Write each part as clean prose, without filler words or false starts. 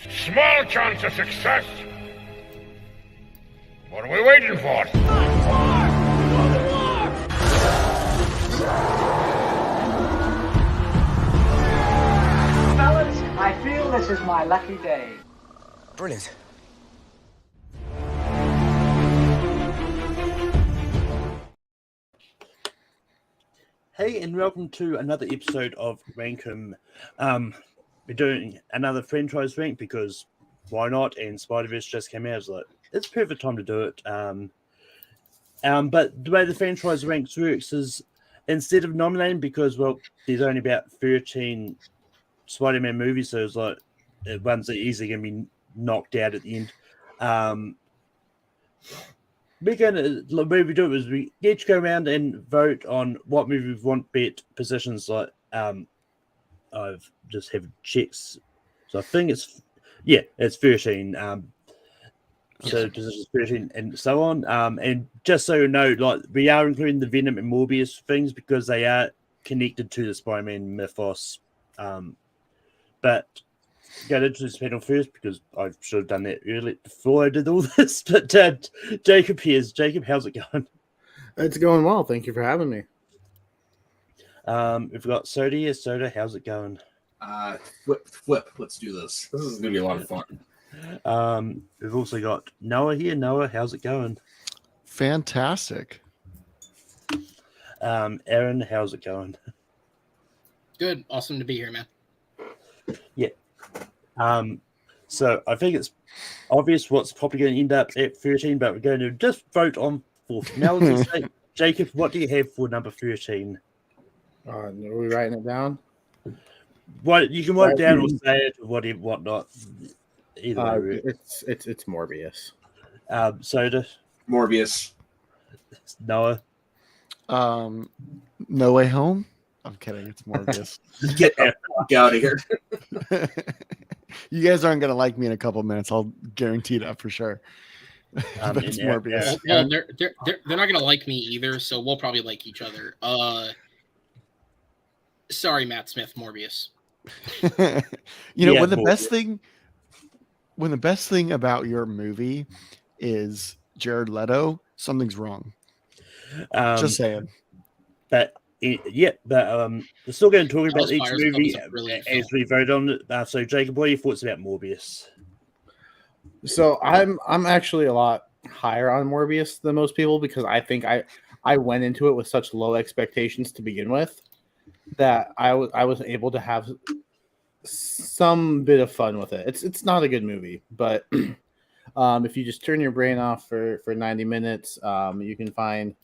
Small chance of success. What are we waiting for? Fellas, I feel this is my lucky day. Brilliant. Hey, and welcome to another episode of Rankum. We're doing another franchise rank because why not? And Spider-Verse just came out. I was like, it's perfect time to do it. But the way the franchise ranks works is instead of nominating, because there's only about 13 Spider-Man movies, so it's like ones that are easily going to be knocked out at the end. The way we do it is we each go around and vote on what movie we want bet positions. Like I've just have checks, so I think it's 13. So positions 13 and so on. And just so you know, like we are including the Venom and Morbius things because they are connected to the Spider-Man mythos. But get into this panel first because I should have done that earlier before I did all this. But Jacob here's. Jacob, how's it going? It's going well. Thank you for having me. We've got Soda here. Soda, how's it going? Flip. Let's do this. This is going to be a lot of fun. We've also got Noah here. Noah, how's it going? Fantastic. Aaron, how's it going? Good. Awesome to be here, man. Yeah. So I think it's obvious what's probably going to end up at 13, but we're going to just vote on 4th. Now, let's say, Jacob, what do you have for number 13? Are we writing it down? What you can write it down or say it or whatnot. Either way. It's Morbius. Soda. Morbius. Noah. No Way Home. I'm kidding. It's Morbius. Get the fuck out of here. You guys aren't gonna like me in a couple of minutes. I'll guarantee that for sure. But it's Morbius. Well, they're not gonna like me either, so we'll probably like each other. Sorry, Matt Smith, Morbius. When the best thing about your movie is Jared Leto, something's wrong. Just saying. But we're still going to talk about each movie as we vote on it. So, Jacob, what are your thoughts about Morbius? So I'm actually a lot higher on Morbius than most people because I think I went into it with such low expectations to begin with that I was able to have some bit of fun with it. It's not a good movie, but if you just turn your brain off for 90 minutes, you can find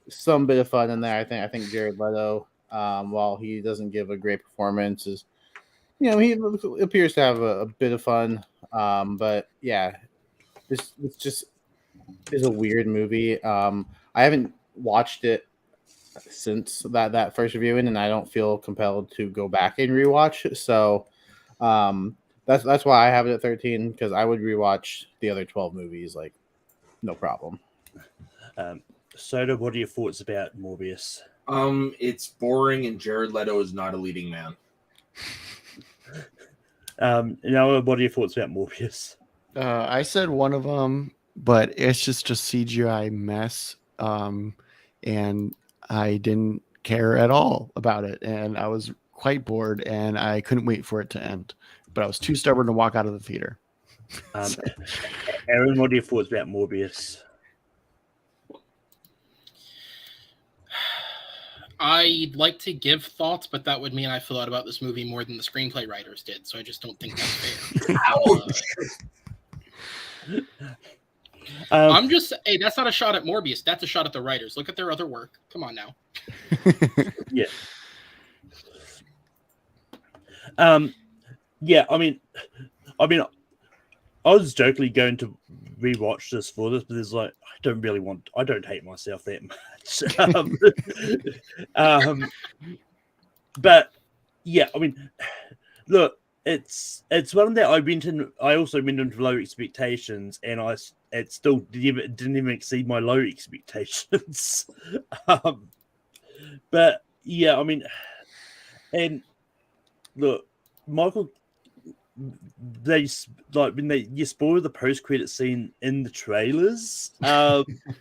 some bit of fun in there. I think Jared Leto, while he doesn't give a great performance, he appears to have a bit of fun. But yeah, it's just is a weird movie. I haven't watched it since that first viewing, and I don't feel compelled to go back and rewatch. So that's why I have it at 13 because I would rewatch the other 12 movies like no problem. Soda, what are your thoughts about Morbius? It's boring, and Jared Leto is not a leading man. Now, what are your thoughts about Morbius? I said one of them, but it's just a CGI mess, and I didn't care at all about it, and I was quite bored, and I couldn't wait for it to end. But I was too stubborn to walk out of the theater. Aaron, what are your thoughts about Morbius? I'd like to give thoughts, but that would mean I feel out about this movie more than the screenplay writers did, so I just don't think that's fair. Hey, that's not a shot at Morbius. That's a shot at the writers. Look at their other work. Come on now. Yeah. Yeah, I mean, I was jokingly going to rewatch this for this, but there's like, I don't hate myself that much. But yeah, I mean, look, it's one that I also went into low expectations, and it still didn't even exceed my low expectations. But yeah, I mean, and look, Michael like when you spoil the post-credit scene in the trailers,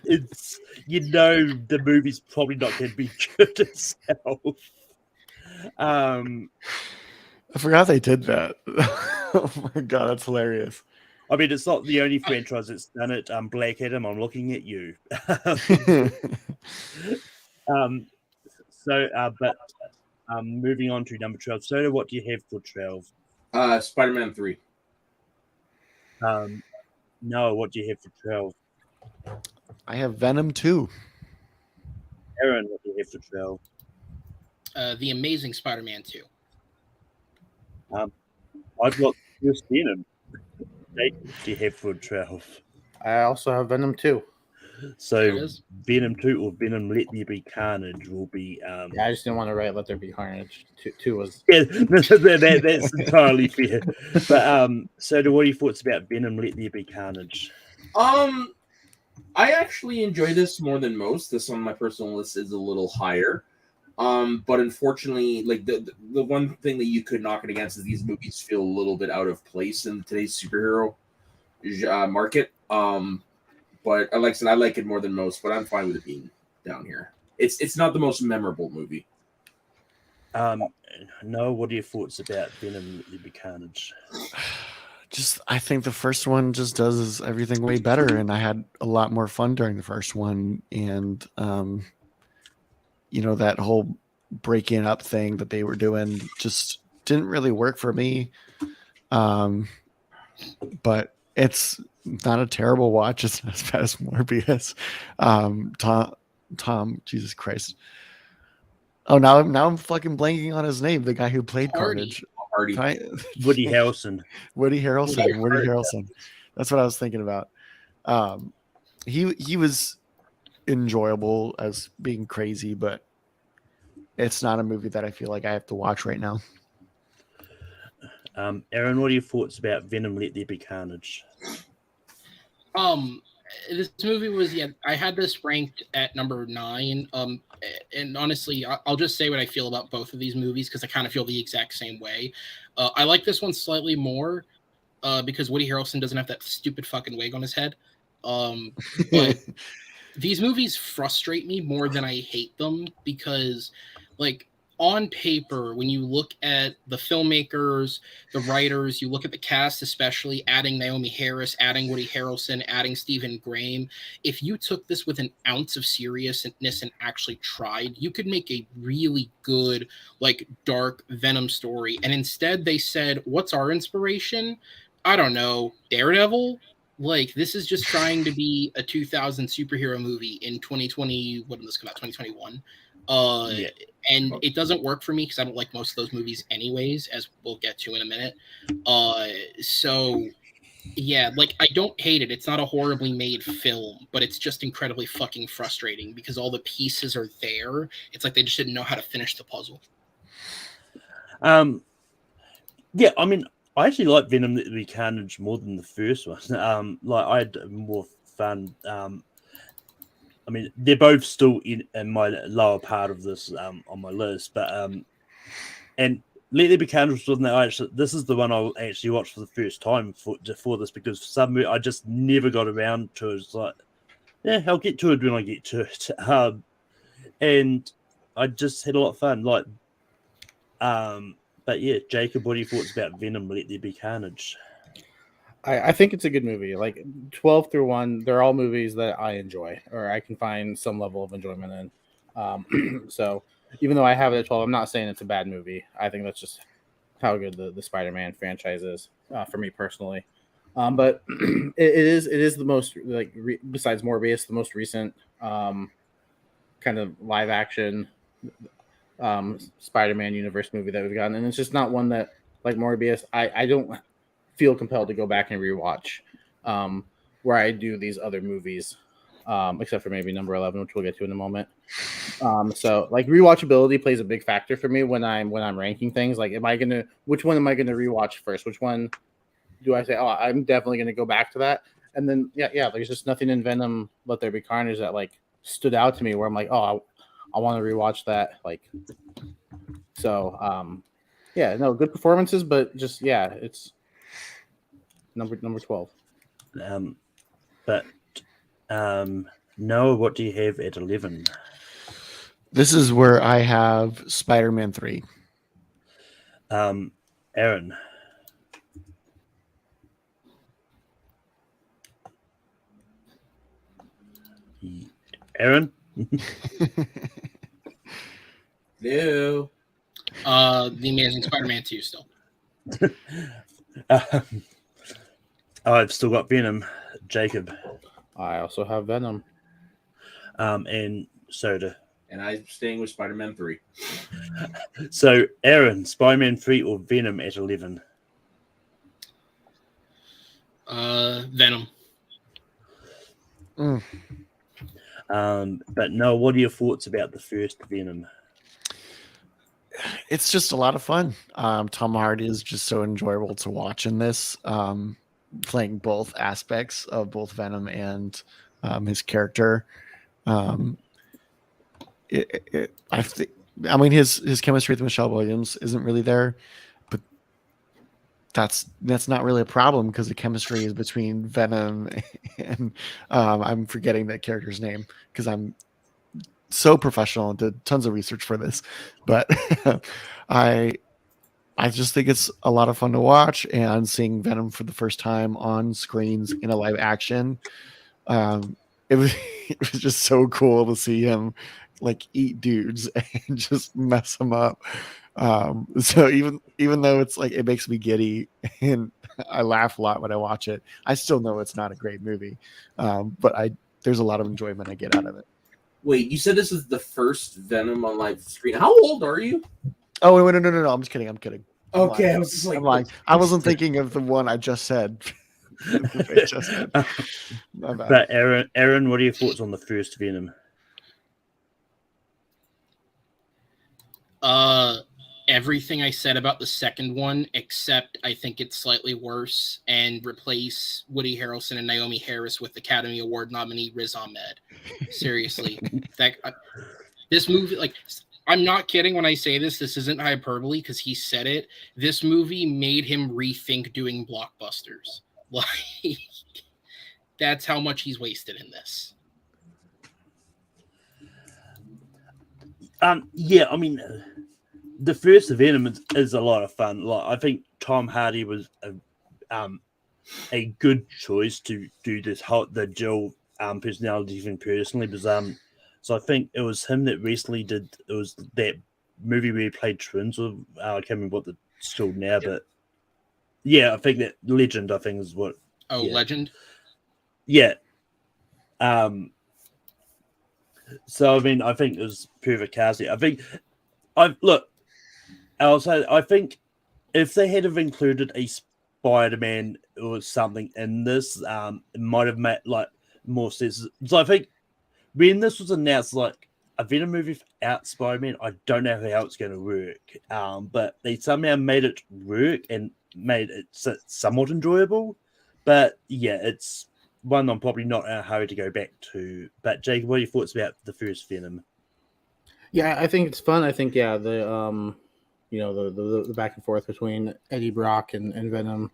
it's the movie's probably not going to be good itself. I forgot they did that. Oh my god, that's hilarious. I mean, it's not the only franchise that's done it. Black Adam, I'm looking at you. But moving on to number 12. Soda, what do you have for 12? Spider-Man 3. No, what do you have for 12? I have Venom 2. Aaron, what do you have for 12? The Amazing Spider-Man 2. I've got just Venom. Jake, what do you have for 12? I also have Venom 2. So Venom 2 or Venom Let There Be Carnage will be. Yeah, I just didn't want to write Let There Be Carnage. 2 was. Yeah, that's entirely fair. But so what are your thoughts about Venom Let There Be Carnage? I actually enjoy this more than most. This on my personal list is a little higher. But unfortunately, like the one thing that you could knock it against is these movies feel a little bit out of place in today's superhero market. But like I said, I like it more than most, but I'm fine with it being down here. It's not the most memorable movie. No, what are your thoughts about Venom Let There Be Carnage? I think the first one just does everything way better, and I had a lot more fun during the first one, and that whole breaking up thing that they were doing just didn't really work for me. But it's not a terrible watch. It's not as bad as Morbius. Tom, Jesus Christ. Oh, now I'm fucking blanking on his name. The guy who played Carnage. Hardy. Woody Harrelson. Woody Harrelson. That's what I was thinking about. He was enjoyable as being crazy, but it's not a movie that I feel like I have to watch right now. Aaron, what are your thoughts about Venom Let There Be Carnage? This movie was, I had this ranked at number 9. And honestly, I'll just say what I feel about both of these movies because I kind of feel the exact same way. I like this one slightly more because Woody Harrelson doesn't have that stupid fucking wig on his head. But these movies frustrate me more than I hate them because, like, on paper, when you look at the filmmakers, the writers, you look at the cast, especially adding Naomi Harris, adding Woody Harrelson, adding Stephen Graham, if you took this with an ounce of seriousness and actually tried, you could make a really good, like, dark Venom story. And instead they said, what's our inspiration? I don't know, Daredevil? Like, this is just trying to be a 2000 superhero movie in 2020. What did this come out? 2021. And it doesn't work for me because I don't like most of those movies anyways, as we'll get to in a minute. So yeah, like, I don't hate it. It's not a horribly made film, but it's just incredibly fucking frustrating because all the pieces are there. It's like they just didn't know how to finish the puzzle. Yeah, I mean, I actually like Venom Let There Be Carnage more than the first one. Like, I had more fun. I mean, they're both still in my lower part of this on my list, but and Let There Be Carnage wasn't that. This is the one I'll actually watch for the first time for this because for some reason I just never got around to it. It's like, yeah, I'll get to it when I get to it. And I just had a lot of fun. Like, but yeah, Jacob, what are your thoughts about Venom Let There Be Carnage? I think it's a good movie. Like 12 through 1, they're all movies that I enjoy or I can find some level of enjoyment in. So even though I have it at 12, I'm not saying it's a bad movie. I think that's just how good the Spider-Man franchise is for me personally. But it is the most, like, besides Morbius, the most recent kind of live action Spider-Man universe movie that we've gotten. And it's just not one that, like Morbius, I don't feel compelled to go back and rewatch where I do these other movies, except for maybe number 11, which we'll get to in a moment. So like rewatchability plays a big factor for me when I'm ranking things. Like, which one am I gonna rewatch first? Which one do I say, oh, I'm definitely gonna go back to that? And then yeah, there's just nothing in Venom Let There Be Carnage that like stood out to me where I'm like, oh, I want to rewatch that. Like, so yeah, no, good performances, but just it's Number 12. But Noah, what do you have at 11? This is where I have Spider-Man 3. Aaron. Aaron? No. The Amazing Spider-Man 2 still. I've still got Venom. Jacob. I also have Venom. And Soda. And I'm staying with Spider-Man 3. So, Aaron, Spider-Man 3 or Venom at 11? Venom. But no, what are your thoughts about the first Venom? It's just a lot of fun. Tom Hardy is just so enjoyable to watch in this, playing both aspects of both Venom and his character. I mean, his chemistry with Michelle Williams isn't really there, but that's not really a problem because the chemistry is between Venom and I'm forgetting that character's name because I'm so professional and did tons of research for this, but I just think it's a lot of fun to watch, and seeing Venom for the first time on screens in a live action, it was just so cool to see him like eat dudes and just mess them up. So even though it's like it makes me giddy and I laugh a lot when I watch it, I still know it's not a great movie, but there's a lot of enjoyment I get out of it. Wait, you said this is the first Venom on live screen. How old are you? Oh, wait, no. I'm just kidding. I'm kidding. Okay, I was just like, I'm lying. I wasn't thinking of the one I just said. My bad. But Aaron, what are your thoughts on the first Venom? Everything I said about the second one, except I think it's slightly worse, and replace Woody Harrelson and Naomi Harris with Academy Award nominee Riz Ahmed. Seriously, this movie, like, I'm not kidding when I say this. This isn't hyperbole because he said it. This movie made him rethink doing blockbusters. Like, that's how much he's wasted in this. Yeah, I mean, the first Venom is a lot of fun. Like, I think Tom Hardy was a good choice to do the dual personality thing personally, because so I think it was him that recently did. It was that movie where he played twins. Or I can't remember what it's called now, but yeah, I think that Legend. I think is what. Oh, yeah. Legend. Yeah. So I mean, I think it was perfect casting. I think, I'll say, I think if they had have included a Spider-Man or something in this, it might have made like more sense. So I think when this was announced, like a Venom movie without Spider-Man, I don't know how it's going to work. But they somehow made it work and made it somewhat enjoyable. But yeah, it's one I'm probably not in a hurry to go back to. But Jake, what are your thoughts about the first Venom? Yeah, I think it's fun. I think the the back and forth between Eddie Brock and Venom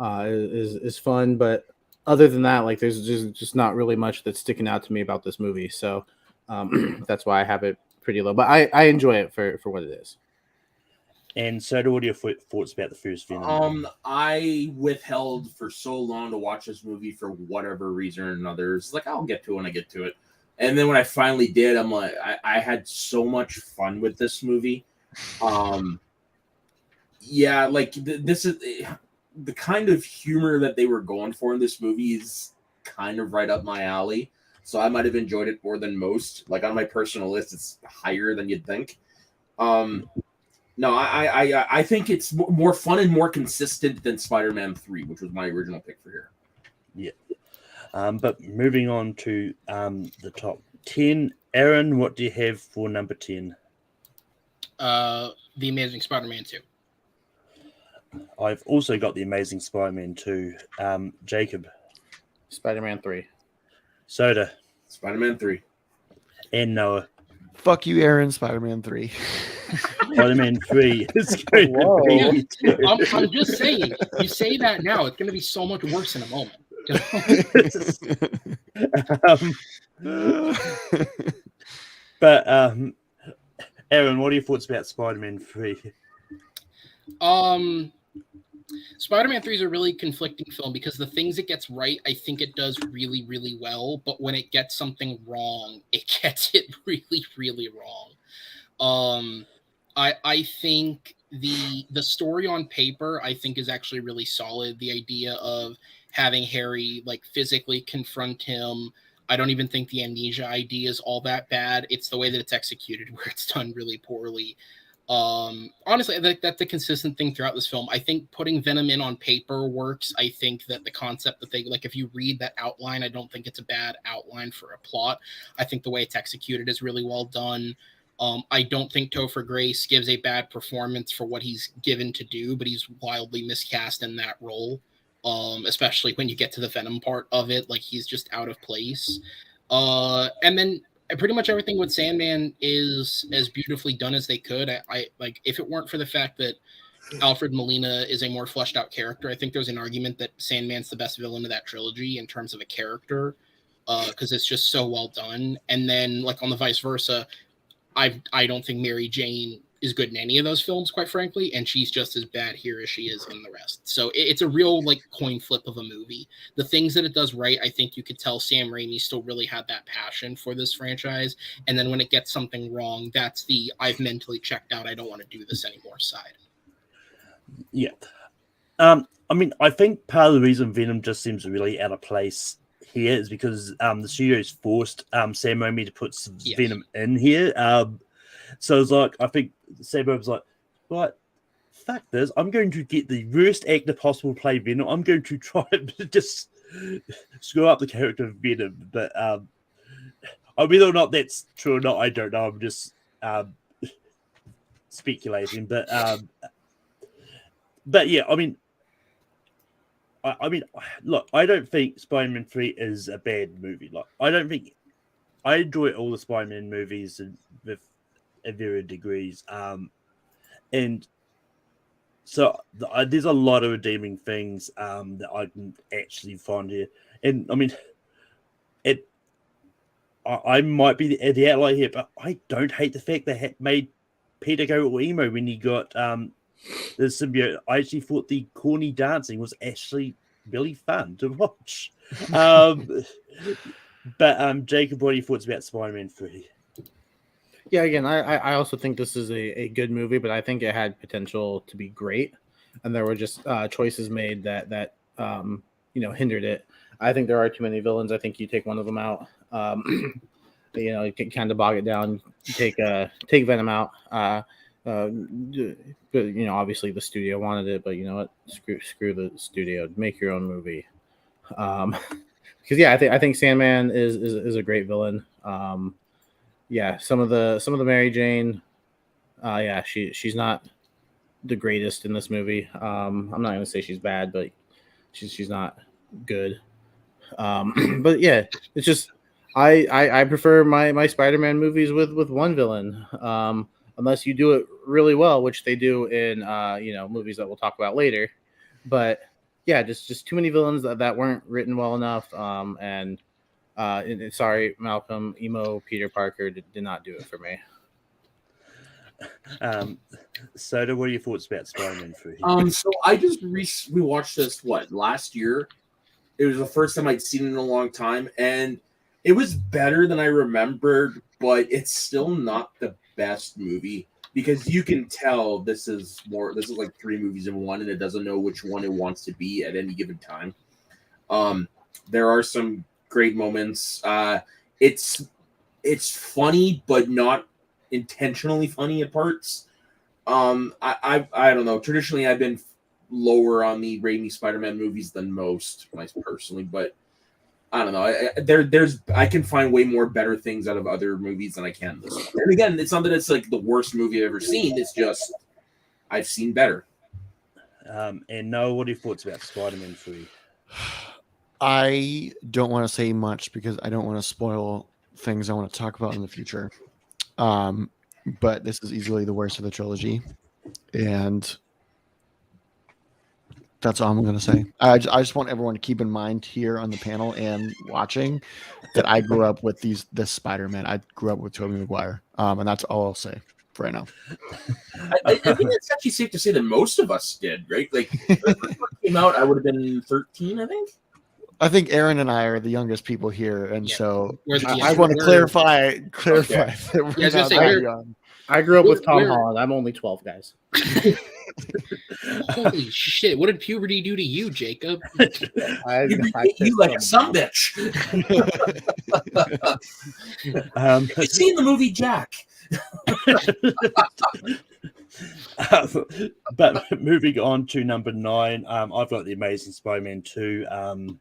is fun. But other than that, like there's just not really much that's sticking out to me about this movie. So that's why I have it pretty low. But I enjoy it for what it is. And so, what are your thoughts about the first Venom? I withheld for so long to watch this movie for whatever reason or another. It's like, I'll get to it when I get to it. And then when I finally did, I'm like, I had so much fun with this movie. Yeah, like this is the kind of humor that they were going for in this movie is kind of right up my alley. So I might have enjoyed it more than most. Like on my personal list, it's higher than you'd think. No, I think it's more fun and more consistent than Spider-Man 3, which was my original pick for here. Yeah. But moving on to the top 10. Aaron, what do you have for number 10? The Amazing Spider-Man 2. I've also got The Amazing Spider-Man 2. Jacob. Spider-Man 3. Soda. Spider-Man 3. And Noah. Fuck you, Aaron. Spider-Man 3. Spider-Man 3 is going Whoa. to be. I'm just saying. You say that now, it's going to be so much worse in a moment. But Aaron, what are your thoughts about Spider-Man 3? Spider-Man 3 is a really conflicting film because the things it gets right, I think it does really, really well. But when it gets something wrong, it gets it really, really wrong. I think the story on paper, I think, is actually really solid. The idea of having Harry like physically confront him. I don't even think the amnesia idea is all that bad. It's the way that it's executed where it's done really poorly. Honestly, I think that's a consistent thing throughout this film. I think putting Venom in on paper works. I think that the concept that they like, if you read that outline, I don't think it's a bad outline for a plot. I think the way it's executed is really well done. I don't think Topher Grace gives a bad performance for what he's given to do, but he's wildly miscast in that role. Especially when you get to the Venom part of it, like he's just out of place. And then pretty much everything with Sandman is as beautifully done as they could. I like if it weren't for the fact that Alfred Molina is a more fleshed out character, I think there's an argument that Sandman's the best villain of that trilogy in terms of a character, because it's just so well done. And then like on the vice versa, I don't think Mary Jane is good in any of those films, quite frankly, and she's just as bad here as she is in the rest. So it's a real like coin flip of a movie. The things that it does right, I think you could tell Sam Raimi still really had that passion for this franchise. And then when it gets something wrong, that's the I've mentally checked out, I don't want to do this anymore side. Yeah. I mean, I think part of the reason Venom just seems really out of place here is because the studio's forced Sam Raimi to put some Venom in here. So it's like, I think Sam Raimi's like, right, fuck this. I'm going to get the worst actor possible to play Venom. I'm going to try and just screw up the character of Venom. But whether or not that's true or not, I don't know. I'm just speculating. But yeah, I mean, look, I don't think Spider-Man 3 is a bad movie. Like, I enjoy all the Spider-Man movies with varying degrees. And so there's a lot of redeeming things that I can actually find here. And I mean, I might be the outlier here, but I don't hate the fact they made Peter go all emo when he got the symbiote. I actually thought the corny dancing was actually really fun to watch. But Jacob, what are your thoughts about Spider-Man 3? Yeah, again, I also think this is a good movie, but I think it had potential to be great, and there were just choices made that hindered it. I think there are too many villains. I think you take one of them out, you can kind of bog it down. Take Venom out, but obviously the studio wanted it. But you know what? Screw the studio. Make your own movie. Because I think Sandman is a great villain. Some of the Mary Jane, she's not the greatest in this movie. I'm not gonna say she's bad, but she's not good. But yeah, it's just I prefer my Spider-Man movies with one villain. Unless you do it really well, which they do in movies that we'll talk about later. But yeah, just too many villains that weren't written well enough. Sorry, Malcolm, emo Peter Parker did not do it for me. Soda, what are your thoughts about Spider-Man 3? So I just rewatched this last year. It was the first time I'd seen it in a long time, and it was better than I remembered, but it's still not the best movie because you can tell this is like three movies in one, and it doesn't know which one it wants to be at any given time. There are some great moments. It's funny, but not intentionally funny at parts. I don't know. Traditionally, I've been lower on the Raimi Spider-Man movies than most, personally, but I don't know. I can find way more better things out of other movies than I can this one. And again, it's not that it's like the worst movie I've ever seen. It's just I've seen better. And Noah, what are your thoughts about Spider-Man 3? I don't want to say much because I don't want to spoil things I want to talk about in the future. but this is easily the worst of the trilogy, and that's all I'm going to say. I just want everyone to keep in mind here on the panel and watching that I grew up with this Spider-Man. I grew up with Tobey Maguire, and that's all I'll say for right now. I think it's actually safe to say that most of us did, right? Like, when it first came out, I would have been 13, I think. I think Aaron and I are the youngest people here, and so I yeah, want to clarify. Okay. That we're Yeah, I was gonna not say, that we're- young. I grew up with Tom We're- Holland. I'm only 12, guys. Holy shit! What did puberty do to you, Jacob? You like a son bitch. Have you seen the movie Jack? But moving on to number 9, I've got The Amazing Spider-Man 2.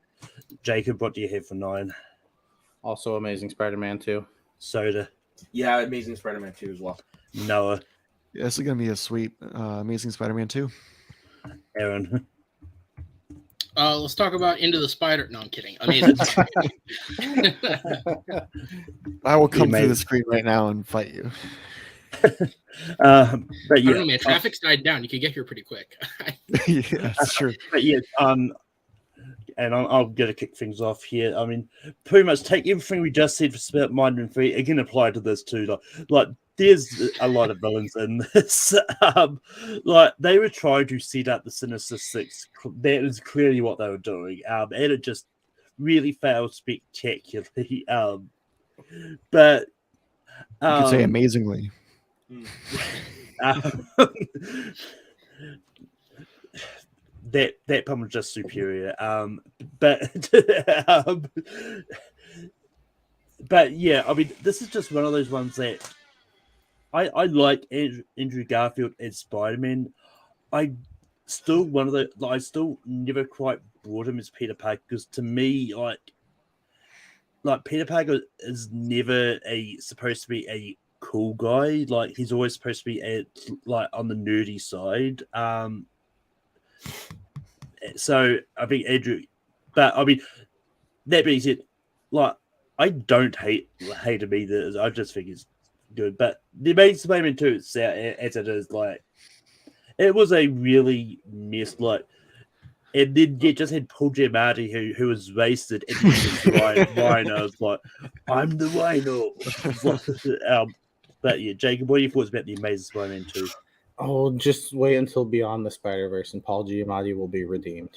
Jacob, what do you have for 9? Also, Amazing Spider-Man 2. Soda. Yeah, Amazing Spider-Man 2 as well. Noah. Yeah, this is gonna be a sweep. Amazing Spider-Man 2. Aaron. Let's talk about Into the Spider. No, I'm kidding. Amazing. I will come through Amazing. the screen right now and fight you. But I don't yeah, know, man. Traffic's died down. You can get here pretty quick. Yeah, that's true. but yeah, and I'll get to kick things off here. I mean, pretty much take everything we just said for Spider-Man 3 again, apply to this too. Like there's a lot of villains in this. Like they were trying to set up the Sinister Six. That is clearly what they were doing, and it just really failed spectacularly. But You could say amazingly. That pun was just superior. But but yeah, I mean, this is just one of those ones that I like Andrew Garfield as Spider-Man. I still never quite bought him as Peter Parker, because to me, like Peter Parker is never supposed to be a cool guy. Like he's always supposed to be on the nerdy side. So I think Andrew, but I mean, that being said, like I don't hate him either. I just think he's good. But the Amazing Spider-Man 2 as it is, like it was a really mess. Like, and then you just had Paul Giamatti who was wasted, and he was the Rhino. Was like, I'm the Rhino. But yeah, Jacob, what are your thoughts about the Amazing Spider-Man 2? Oh, just wait until Beyond the Spider-Verse and Paul Giamatti will be redeemed.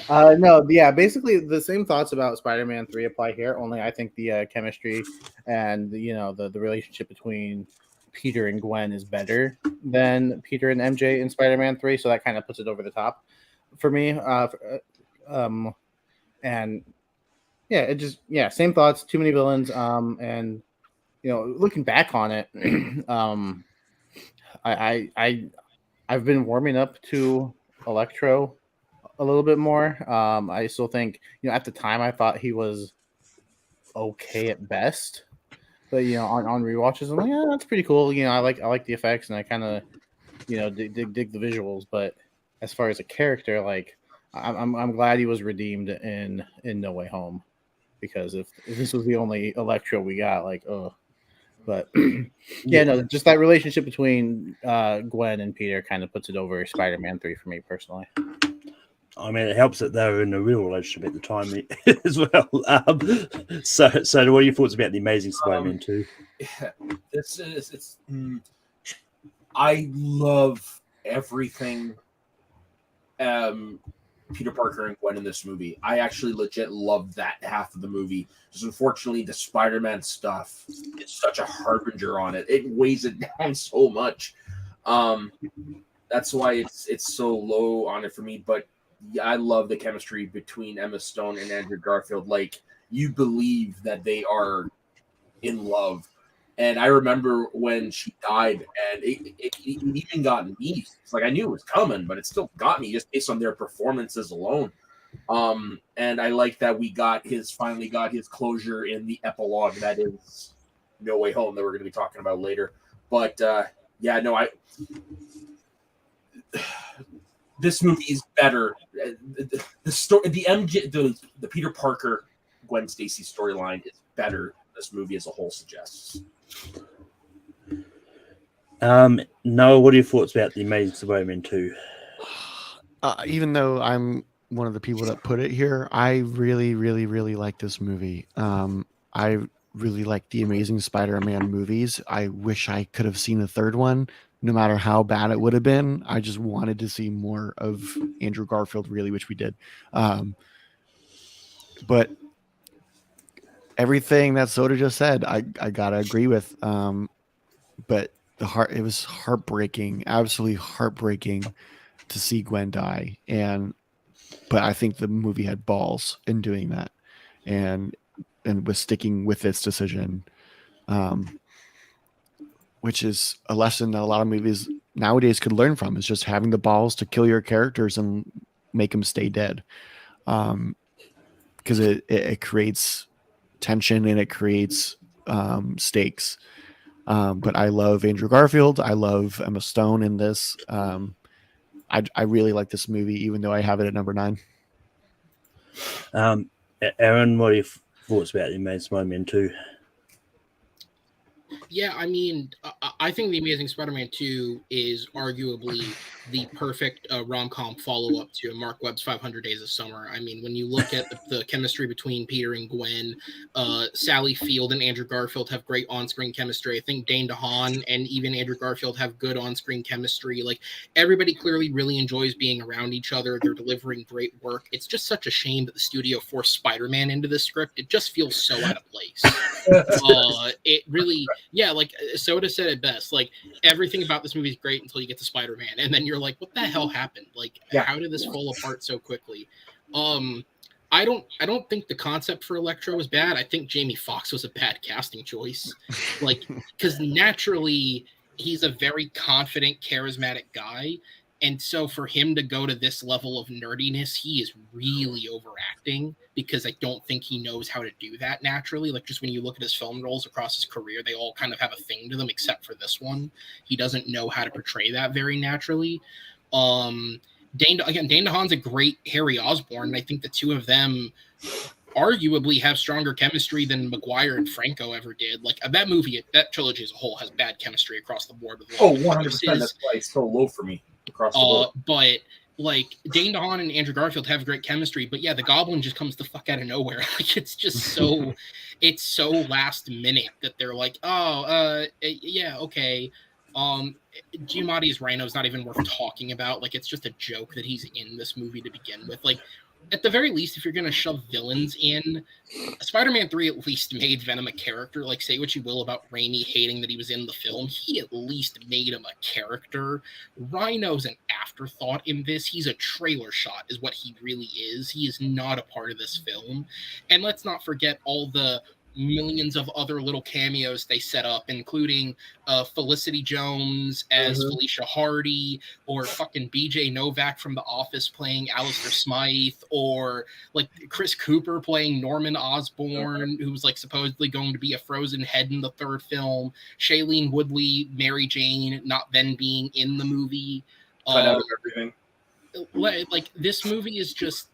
No, yeah, basically the same thoughts about Spider-Man 3 apply here, only I think the chemistry and the relationship between Peter and Gwen is better than Peter and MJ in Spider-Man 3, so that kind of puts it over the top for me. And yeah, it just same thoughts, too many villains, and looking back on it, I've been warming up to Electro a little bit more. I still think, at the time I thought he was okay at best, but on rewatches I'm like, yeah, that's pretty cool. I like the effects, and I kind of dig the visuals. But as far as a character, like I'm glad he was redeemed in No Way Home, because if this was the only Electro we got, like, oh. But just that relationship between Gwen and Peter kind of puts it over Spider-Man 3 for me personally. I mean, it helps that they were in a real relationship at the time as well. So what are your thoughts about the Amazing Spider-Man 2? I love everything Peter Parker and Gwen in this movie. I actually legit love that half of the movie. Just unfortunately, the Spider-Man stuff is such a harbinger on it. It weighs it down so much. That's why it's so low on it for me. But I love the chemistry between Emma Stone and Andrew Garfield. Like, you believe that they are in love. And I remember when she died, and it even got me. It's like I knew it was coming, but it still got me just based on their performances alone. And I like that we finally got his closure in the epilogue that is No Way Home that we're going to be talking about later. But this movie is better. The story, the MJ, the Peter Parker Gwen Stacy storyline is better than the this movie as a whole suggests. Noah, what are your thoughts about The Amazing Spider-Man 2? Even though I'm one of the people that put it here, I really, really, really like this movie. I really like the Amazing Spider-Man movies. I wish I could have seen a third one, no matter how bad it would have been. I just wanted to see more of Andrew Garfield, really, which we did. But everything that Soda just said, I gotta agree with. But it was heartbreaking, absolutely heartbreaking to see Gwen die. But I think the movie had balls in doing that, and was sticking with its decision, which is a lesson that a lot of movies nowadays could learn from, is just having the balls to kill your characters and make them stay dead. Because it creates tension and it creates stakes. But I love Andrew Garfield. I love Emma Stone in this. I really like this movie, even though I have it at number 9. Aaron, what are your thoughts about The Amazing Spider-Man 2? Yeah, I mean, I think The Amazing Spider-Man 2 is arguably the perfect rom-com follow-up to Mark Webb's 500 Days of Summer. I mean, when you look at the chemistry between Peter and Gwen, Sally Field and Andrew Garfield have great on-screen chemistry. I think Dane DeHaan and even Andrew Garfield have good on-screen chemistry. Like, everybody clearly really enjoys being around each other. They're delivering great work. It's just such a shame that the studio forced Spider-Man into this script. It just feels so out of place. It really... Yeah, like Soda said it best. Like, everything about this movie is great until you get to Spider-Man, and then you're like, "What the hell happened? Like, how did this fall apart so quickly?" I don't think the concept for Electro was bad. I think Jamie Foxx was a bad casting choice. Like, because naturally he's a very confident, charismatic guy. And so for him to go to this level of nerdiness, he is really overacting, because I don't think he knows how to do that naturally. Like, just when you look at his film roles across his career, they all kind of have a thing to them, except for this one. He doesn't know how to portray that very naturally. Dane DeHaan's a great Harry Osborn, and I think the two of them arguably have stronger chemistry than Maguire and Franco ever did. Like, that movie, that trilogy as a whole has bad chemistry across the board. With 100%. That's why it's so low for me across the board. But like, Dane DeHaan and Andrew Garfield have great chemistry, but yeah, the Goblin just comes the fuck out of nowhere. Like, it's just so it's so last minute that they're like, yeah, okay. Giamatti's Rhino is not even worth talking about. Like, it's just a joke that he's in this movie to begin with. Like, at the very least, if you're going to shove villains in, Spider-Man 3 at least made Venom a character. Like, say what you will about Raimi hating that he was in the film, he at least made him a character. Rhino's an afterthought in this. He's a trailer shot is what he really is. He is not a part of this film. And let's not forget all the millions of other little cameos they set up, including Felicity Jones as Felicia Hardy, or fucking BJ Novak from The Office playing Alistair Smythe, or like Chris Cooper playing Norman Osborn, who's like supposedly going to be a frozen head in the third film, Shailene Woodley, Mary Jane, not then being in the movie. Cut out of everything. Like, this movie is just...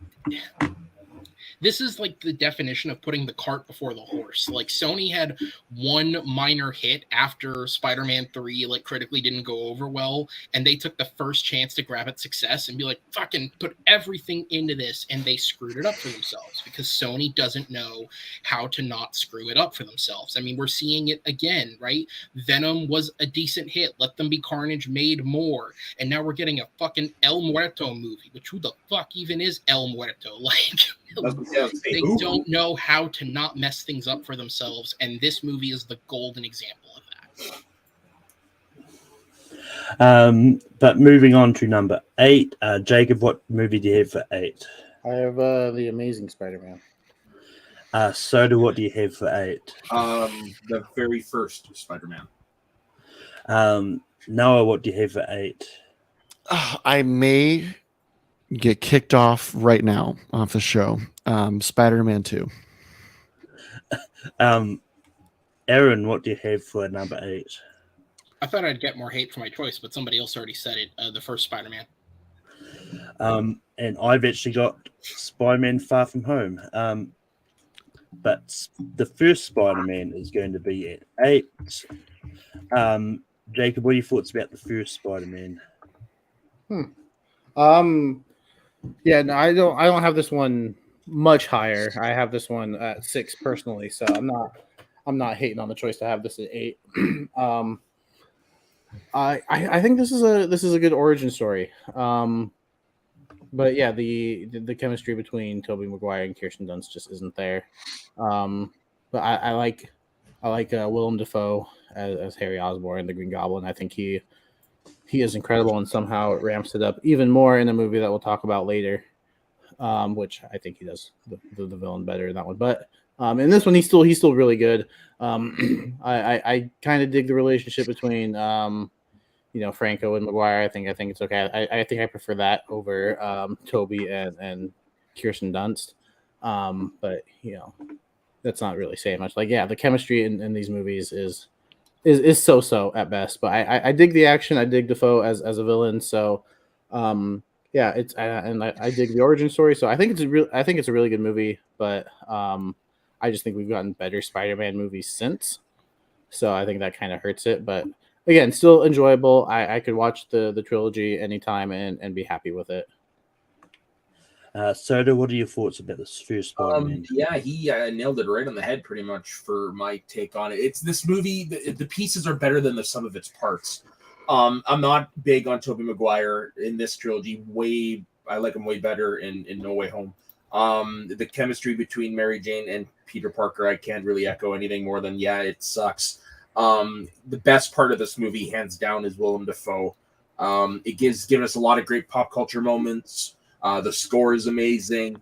This is like the definition of putting the cart before the horse. Like, Sony had one minor hit after Spider-Man 3, like, critically didn't go over well, and they took the first chance to grab its success and be like, fucking put everything into this, and they screwed it up for themselves, because Sony doesn't know how to not screw it up for themselves. I mean, we're seeing it again, right? Venom was a decent hit. Let Them Be Carnage made more, and now we're getting a fucking El Muerto movie, which who the fuck even is El Muerto? Like... They don't know how to not mess things up for themselves, and this movie is the golden example of that. But moving on to number 8, Jacob, what movie do you have for 8? I have The Amazing Spider-Man. Soda, what do you have for 8? The very first Spider-Man. Noah, what do you have for 8? I may get kicked off right now off the show. Spider-Man 2. Aaron, what do you have for number 8? I thought I'd get more hate for my choice, but somebody else already said it. The first Spider-Man. And I've actually got Spider-Man Far From Home. but the first Spider-Man is going to be at 8. Jacob, what are your thoughts about the first Spider-Man? Yeah, no, I don't have this one much higher. I have this one at 6 personally, so I'm not hating on the choice to have this at 8. I think this is a good origin story. But yeah, the chemistry between Tobey Maguire and Kirsten Dunst just isn't there. But I like Willem Dafoe as Harry Osborn, the Green Goblin. I think he is incredible, and somehow it ramps it up even more in a movie that we'll talk about later. Which I think he does the villain better in that one. But in this one, he's still really good. I kind of dig the relationship between Franco and Maguire. I think it's okay. I think I prefer that over Toby and Kirsten Dunst. But that's not really saying much. Like, yeah, the chemistry in these movies is so at best. But I dig the action. I dig Defoe as a villain. So yeah, it's and I dig the origin story. So I think it's a really good movie. But I just think we've gotten better Spider-Man movies since. So I think that kind of hurts it. But again, still enjoyable. I could watch the trilogy anytime and be happy with it. Soda, what are your thoughts about this first Spider-Man? Yeah, he nailed it right on the head pretty much for my take on it. It's this movie, the pieces are better than the sum of its parts. I'm not big on Tobey Maguire in this trilogy. I like him way better in No Way Home. The chemistry between Mary Jane and Peter Parker, I can't really echo anything more than, yeah, it sucks. The best part of this movie, hands down, is Willem Dafoe. It gives us a lot of great pop culture moments. The score is amazing.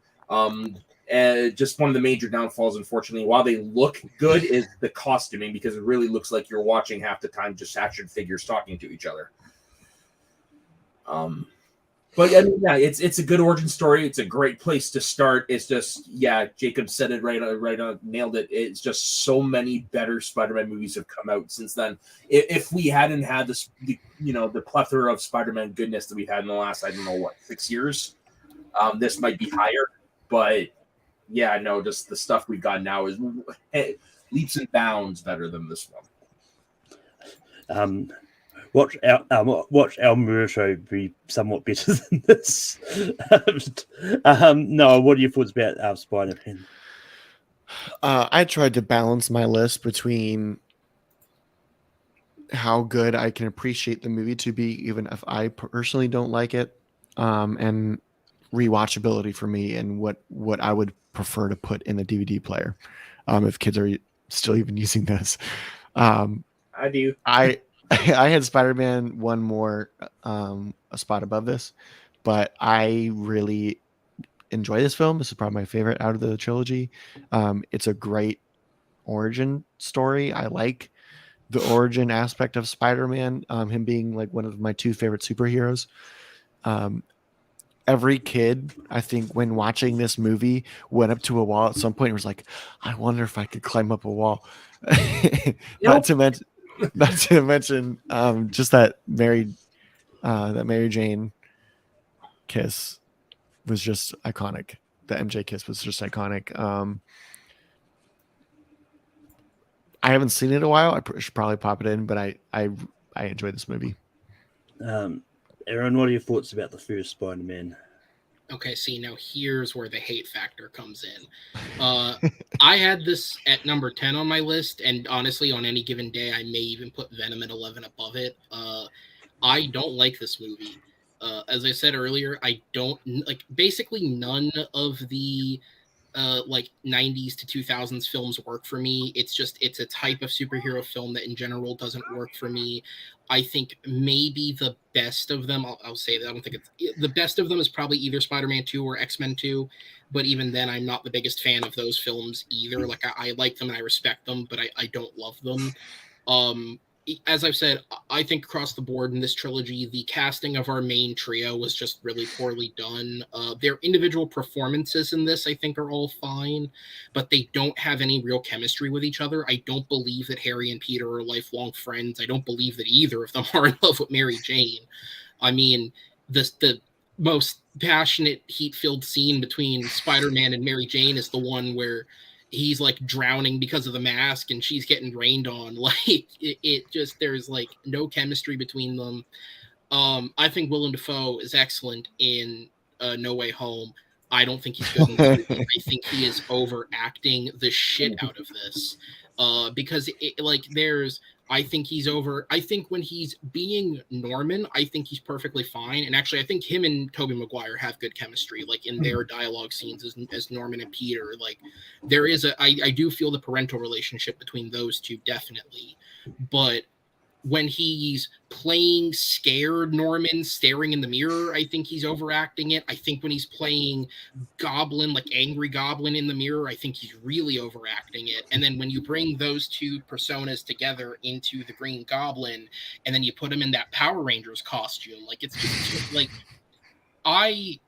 And just one of the major downfalls, unfortunately, while they look good, is the costuming, because it really looks like you're watching half the time just action figures talking to each other. But I mean, yeah, it's a good origin story. It's a great place to start. It's just, yeah, Jacob said it right on, nailed it. It's just so many better Spider-Man movies have come out since then. If we hadn't had this, the plethora of Spider-Man goodness that we've had in the last, 6 years, this might be higher. But yeah, no, just the stuff we've got now is leaps and bounds better than this one. Watch El Muerto be somewhat better than this. No, what are your thoughts about Spider-Man? I tried to balance my list between how good I can appreciate the movie to be, even if I personally don't like it, and rewatchability for me, and what I would prefer to put in the DVD player, if kids are still even using this. I do. I had Spider-Man one more a spot above this, but I really enjoy this film. This is probably my favorite out of the trilogy. It's a great origin story. I like the origin aspect of Spider-Man, him being like one of my 2 favorite superheroes. Every kid, I think, when watching this movie, went up to a wall at some point and was like, I wonder if I could climb up a wall. Not to mention just that Mary Jane kiss was just iconic. The MJ kiss was just iconic. I haven't seen it in a while. I should probably pop it in, but I enjoyed this movie. Aaron, what are your thoughts about the first Spider-Man? Okay, see, now here's where the hate factor comes in. I had this at number 10 on my list, and honestly, on any given day, I may even put Venom at 11 above it. I don't like this movie. As I said earlier, I don't like basically none of the 90s to 2000s films work for me. It's a type of superhero film that in general doesn't work for me. I think maybe the best of them, I'll say that I don't think the best of them is probably either Spider-Man 2 or X-Men 2, but even then I'm not the biggest fan of those films either. Like I like them and I respect them, but I don't love them. As I've said, I think across the board in this trilogy, the casting of our main trio was just really poorly done. Their individual performances in this, I think, are all fine, but they don't have any real chemistry with each other. I don't believe that Harry and Peter are lifelong friends. I don't believe that either of them are in love with Mary Jane. I mean, the most passionate, heat-filled scene between Spider-Man and Mary Jane is the one where he's like drowning because of the mask and she's getting rained on. Like it just, there's like no chemistry between them. I think Willem Dafoe is excellent in No Way Home. I don't think he's good in this movie. I think he is overacting the shit out of this. Because I think he's over. I think when he's being Norman, I think he's perfectly fine. And actually, I think him and Tobey Maguire have good chemistry, like in their dialogue scenes as Norman and Peter. Like there is I do feel the parental relationship between those two, definitely. But when he's playing scared Norman staring in the mirror, I think he's overacting it. I think when he's playing Goblin, like angry Goblin in the mirror, I think he's really overacting it. And then when you bring those two personas together into the Green Goblin, and then you put him in that Power Rangers costume, like it's just like I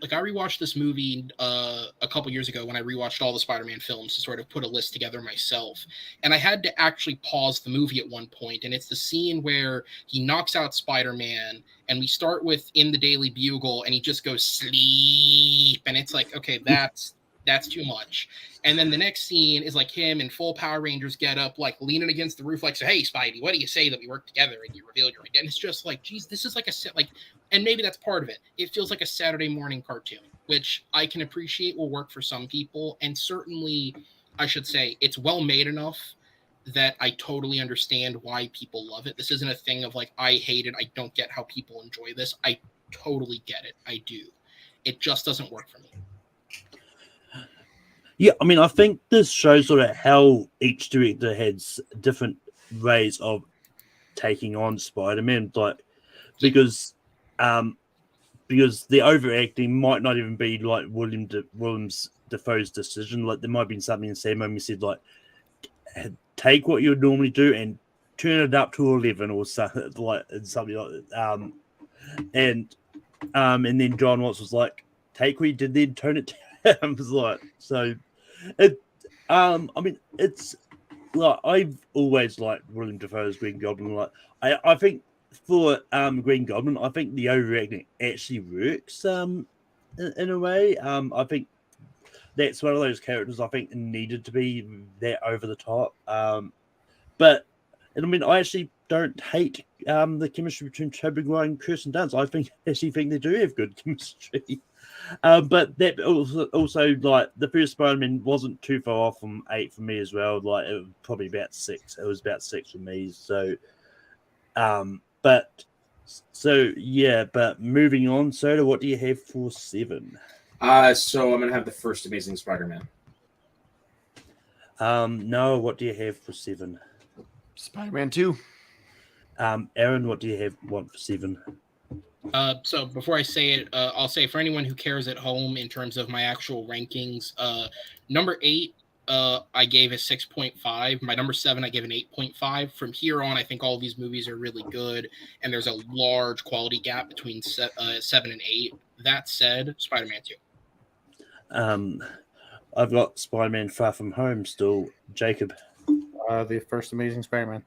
rewatched this movie a couple years ago when I rewatched all the Spider-Man films to sort of put a list together myself. And I had to actually pause the movie at one point, and it's the scene where he knocks out Spider-Man, and we start with in the Daily Bugle, and he just goes sleep, and it's like, okay, that's too much. And then the next scene is like him in full Power Rangers get up, like leaning against the roof, like, so hey, Spidey, what do you say that we work together and you reveal your identity? And it's just like, geez, this is like and maybe that's part of it. It feels like a Saturday morning cartoon, which I can appreciate will work for some people. And certainly, I should say, it's well made enough that I totally understand why people love it. This isn't a thing of like, I hate it, I don't get how people enjoy this. I totally get it. I do. It just doesn't work for me. Yeah, I mean, I think this shows sort of how each director has different ways of taking on Spider-Man, like because the overacting might not even be like William Dafoe's decision. Like there might have been something in Sam Raimi said, like take what you would normally do and turn it up to 11 or something like that. And then John Watts was like, take what you did, then turn it down. I was like, so it. I mean, it's like I've always liked William Dafoe's Green Goblin. Like I think for Green Goblin, I think the overacting actually works in a way. I think that's one of those characters I think needed to be that over the top. But I mean, I actually don't hate the chemistry between Tobey Maguire and Kirsten Dunst. I actually think they do have good chemistry. But that also like the first Spider-Man wasn't too far off from 8 for me as well. Like it was probably about 6. It was about 6 for me. So, but moving on. Soda, what do you have for 7? So I'm gonna have the first Amazing Spider-Man. Noah, what do you have for 7? Spider-Man 2. Aaron, what do you want for 7? So before I say it, I'll say for anyone who cares at home in terms of my actual rankings, number 8, I gave a 6.5. My number 7, I gave an 8.5. From here on, I think all of these movies are really good, and there's a large quality gap between 7 and 8. That said, Spider-Man 2. I've got Spider-Man Far From Home still. Jacob. The first Amazing Spider-Man.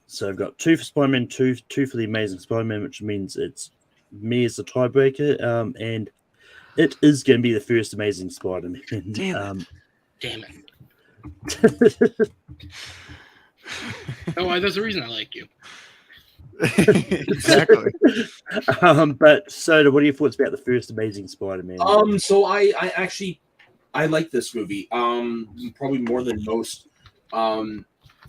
So I've got 2 for Spider-Man, 2 for the Amazing Spider-Man, which means it's me as the tiebreaker, and it is going to be the first Amazing Spider-Man. Damn it. Oh, there's a reason I like you. Exactly. But Soda, what are your thoughts about the first Amazing Spider-Man? So I actually like this movie. Probably more than most.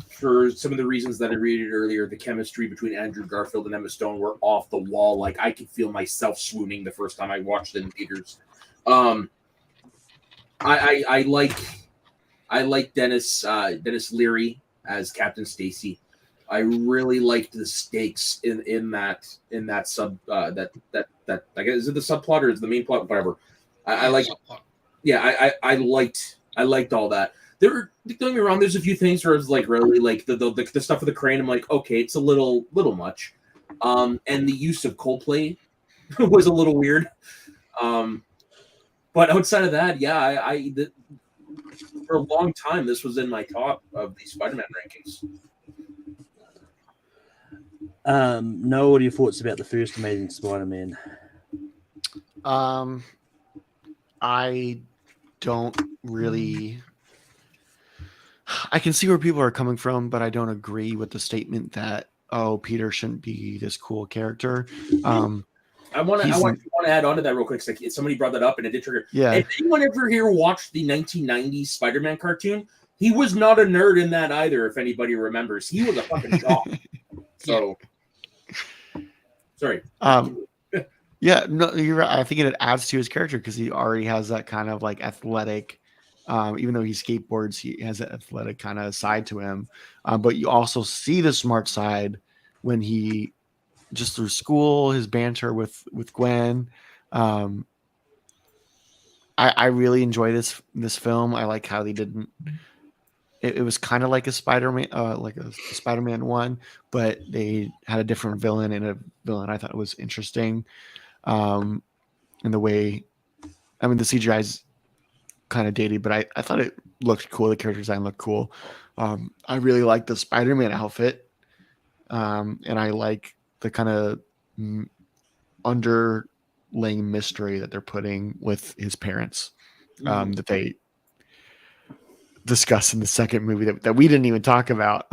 For some of the reasons that I read earlier, the chemistry between Andrew Garfield and Emma Stone were off the wall. Like I could feel myself swooning the first time I watched it in theaters. I like Dennis Leary as Captain Stacy. I really liked the stakes in that sub that I guess, is it the subplot or is it the main plot? Whatever. I like. Yeah, I liked all that. Don't get me wrong. There's a few things where it's like really like the stuff with the crane. I'm like, okay, it's a little much. And the use of Coldplay was a little weird. But outside of that, yeah, for a long time this was in my top of the Spider-Man rankings. Noah, what are your thoughts about the first Amazing Spider-Man? I don't really. I can see where people are coming from, but I don't agree with the statement that Peter shouldn't be this cool character. I want to add on to that real quick. Like somebody brought that up, and it did trigger. Yeah. If anyone ever here watched the 1990s Spider-Man cartoon, he was not a nerd in that either. If anybody remembers, he was a fucking jock. So, sorry. Yeah, no, you're right. I think it adds to his character because he already has that kind of like athletic. Even though he skateboards, he has that athletic kind of side to him. But you also see the smart side when he just through school, his banter with Gwen. I really enjoy this film. I like how they didn't. It was kind of like a Spider-Man, like a Spider-Man 1, but they had a different villain and a villain I thought was interesting. In the way, I mean, the CGI is kind of dated, but I thought it looked cool. The character design looked cool. I really like the Spider-Man outfit, and I like the kind of underlaying mystery that they're putting with his parents, that they discuss in the second movie that we didn't even talk about.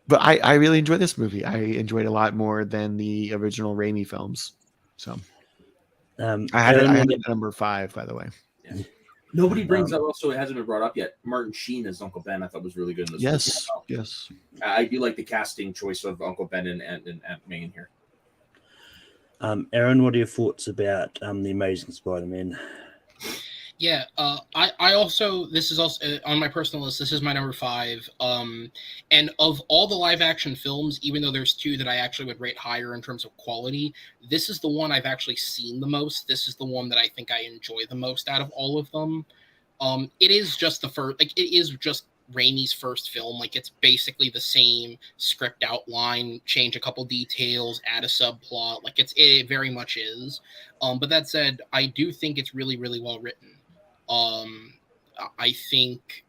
But I really enjoyed this movie. I enjoyed it a lot more than the original Raimi films. So I had it number 5, by the way. Yeah. Nobody brings up, also it hasn't been brought up yet, Martin Sheen as Uncle Ben. I thought was really good in this movie. Yes. I do like the casting choice of Uncle Ben and Aunt May in here. Aaron, what are your thoughts about the Amazing Spider-Man? Yeah, I also, this is also on my personal list. This is my number 5. And of all the live action films, even though there's 2 that I actually would rate higher in terms of quality, this is the one I've actually seen the most. This is the one that I think I enjoy the most out of all of them. It is just the first, like it is just Raimi's first film. Like it's basically the same script outline, change a couple details, add a subplot. Like it very much is. But that said, I do think it's really, really well written. I think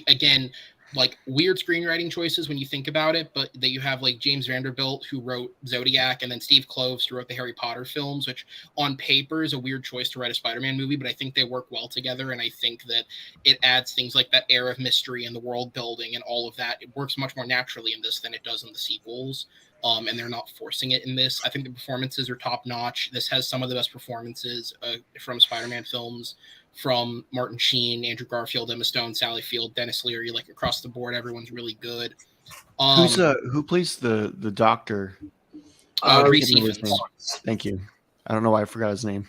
again, like weird screenwriting choices when you think about it, but that you have like James Vanderbilt who wrote Zodiac, and then Steve Kloves who wrote the Harry Potter films, which on paper is a weird choice to write a Spider-Man movie, but I think they work well together, and I think that it adds things like that air of mystery and the world building and all of that. It works much more naturally in this than it does in the sequels. And they're not forcing it in this. I think the performances are top notch. This has some of the best performances from Spider-Man films, from Martin Sheen, Andrew Garfield, Emma Stone, Sally Field, Dennis Leary. Like across the board, everyone's really good. Who plays the doctor? Reese Evans. Thank you. I don't know why I forgot his name.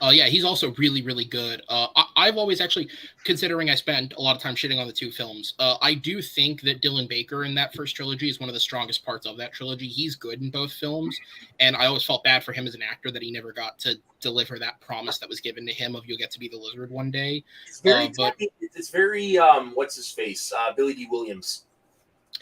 Yeah, he's also really, really good. I've always actually, considering I spent a lot of time shitting on the 2 films, I do think that Dylan Baker in that first trilogy is one of the strongest parts of that trilogy. He's good in both films, and I always felt bad for him as an actor that he never got to deliver that promise that was given to him of you'll get to be the Lizard one day. It's very what's his face? Billy D. Williams.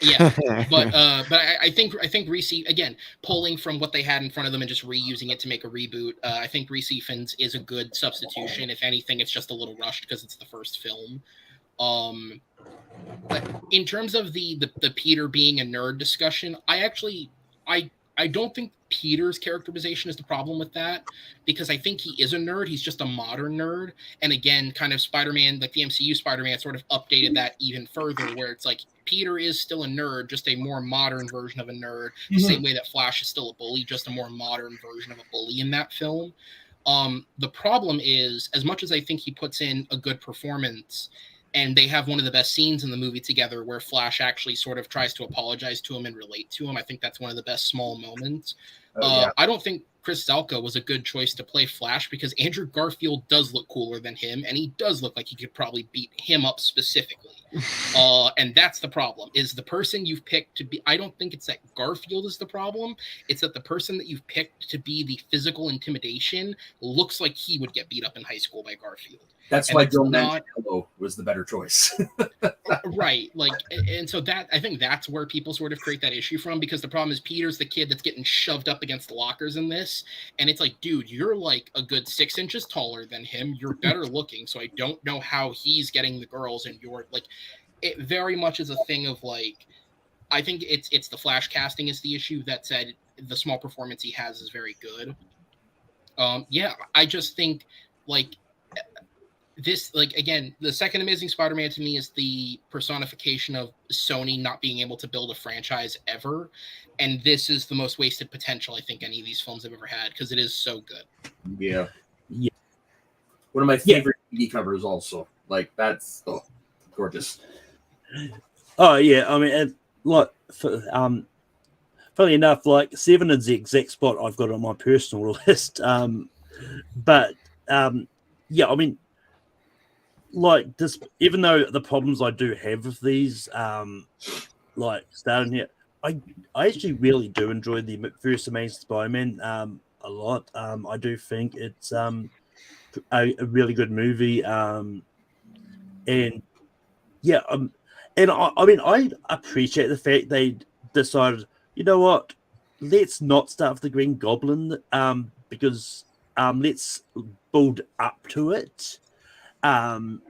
Yeah, but I think Reese, again, pulling from what they had in front of them and just reusing it to make a reboot. I think Reese Evans is a good substitution. If anything, it's just a little rushed because it's the first film. But in terms of the Peter being a nerd discussion, I don't think Peter's characterization is the problem with that, because I think he is a nerd. He's just a modern nerd. And again, kind of Spider-Man, like the MCU Spider-Man sort of updated that even further, where it's like Peter is still a nerd, just a more modern version of a nerd, the same way that Flash is still a bully, just a more modern version of a bully in that film. The problem is, as much as I think he puts in a good performance, and they have one of the best scenes in the movie together where Flash actually sort of tries to apologize to him and relate to him. I think that's one of the best small moments. I don't think Chris Zelka was a good choice to play Flash, because Andrew Garfield does look cooler than him, and he does look like he could probably beat him up specifically. And that's the problem, is the person you've picked to be, I don't think it's that Garfield is the problem. It's that the person that you've picked to be the physical intimidation looks like he would get beat up in high school by Garfield. That's why Joe Manganiello was the better choice. Right. Like, and so that, I think that's where people sort of create that issue from, because the problem is Peter's the kid that's getting shoved up against the lockers in this. And it's like, dude, you're like a good 6 inches taller than him. You're better looking. So I don't know how he's getting the girls, and you're like, it very much is a thing of like, I think it's the Flash casting is the issue. That said, the small performance he has is very good. Yeah, I just think like this, like again, the second Amazing Spider-Man to me is the personification of Sony not being able to build a franchise ever, and this is the most wasted potential I think any of these films have ever had because it is so good. Yeah. Yeah. One of my favorite DVD covers, also. Like that's gorgeous. Oh yeah, I mean, funny enough, like 7 is the exact spot I've got on my personal list. But yeah, I mean, like this, even though the problems I do have with these, like starting here, I actually really do enjoy the first Amazing Spider-Man a lot. I do think it's a really good movie. And yeah, and I mean, I appreciate the fact they decided, you know what, let's not start with the Green Goblin, because let's build up to it. And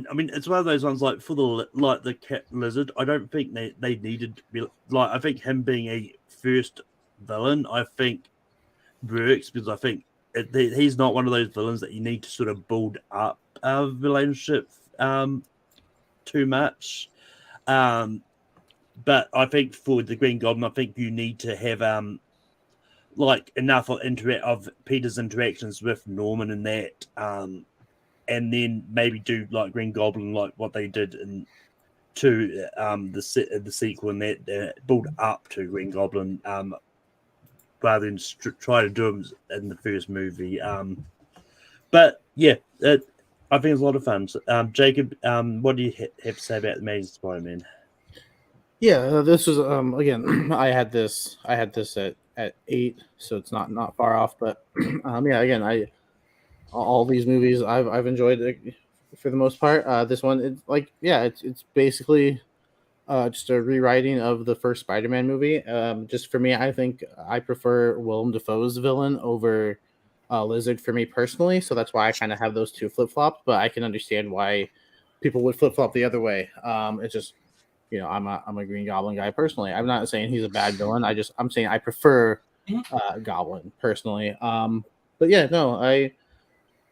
I mean, it's one of those ones like for the Cat Lizard. I don't think they needed to be like. I think him being a first villain, I think works because I think he's not one of those villains that you need to sort of build up a relationship too much. But I think for the Green Goblin, I think you need to have like enough of Peter's interactions with Norman and that, and then maybe do like Green Goblin, like what they did in the sequel, and that build up to Green Goblin, rather than try to do him in the first movie. But yeah, I think it's a lot of fun. So, Jacob, what do you have to say about the Amazing Spider-Man? Yeah, this was again. I had this at 8, so it's not far off. But yeah, again, all these movies I've enjoyed for the most part. This one, it's like it's basically just a rewriting of the first Spider-Man movie. Just for me, I think I prefer Willem Dafoe's villain over Lizard for me personally. So that's why I kind of have those two flip flops. But I can understand why people would flip flop the other way. It's just I'm a Green Goblin guy personally. I'm not saying he's a bad villain. I'm saying I prefer Goblin personally. But yeah, no,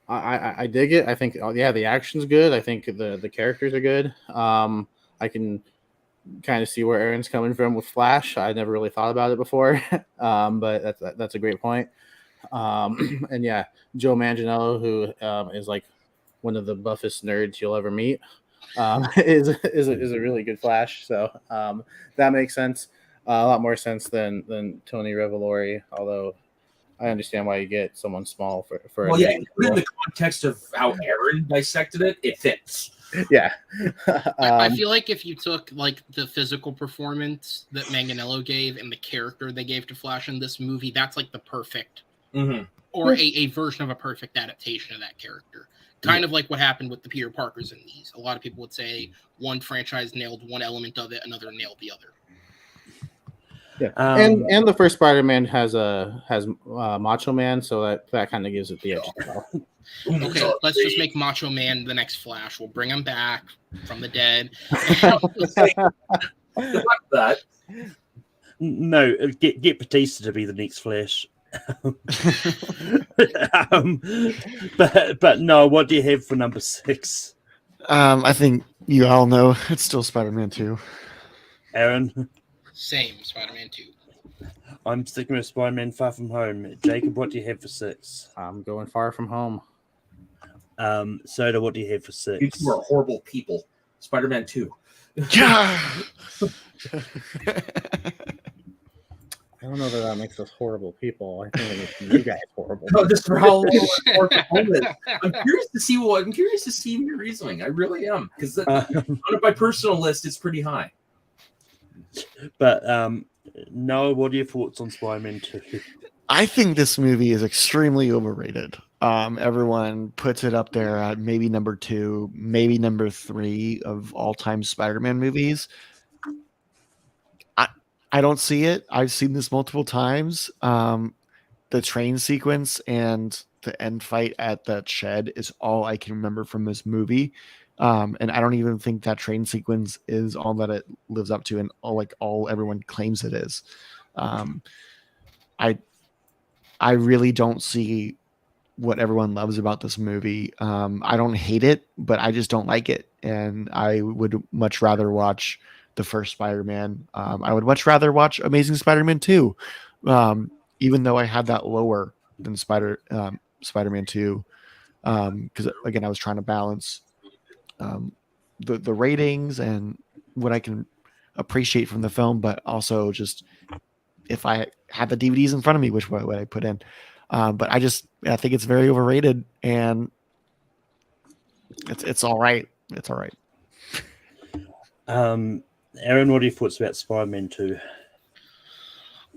I dig it. I think the action's good. I think the characters are good. I can kind of see where Aaron's coming from with Flash. I never really thought about it before, but that's a great point. And yeah, Joe Manganiello, who is like one of the buffest nerds you'll ever meet, is a really good Flash. So that makes sense. A lot more sense than Tony Revolori, although I understand why you get someone small for. Well, yeah, in the context of how Aaron dissected it, it fits. Yeah. I feel like if you took like the physical performance that Manganiello gave and the character they gave to Flash in this movie, that's like the perfect or a version of a perfect adaptation of that character. Kind of like what happened with the Peter Parkers in these. A lot of people would say one franchise nailed one element of it, another nailed the other. Yeah, and the first Spider-Man has Macho Man, so that kind of gives it the edge as well. Okay, let's just make Macho Man the next Flash. We'll bring him back from the dead. That. No, get Batista to be the next Flash. But no, what do you have for number 6? I think you all know it's still Spider-Man 2. Aaron? Same, Spider-Man 2. I'm sticking with Spider-Man Far From Home. Jacob, what do you have for 6? I'm going Far From Home. Soda, what do you have for 6? You two are horrible people. Spider-Man 2. Yeah. I don't know that makes us horrible people. I think it makes you guys horrible. No, just for how long Far From Home is. I'm curious to see your reasoning. I really am, because on my personal list, it's pretty high. But Noah, what are your thoughts on Spider-Man 2? I think this movie is extremely overrated. Everyone puts it up there at maybe number 2, maybe number 3 of all-time Spider-Man movies. I don't see it. I've seen this multiple times. The train sequence and the end fight at that shed is all I can remember from this movie. And I don't even think that train sequence is all that it lives up to and all everyone claims it is. I I really don't see what everyone loves about this movie. I don't hate it, but I just don't like it. And I would much rather watch the first Spider-Man. I would much rather watch Amazing Spider-Man 2. Even though I had that lower than Spider-Man 2. Because again, I was trying to balance the ratings and what I can appreciate from the film, but also just if I had the DVDs in front of me, which would I put in. But I think it's very overrated, and it's all right. It's all right. Aaron, what are your thoughts about Spider-Man 2?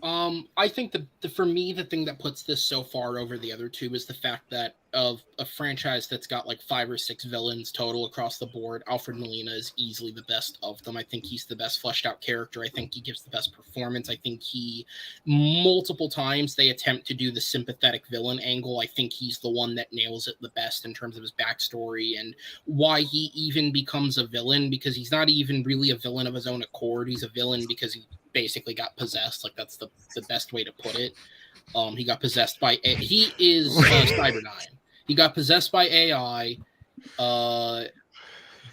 I think for me, the thing that puts this so far over the other two is the fact that of a franchise that's got like 5 or 6 villains total across the board, Alfred Molina is easily the best of them. I think he's the best fleshed out character. I think he gives the best performance. I think multiple times they attempt to do the sympathetic villain angle. I think he's the one that nails it the best in terms of his backstory and why he even becomes a villain, because he's not even really a villain of his own accord. He's a villain because he basically got possessed. Like, that's the best way to put it. He got possessed by he is Cyberdyne. He got possessed by AI.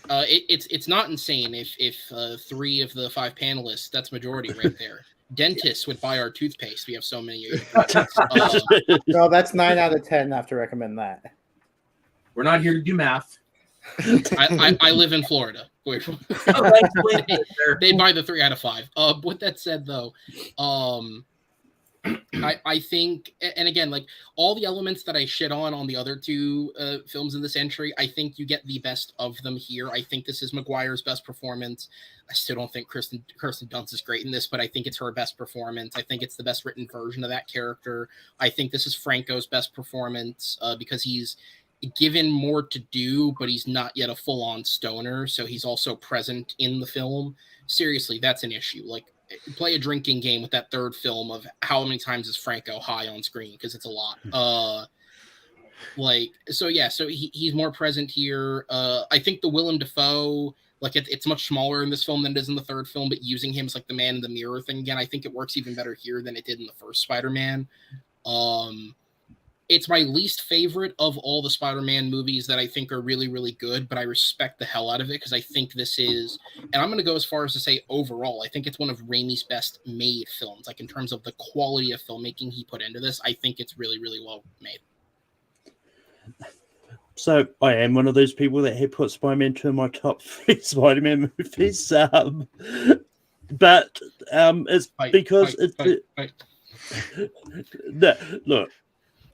It's not insane if 3 of the 5 panelists, that's majority right there. Dentists would buy our toothpaste. We have so many. No, that's 9 out of 10. I have to recommend that. We're not here to do math. I live in Florida. They buy the 3 out of 5. With that said, though, I think, and again, like all the elements that I shit on the other 2 films in this entry, I think you get the best of them here. I think this is Maguire's best performance. I still don't think Kirsten Dunst is great in this, but I think it's her best performance. I think it's the best written version of that character. I think this is Franco's best performance because he's given more to do, but he's not yet a full-on stoner, so he's also present in the film. Seriously, that's an issue. Like, play a drinking game with that 3rd film of how many times is Franco high on screen, because it's a lot. So he's more present here. I think the Willem Dafoe, like it's much smaller in this film than it is in the 3rd film, but using him as like the man in the mirror thing again, I think it works even better here than it did in the first Spider-Man. It's my least favorite of all the Spider-Man movies that I think are really, really good, but I respect the hell out of it because I think this is, and I'm going to go as far as to say overall, I think it's one of Raimi's best made films. Like in terms of the quality of filmmaking he put into this, I think it's really, really well made. So I am one of those people that had put Spider-Man 2 in my top 3 Spider-Man movies. But it's because no, look.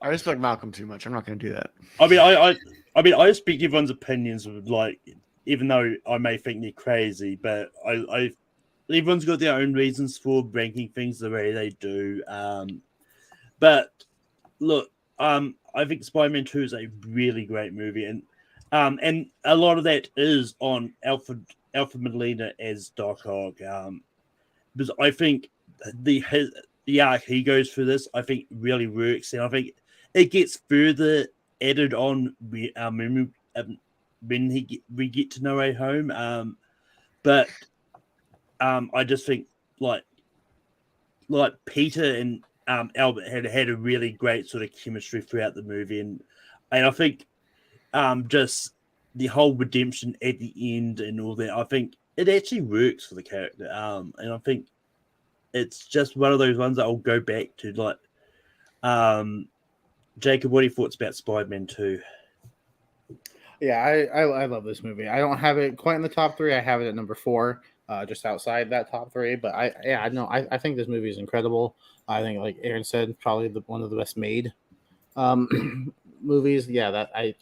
I respect Malcolm too much. I'm not going to do that. I respect everyone's opinions. Like, even though I may think they're crazy, but everyone's got their own reasons for ranking things the way they do. But look, I think Spider-Man 2 is a really great movie, and a lot of that is on Alfred Molina as Doc Ock. Because I think the arc he goes through this, I think really works, and I think it gets further added on when we get to No Way Home. But I just think like Peter and Albert had a really great sort of chemistry throughout the movie, and I think just the whole redemption at the end and all that, I think it actually works for the character. And I think it's just one of those ones that I'll go back to. Like, Jacob, what are your thoughts about Spider-Man 2? Yeah, I love this movie. I don't have it quite in the top 3. I have it at number 4, just outside that top 3. But I think this movie is incredible. I think, like Aaron said, probably one of the best made movies. Yeah, that I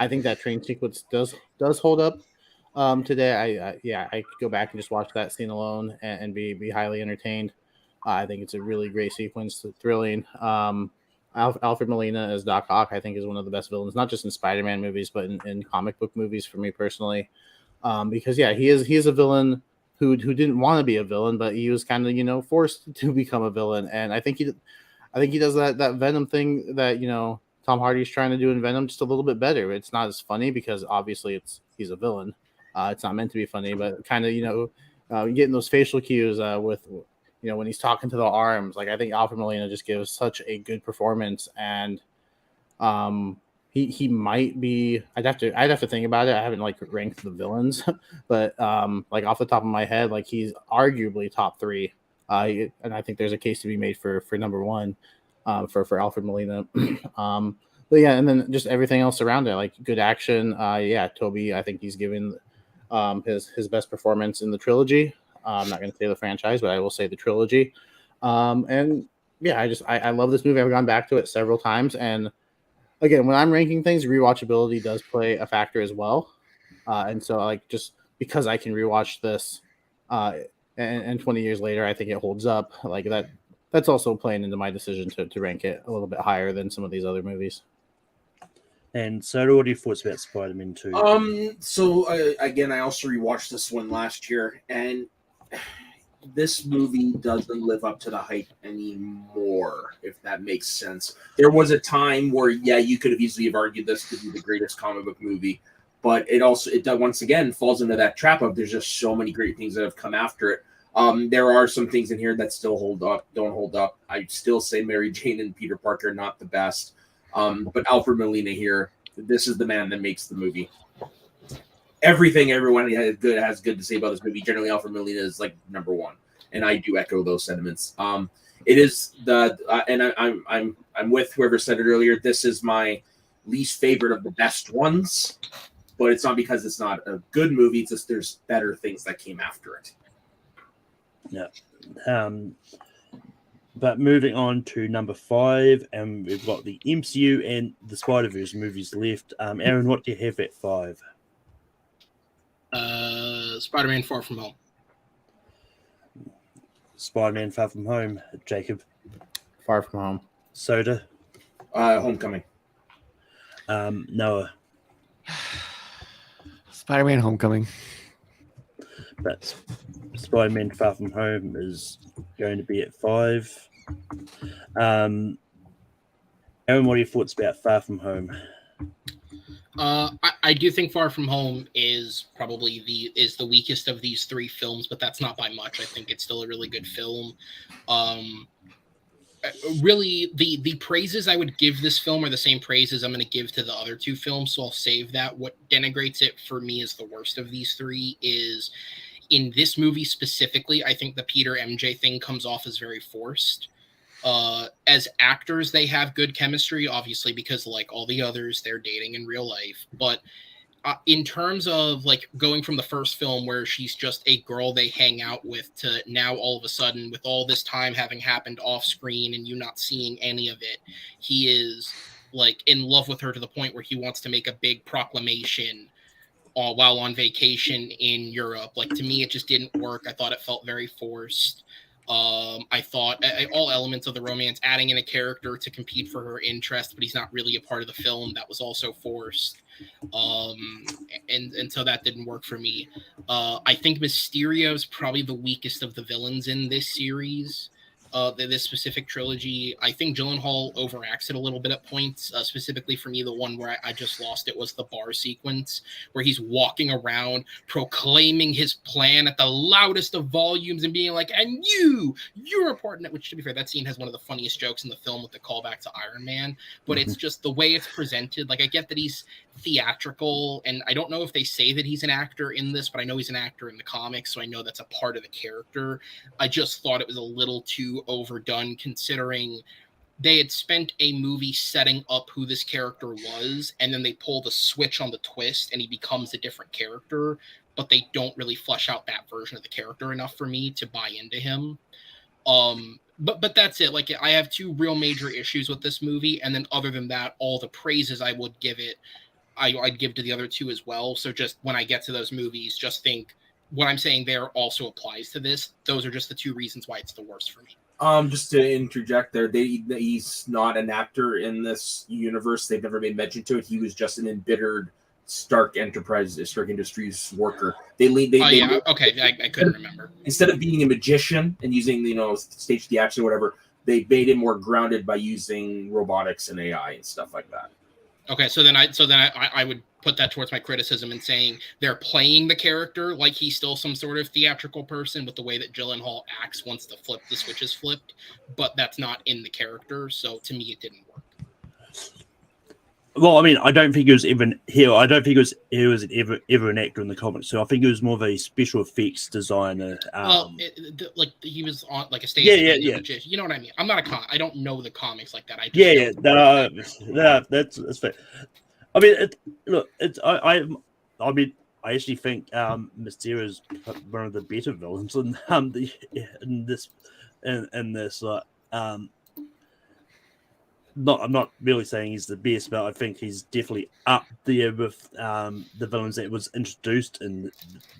think that train sequence does hold up today. I could go back and just watch that scene alone and be highly entertained. I think it's a really great sequence, thrilling. Alfred Molina as Doc Ock, I think, is one of the best villains, not just in Spider-Man movies, but in comic book movies for me personally. Because he is a villain who didn't want to be a villain, but he was kind of forced to become a villain. And I think he does that Venom thing that Tom Hardy's trying to do in Venom just a little bit better. It's not as funny because obviously he's a villain. It's not meant to be funny, but kind of getting those facial cues with when he's talking to the arms, like I think Alfred Molina just gives such a good performance, and he might be. I'd have to think about it. I haven't like ranked the villains, but like off the top of my head, like he's arguably top 3. And I think there's a case to be made for number 1, for Alfred Molina. But yeah, and then just everything else around it, like good action. Yeah, Toby, I think he's given his best performance in the trilogy. I'm not going to say the franchise, but I will say the trilogy. And yeah, I love this movie. I've gone back to it several times, and again, when I'm ranking things, rewatchability does play a factor as well. And so, like, just because I can rewatch this, and 20 years later, I think it holds up. Like that. That's also playing into my decision to rank it a little bit higher than some of these other movies. And so, what are your thoughts about Spider-Man 2? So again, I also rewatched this one last year, and this movie doesn't live up to the hype anymore, if that makes sense. There was a time where, yeah, you could have easily have argued this could be the greatest comic book movie, but it once again falls into that trap of there's just so many great things that have come after it. There are some things in here that still don't hold up. I still say Mary Jane and Peter Parker are not the best. But Alfred Molina here, this is the man that makes the movie. Everything everyone has good to say about this movie. Generally, Alfred Molina is like number 1, and I do echo those sentiments. It is I'm with whoever said it earlier. This is my least favorite of the best ones, but it's not because it's not a good movie. It's just there's better things that came after it. Yeah. But moving on to number 5, and we've got the MCU and the Spider-Verse movies left. Aaron, what do you have at 5? Spider-Man Far From Home. Spider-Man Far From Home. Jacob. Far From Home. Soda. Homecoming. Noah. Spider-Man Homecoming. But Spider-Man Far From Home is going to be at 5. Aaron, what are your thoughts about Far From Home? I do think Far From Home is probably the weakest of these 3 films, but that's not by much. I think it's still a really good film. Really, the praises I would give this film are the same praises I'm going to give to the other 2 films, so I'll save that. What denigrates it for me as the worst of these 3 is, in this movie specifically, I think the Peter MJ thing comes off as very forced. As actors, they have good chemistry, obviously, because like all the others, they're dating in real life. But in terms of like going from the first film where she's just a girl they hang out with to now all of a sudden, with all this time having happened off screen and you not seeing any of it, he is like in love with her to the point where he wants to make a big proclamation while on vacation in Europe. Like, to me, it just didn't work. I thought it felt very forced. I thought all elements of the romance, adding in a character to compete for her interest, but he's not really a part of the film, that was also forced. And so that didn't work for me. I think Mysterio is probably the weakest of the villains in this series. This specific trilogy. I think Gyllenhaal overacts it a little bit at points. Specifically for me, the one where I just lost it was the bar sequence where he's walking around proclaiming his plan at the loudest of volumes and being like, and you're important. Which, to be fair, that scene has one of the funniest jokes in the film with the callback to Iron Man. But it's just the way it's presented. Like, I get that he's theatrical, and I don't know if they say that he's an actor in this, but I know he's an actor in the comics, so I know that's a part of the character. I just thought it was a little too overdone, considering they had spent a movie setting up who this character was, and then they pull the switch on the twist and he becomes a different character, but they don't really flesh out that version of the character enough for me to buy into him. But that's it. Like, I have 2 real major issues with this movie, and then other than that, all the praises I would give it, I'd give to the other 2 as well. So just when I get to those movies, just think what I'm saying there also applies to this. Those are just the 2 reasons why it's the worst for me. Just to interject there, he's not an actor in this universe. They've never made mention to it. He was just an embittered Stark Industries worker. I couldn't remember. Instead of being a magician and using stage theatrics or whatever, they made him more grounded by using robotics and AI and stuff like that. Okay, so then I would put that towards my criticism and saying they're playing the character like he's still some sort of theatrical person with the way that Gyllenhaal acts once the switch is flipped, but that's not in the character. So to me, it didn't work. Well, I mean, I don't think it was even here. I don't think it was ever an actor in the comics. So I think it was more of a special effects designer. Like he was on like a stage. Yeah. Which is, you know what I mean? I'm not I don't know the comics like that. I just No, that's fair. I mean, I mean, I actually think Mysterio is one of the better villains in this. I'm not really saying he's the best, but I think he's definitely up there with the villains that was introduced in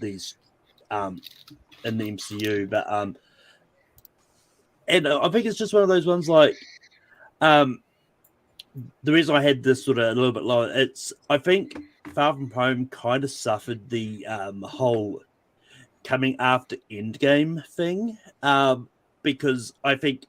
these in the MCU. But and I think it's just one of those ones like the reason I had this sort of a little bit lower, I think Far From Home kind of suffered the whole coming after Endgame thing, because I think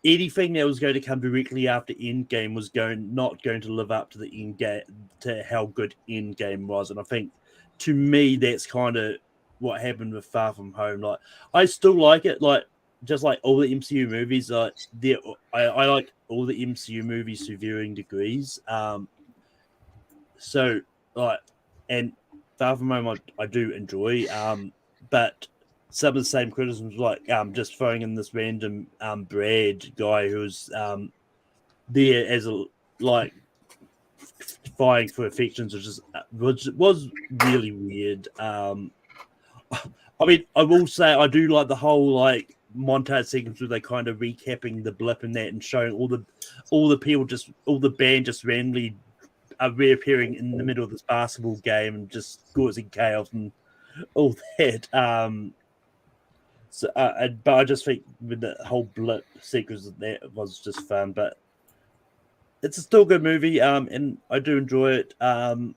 anything that was going to come directly after Endgame was not going to live up to the Endgame, to how good Endgame was, and I think to me that's kind of what happened with Far From Home. Like, I still like it, like just like all the MCU movies. I like all the MCU movies to varying degrees. So like, and Far From Home I do enjoy, but some of the same criticisms, like just throwing in this random Brad guy who's there as a like vying for affections, which was really weird. I mean, I will say I do like the whole like montage sequence where they kind of recapping the blip and that, and showing all the people, just all the band just randomly are reappearing in the middle of this basketball game and just causing chaos and all that. But I just think with the whole blip sequence that was just fun. But it's a still good movie, and I do enjoy it. I mean,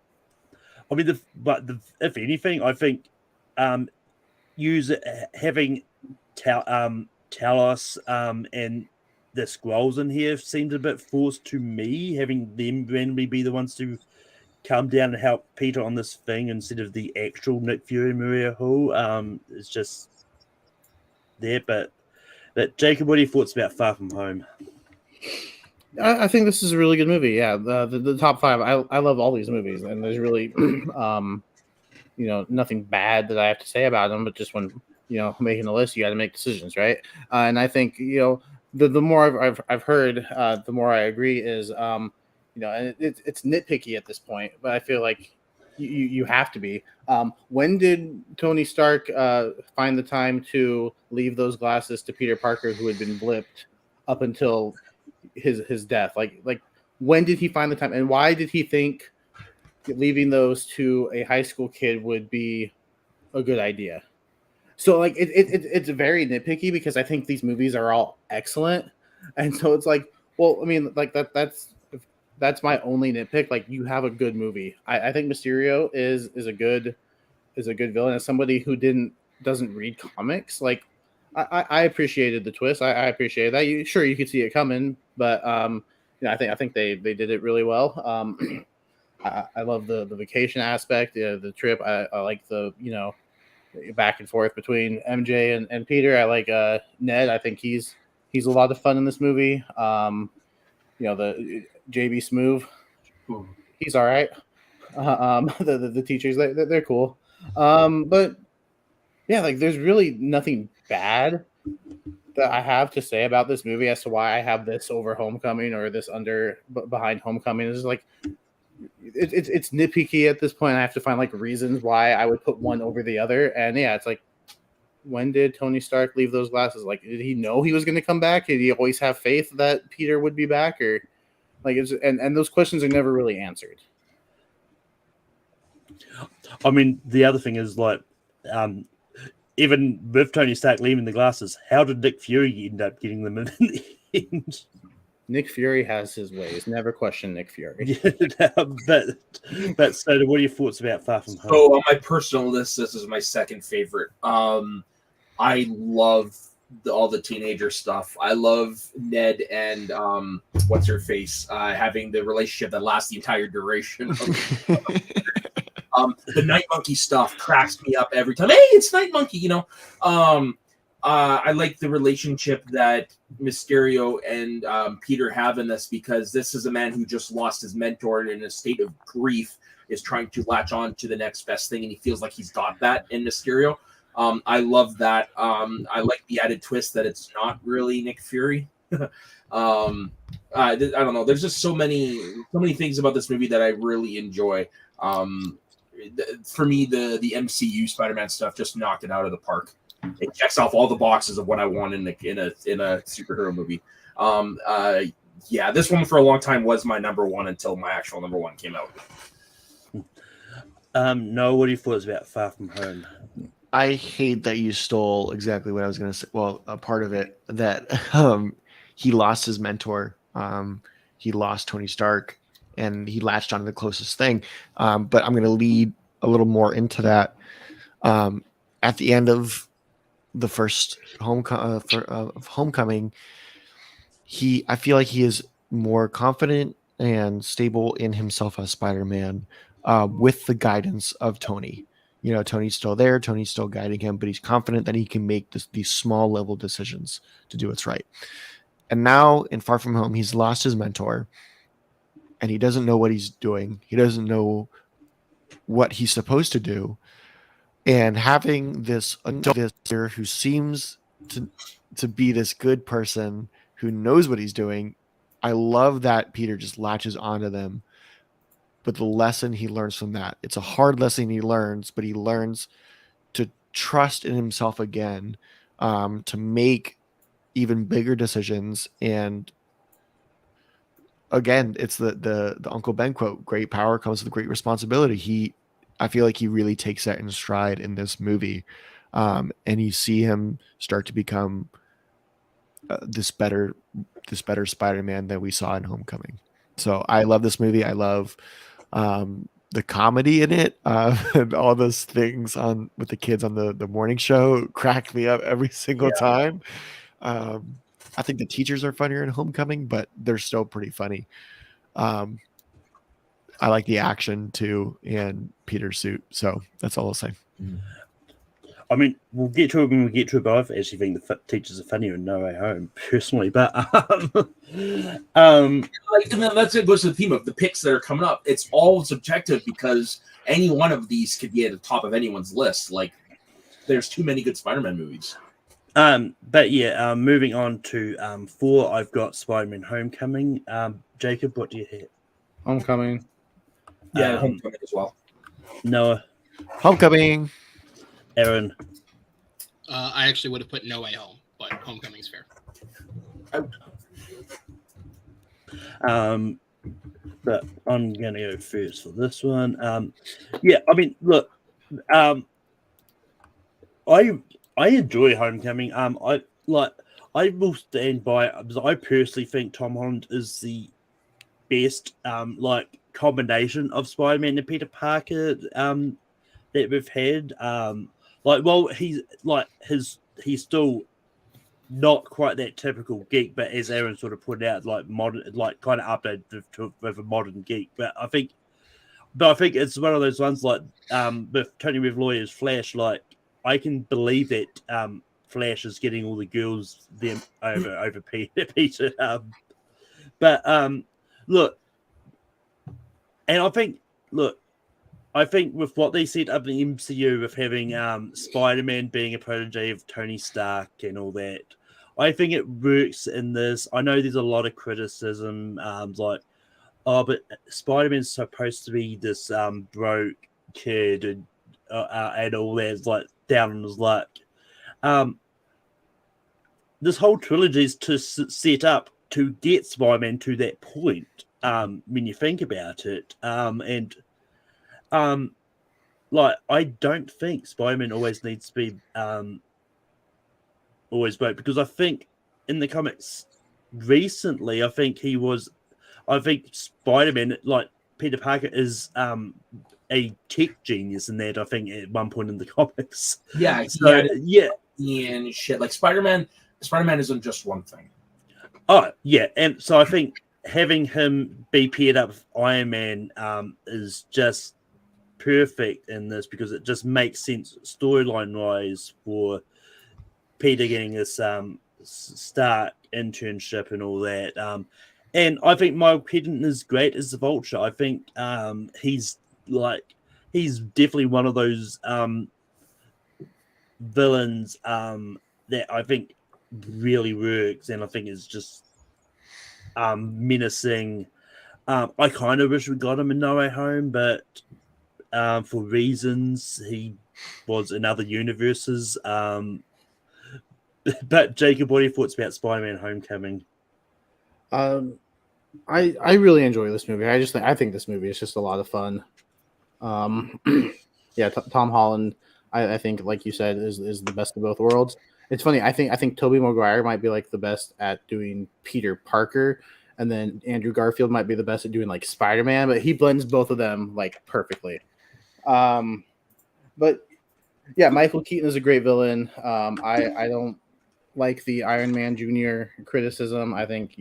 if anything, I think having Talos and the Skrulls in here seemed a bit forced to me, having them randomly be the ones to come down and help Peter on this thing instead of the actual Nick Fury and Maria Hill. It's just there, but Jacob, what are your thoughts about Far From Home? I think this is a really good movie. Yeah, the top five. I love all these movies, and there's really, nothing bad that I have to say about them. But just when making a list, you got to make decisions, right? And I think the more I've heard, the more I agree is and it's nitpicky at this point, but I feel like you have to be. When did Tony Stark find the time to leave those glasses to Peter Parker, who had been blipped up until his death? Like when did he find the time, and why did he think leaving those to a high school kid would be a good idea? So like it's very nitpicky, because I think these movies are all excellent, and so it's like, well, I mean, like that's my only nitpick. Like, you have a good movie. I think Mysterio is a good villain. As somebody who doesn't read comics, like I appreciated the twist. I appreciated that. You could see it coming, but I think they did it really well. I love the vacation aspect, the trip. I like the back and forth between MJ and Peter. I like Ned. I think he's a lot of fun in this movie. The JB Smoove, he's all right. The teachers, they're cool. But yeah, like there's really nothing bad that I have to say about this movie as to why I have this over Homecoming or this behind Homecoming. It's like it's nitpicky at this point. I have to find like reasons why I would put one over the other. And yeah, it's like, when did Tony Stark leave those glasses? Like, did he know he was going to come back? Did he always have faith that Peter would be back? Or like, and those questions are never really answered. I mean, the other thing is like, even with Tony Stark leaving the glasses, how did Nick Fury end up getting them in the end? Nick Fury has his ways. Never question Nick Fury. but so, what are your thoughts about Far From Home? So on my personal list, this is my second favorite. I love all the teenager stuff. I love Ned and what's her face having the relationship that lasts the entire duration. The Night Monkey stuff cracks me up every time. Hey, it's Night Monkey, I like the relationship that Mysterio and Peter have in this, because this is a man who just lost his mentor and in a state of grief is trying to latch on to the next best thing, and he feels like he's got that in Mysterio. I love that. I like the added twist that it's not really Nick Fury. I don't know. There's just so many things about this movie that I really enjoy. For me, the MCU Spider-Man stuff just knocked it out of the park. It checks off all the boxes of what I want in a superhero movie. Yeah, this one for a long time was my number one until my actual number one came out. No, what do you thought about Far From Home? I hate that you stole exactly what I was going to say. Well, a part of it that he lost his mentor. He lost Tony Stark, and he latched onto the closest thing. But I'm going to lead a little more into that. At the end of the first Homecoming, I feel like he is more confident and stable in himself as Spider-Man, with the guidance of Tony. Tony's still there. Tony's still guiding him, but he's confident that he can make these small level decisions to do what's right. And now in Far From Home, he's lost his mentor, and he doesn't know what he's doing. He doesn't know what he's supposed to do. And having this adult who seems to be this good person who knows what he's doing, I love that Peter just latches onto them. But the lesson he learns from that, it's a hard lesson he learns, but he learns to trust in himself again, to make even bigger decisions. And again, it's the Uncle Ben quote, great power comes with great responsibility. I feel like he really takes that in stride in this movie. And you see him start to become this better Spider-Man that we saw in Homecoming. So I love this movie. I love the comedy in it. All those things with the kids on the morning show crack me up every single time. I think the teachers are funnier in Homecoming, but they're still pretty funny. I like the action too and Peter's suit. So that's all I'll say. I mean, we'll get to it when we get to it, but I actually think the teachers are funnier in No Way Home, personally. But and then that's it. Goes to the theme of the picks that are coming up. It's all subjective because any one of these could be at the top of anyone's list. Like, there's too many good Spider-Man movies. But yeah, moving on to 4, I've got Spider-Man: Homecoming. Jacob, what do you have? Homecoming. Yeah, Homecoming as well. Noah. Homecoming. Aaron. I actually would have put No Way Home, but Homecoming's fair. But I'm gonna go first for this one. Yeah, I mean, look, I enjoy Homecoming. I will stand by it because I personally think Tom Holland is the best combination of Spider-Man and Peter Parker that we've had. He's still not quite that typical geek, but as Aaron sort of put out, modern, kind of updated with a modern geek. But I think it's one of those ones with Tony Revolori's Flash. I can believe that Flash is getting all the girls them over Peter. Look, and I think with what they set up in the MCU with having Spider-Man being a protege of Tony Stark and all that, I think it works in this. I know there's a lot of criticism, but Spider-Man's supposed to be this broke kid and all that, down on his luck. This whole trilogy is to set up to get Spider-Man to that point. When you think about it, I don't think Spider-Man always needs to be always broke, because I think in the comics recently, I think Spider-Man, Peter Parker, is a tech genius in that. I think at one point in the comics, and shit. Like Spider-Man isn't just one thing. Oh yeah, and so I think having him be paired up with Iron Man is just perfect in this because it just makes sense storyline wise for Peter getting this Stark internship and all that. And I think Michael Keaton is great as the Vulture. I think he's definitely one of those villains that I think really works, and I think is just menacing. I kind of wish we got him in No Way Home, but for reasons he was in other universes. But Jacob, what are your thoughts about Spider-Man: Homecoming? I really enjoy this movie. I think this movie is just a lot of fun. Yeah, Tom Holland, I think, like you said, is the best of both worlds. It's funny. I think Tobey Maguire might be like the best at doing Peter Parker, and then Andrew Garfield might be the best at doing like Spider-Man. But he blends both of them like perfectly. But yeah, Michael Keaton is a great villain. I don't like the Iron Man Jr. criticism. I think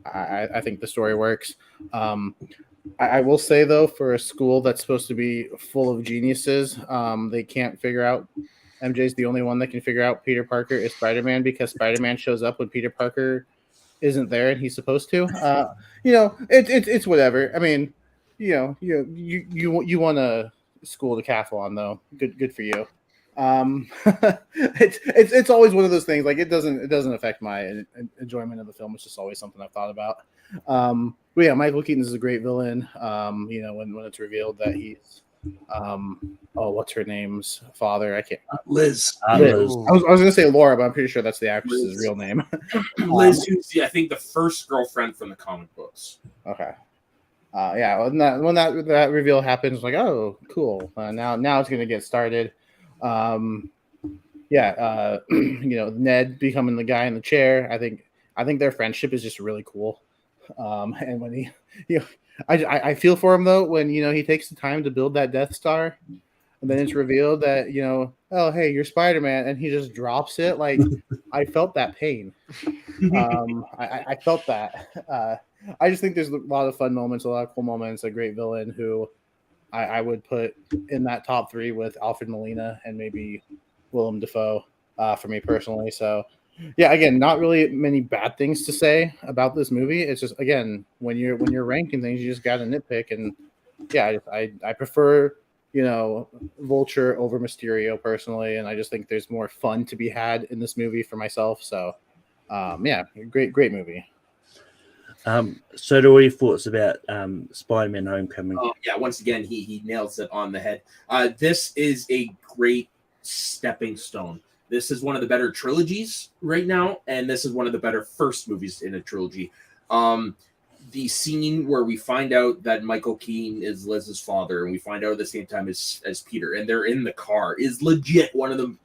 I think the story works. I will say though, for a school that's supposed to be full of geniuses, they can't figure out. MJ's the only one that can figure out Peter Parker is Spider-Man because Spider-Man shows up when Peter Parker isn't there and he's supposed to. It's whatever. I mean, you want a school decathlon though. Good for you. It's always one of those things. Like it doesn't affect my enjoyment of the film. It's just always something I've thought about. But yeah, Michael Keaton is a great villain. When it's revealed that he's what's her name's father? I can't. Liz. Liz. I was gonna say Laura, but I'm pretty sure that's the actress's real name. Liz, who's I think the first girlfriend from the comic books. Okay. When that reveal happens, like, oh, cool. Now it's gonna get started. Ned becoming the guy in the chair. I think their friendship is just really cool. And when I feel for him though when he takes the time to build that Death Star, and then it's revealed that oh hey, you're Spider-Man, and he just drops it. Like I felt that pain. I felt that. I just think there's a lot of fun moments, a lot of cool moments. A great villain who I would put in that top 3 with Alfred Molina and maybe Willem Dafoe for me personally. So yeah, again, not really many bad things to say about this movie. It's just, again, when you're ranking things, you just got to nitpick. And yeah, I prefer Vulture over Mysterio personally, and I just think there's more fun to be had in this movie for myself. So yeah, great movie. So what are your thoughts about Spider-Man: Homecoming? Yeah, once again, he nails it on the head. This is a great stepping stone. This is one of the better trilogies right now, and this is one of the better first movies in a trilogy. The scene where we find out that Michael Keaton is Liz's father, and we find out at the same time as Peter, and they're in the car, is legit one of the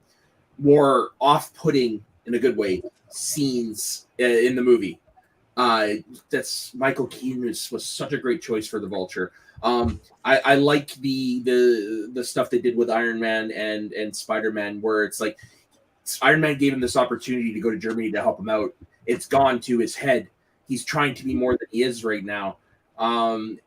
more off-putting, in a good way, scenes in the movie. That's Michael Keaton was such a great choice for the Vulture. I like the stuff they did with Iron Man and Spider-Man, where it's like Iron Man gave him this opportunity to go to Germany to help him out. It's gone to his head. He's trying to be more than he is right now. And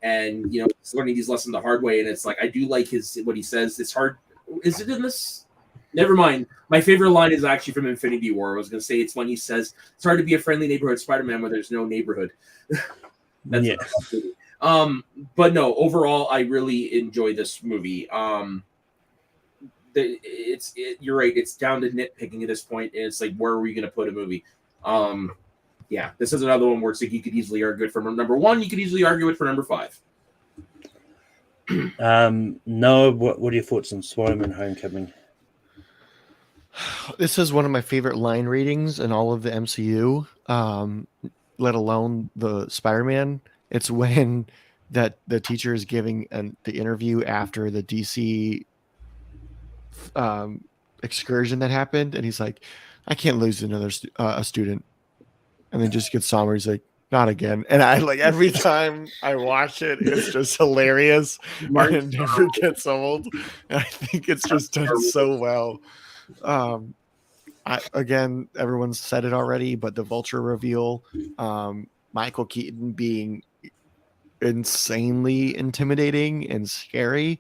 he's learning these lessons the hard way. And it's like, I do like what he says. It's hard. Is it in this? Never mind. My favorite line is actually from Infinity War. I was going to say it's when he says, it's hard to be a friendly neighborhood Spider-Man when there's no neighborhood. That's but no, overall, I really enjoy this movie. You're right. It's down to nitpicking at this point, and it's like, where are we going to put a movie? Yeah, this is another one where it's like you could easily argue it for number 1. You could easily argue it for number 5. No, what are your thoughts on Spider-Man: Homecoming? This is one of my favorite line readings in all of the MCU, let alone the Spider-Man. It's when that the teacher is giving the interview after the DC excursion that happened, and he's like, I can't lose another a student, and then just gets somber. He's like, not again. And I like every time I watch it, it's just hilarious. And it never gets old. And I think it's just done so well. Again, everyone's said it already, but the Vulture reveal, Michael Keaton being insanely intimidating and scary.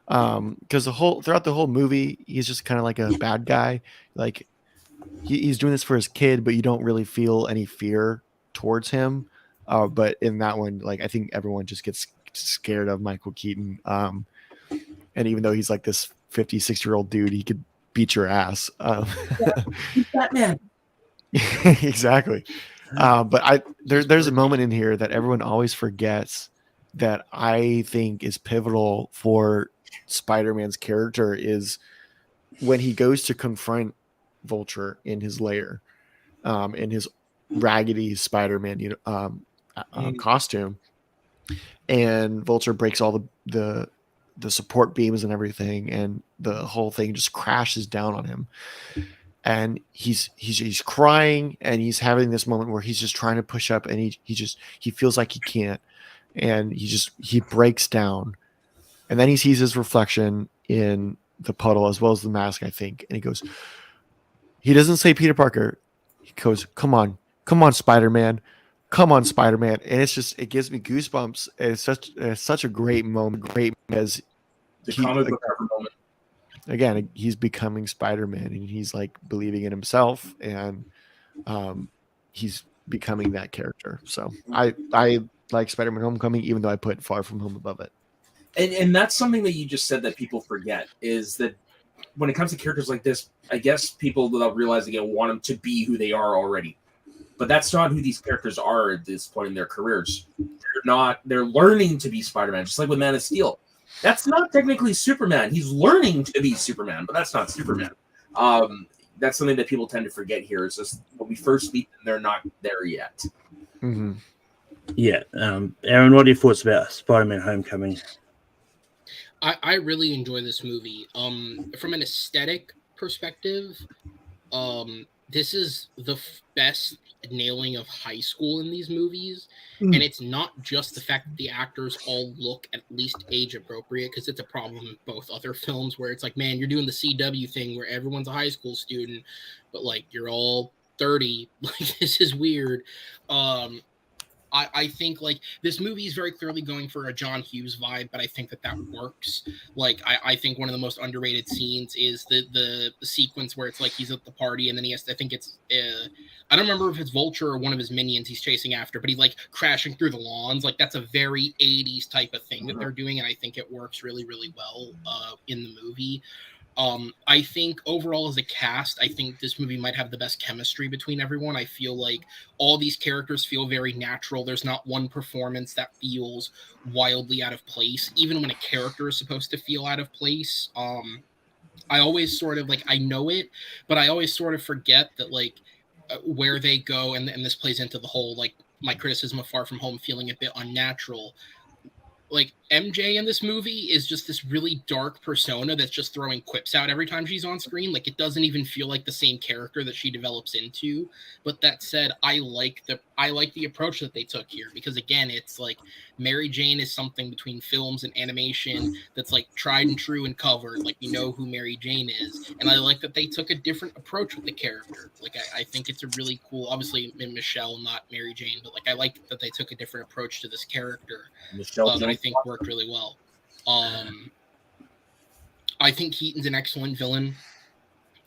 Because throughout the whole movie, he's just kind of like a bad guy. Like he's doing this for his kid, but you don't really feel any fear towards him. But in that one, like I think everyone just gets scared of Michael Keaton. And even though he's like this 50, 60-year-old dude, he could beat your ass. He's Batman. Exactly. But there's a moment in here that everyone always forgets that I think is pivotal for Spider-Man's character is when he goes to confront Vulture in his lair, in his raggedy Spider-Man costume, and Vulture breaks all the support beams and everything, and the whole thing just crashes down on him. And he's crying, and he's having this moment where he's just trying to push up, and he feels like he can't, and he breaks down, and then he sees his reflection in the puddle as well as the mask, I think, and he doesn't say Peter Parker, he goes, come on Spider-Man, come on Spider-Man, and it gives me goosebumps. It's such a great moment, as The comic book cover moment. Again, he's becoming Spider-Man, and he's like believing in himself, and he's becoming that character. So I like Spider-Man Homecoming, even though I put Far From Home above it. And that's something that you just said that people forget, is that when it comes to characters like this, I guess people, without realizing it, want them to be who they are already. But that's not who these characters are at this point in their careers. They're learning to be Spider-Man, just like with Man of Steel. That's not technically Superman. He's learning to be Superman, but that's not Superman. That's something that people tend to forget here. Is just when we first meet them, they're not there yet. Mm-hmm. Yeah. Aaron, what are your thoughts about Spider-Man Homecoming? I really enjoy this movie. From an aesthetic perspective, this is the best nailing of high school in these movies. And it's not just the fact that the actors all look at least age appropriate, because it's a problem in both other films where it's like, man, you're doing the CW thing where everyone's a high school student, but like you're all 30. Like, this is weird. I think like this movie is very clearly going for a John Hughes vibe, but I think that works. Like I think one of the most underrated scenes is the sequence where it's like he's at the party and then he has to, I think it's I don't remember if it's Vulture or one of his minions he's chasing after, but he's like crashing through the lawns. Like that's a very 80s type of thing that they're doing, and I think it works really, really well in the movie. I think overall as a cast, I think this movie might have the best chemistry between everyone. I feel like all these characters feel very natural. There's not one performance that feels wildly out of place, even when a character is supposed to feel out of place. I always sort of like, I know it, but I always sort of forget that like where they go, and this plays into the whole like my criticism of Far From Home feeling a bit unnatural. Like MJ in this movie is just this really dark persona that's just throwing quips out every time she's on screen. Like it doesn't even feel like the same character that she develops into. But that said, I like the approach that they took here, because again, it's like Mary Jane is something between films and animation that's like tried and true and covered. Like you know who Mary Jane is, and I like that they took a different approach with the character. Like I think it's a really cool. Obviously, Michelle, not Mary Jane, but like I like that they took a different approach to this character. Michelle, that I think worked really well. I think Keaton's an excellent villain.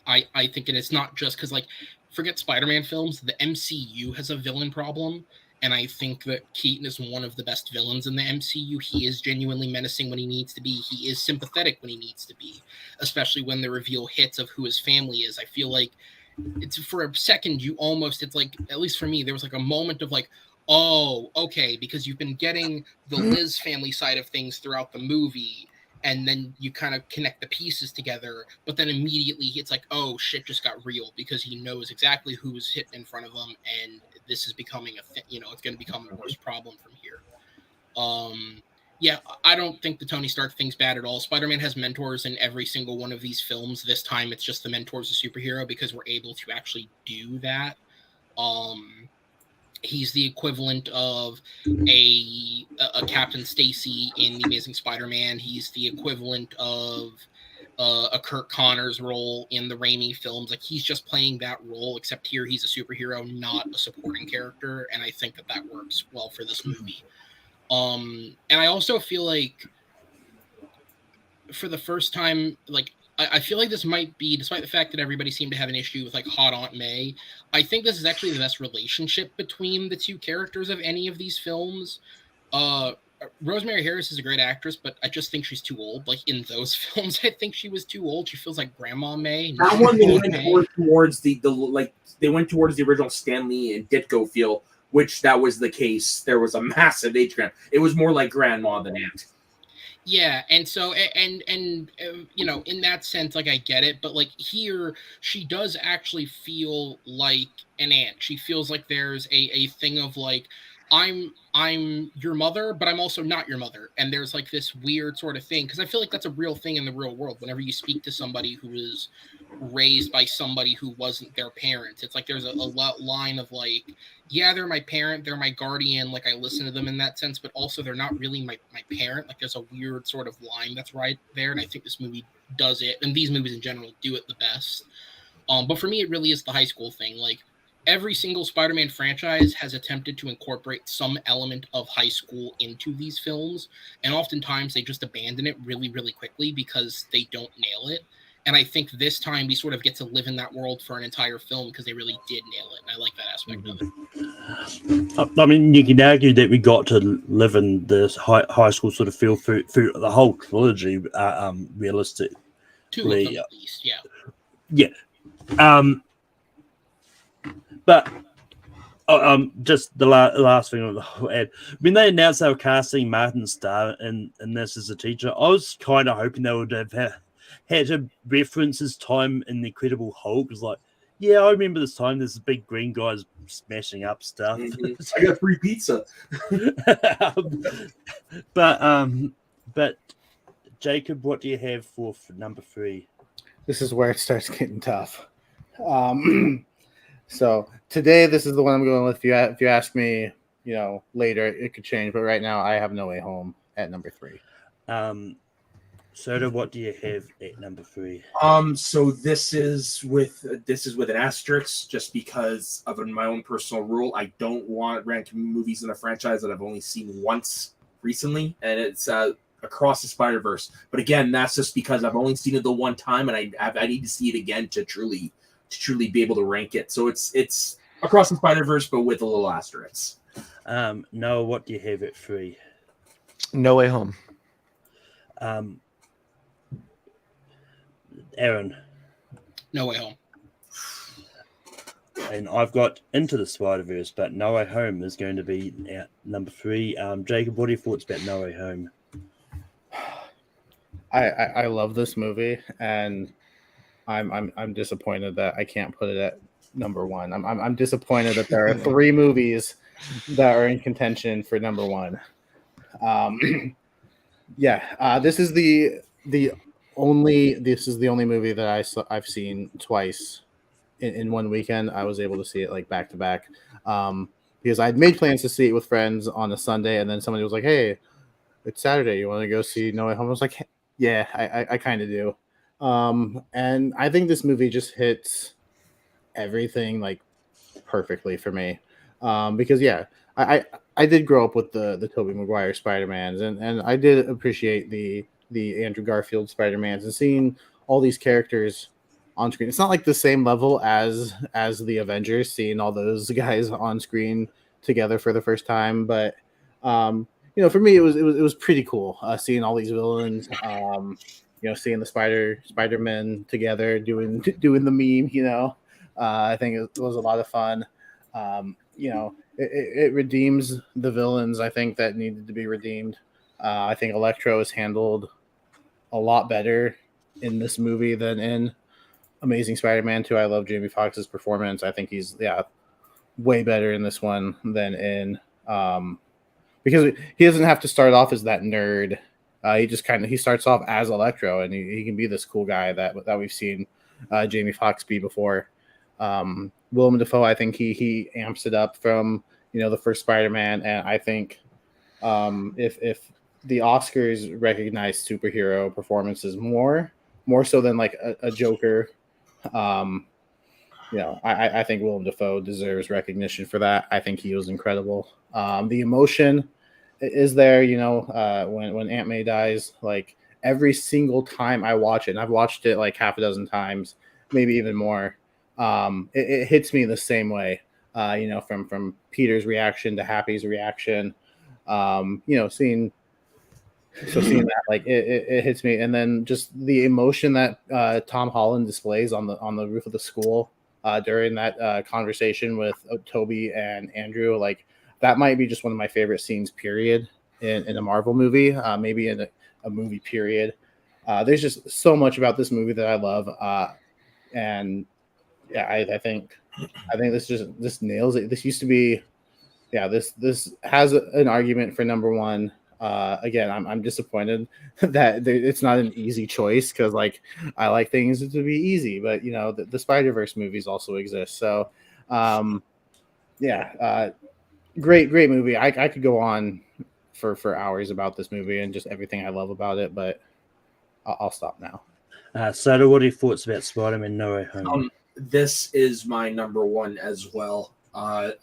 I think, and it's not just because, like, forget Spider-Man films, the MCU has a villain problem, and I think that Keaton is one of the best villains in the MCU. He is genuinely menacing when he needs to be. He is sympathetic when he needs to be, especially when the reveal hits of who his family is. I feel like it's for a second, it's like, at least for me, there was like a moment of like, oh, okay, because you've been getting the Liz family side of things throughout the movie, and then you kind of connect the pieces together, but then immediately it's like, oh, shit just got real, because he knows exactly who was hit in front of him, and this is becoming it's going to become a worse problem from here. Yeah, I don't think the Tony Stark thing's bad at all. Spider-Man has mentors in every single one of these films. This time it's just the mentor's a superhero, because we're able to actually do that. He's the equivalent of a Captain Stacy in The Amazing Spider-Man. He's the equivalent of a Kurt Connors role in the Raimi films. Like he's just playing that role, except here he's a superhero, not a supporting character, and I think that works well for this movie. And I also feel like for the first time, like I feel like this might be, despite the fact that everybody seemed to have an issue with like Hot Aunt May, I think this is actually the best relationship between the two characters of any of these films. Rosemary Harris is a great actress, but I just think she's too old. Like in those films, I think she was too old. She feels like Grandma May. That one they went towards the like they went towards the original Stan Lee and Ditko feel, which that was the case. There was a massive age gap. It was more like grandma than aunt. Yeah, and so and you know, in that sense, like I get it, but like here, she does actually feel like an aunt. She feels like there's a thing of like, I'm your mother, but I'm also not your mother, and there's like this weird sort of thing, because I feel like that's a real thing in the real world. Whenever you speak to somebody who was raised by somebody who wasn't their parents, it's like there's a line of like, yeah, they're my parent, they're my guardian, like I listen to them in that sense, but also they're not really my parent. Like there's a weird sort of line that's right there, and I think this movie does it, and these movies in general do it the best. But for me, it really is the high school thing. Like every single Spider-Man franchise has attempted to incorporate some element of high school into these films, and oftentimes they just abandon it really, really quickly because they don't nail it. And I think this time we sort of get to live in that world for an entire film because they really did nail it. And I like that aspect of it. I mean, you can argue that we got to live in this high school sort of feel through the whole trilogy, realistically. Two of them at least, yeah. Yeah. But just the last thing on the whole ad. When they announced they were casting Martin Starr in this as a teacher, I was kind of hoping they would have had to reference his time in the Incredible Hulk. It was like, yeah, I remember this time. There's big green guys smashing up stuff. I got free pizza. But Jacob, what do you have for number 3? This is where it starts getting tough. So today, this is the one I'm going with. If you ask me, you know, later it could change, but right now I have No Way Home at number 3. Soda, what do you have at number 3? So this is with an asterisk, just because of my own personal rule. I don't want rank movies in a franchise that I've only seen once recently, and it's Across the Spider-Verse. But again, that's just because I've only seen it the one time, and I need to see it again to truly be able to rank it. So it's Across the Spider-Verse, but with a little asterisk. Noah, what do you have at 3? No Way Home. Aaron. No Way Home. And I've got Into the Spider-Verse, but No Way Home is going to be at number 3. Jacob, what are your thoughts about No Way Home? I love this movie, and I'm disappointed that I can't put it at number 1. I'm disappointed that there are 3 movies that are in contention for number 1. This is the only movie that I've seen twice in one weekend. I was able to see it like back to back because I'd made plans to see it with friends on a Sunday, and then somebody was like, "Hey, it's Saturday. You want to go see No Way Home?" I was like, "Yeah, I kind of do." And I think this movie just hits everything like perfectly for me because I did grow up with the Tobey Maguire Spider-Mans, and I did appreciate the Andrew Garfield Spider-Mans, and seeing all these characters on screen. It's not like the same level as the Avengers, seeing all those guys on screen together for the first time, but you know, for me it was pretty cool seeing all these villains, you know, seeing the Spider-Men together doing the meme, you know. I think it was a lot of fun. You know, it redeems the villains, I think, that needed to be redeemed. I think Electro is handled a lot better in this movie than in Amazing Spider-Man 2. I love Jamie Foxx's performance. I think he's way better in this one than in because he doesn't have to start off as that nerd. He starts off as Electro, and he can be this cool guy that we've seen Jamie Foxx be before. Willem Dafoe, I think he amps it up from, you know, the first Spider-Man, and I think if the Oscars recognize superhero performances more, more so than like a Joker. I think Willem Dafoe deserves recognition for that. I think he was incredible. The emotion is there, when Aunt May dies, like every single time I watch it, and I've watched it like half a dozen times, maybe even more. It hits me the same way. From Peter's reaction to Happy's reaction, seeing that, like it hits me, and then just the emotion that Tom Holland displays on the roof of the school during that conversation with Toby and Andrew, like that might be just one of my favorite scenes, period, in a Marvel movie, maybe in a movie, period. There's just so much about this movie that I love, and yeah, I think this nails it. This used to be, yeah, this has an argument for number one. Again, I'm disappointed that it's not an easy choice, because like I like things to be easy, but the Spider-Verse movies also exist. So great movie. I could go on for hours about this movie and just everything I love about it, but I'll stop now. Soda, what are your thoughts about Spider-Man No Way Home? This is my number one as well. There's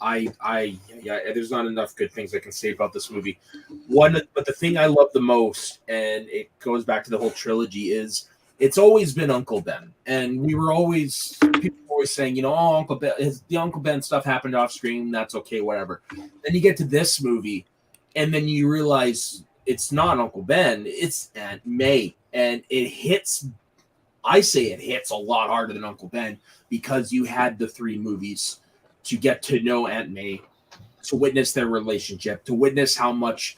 not enough good things I can say about this movie. But the thing I love the most, and it goes back to the whole trilogy, is it's always been Uncle Ben, and people were always saying, oh, Uncle Ben, the Uncle Ben stuff happened off screen. That's okay, whatever. Then you get to this movie, and then you realize it's not Uncle Ben, it's Aunt May, and it hits. I say it hits a lot harder than Uncle Ben, because you had the 3 movies to get to know Aunt May, to witness their relationship, to witness how much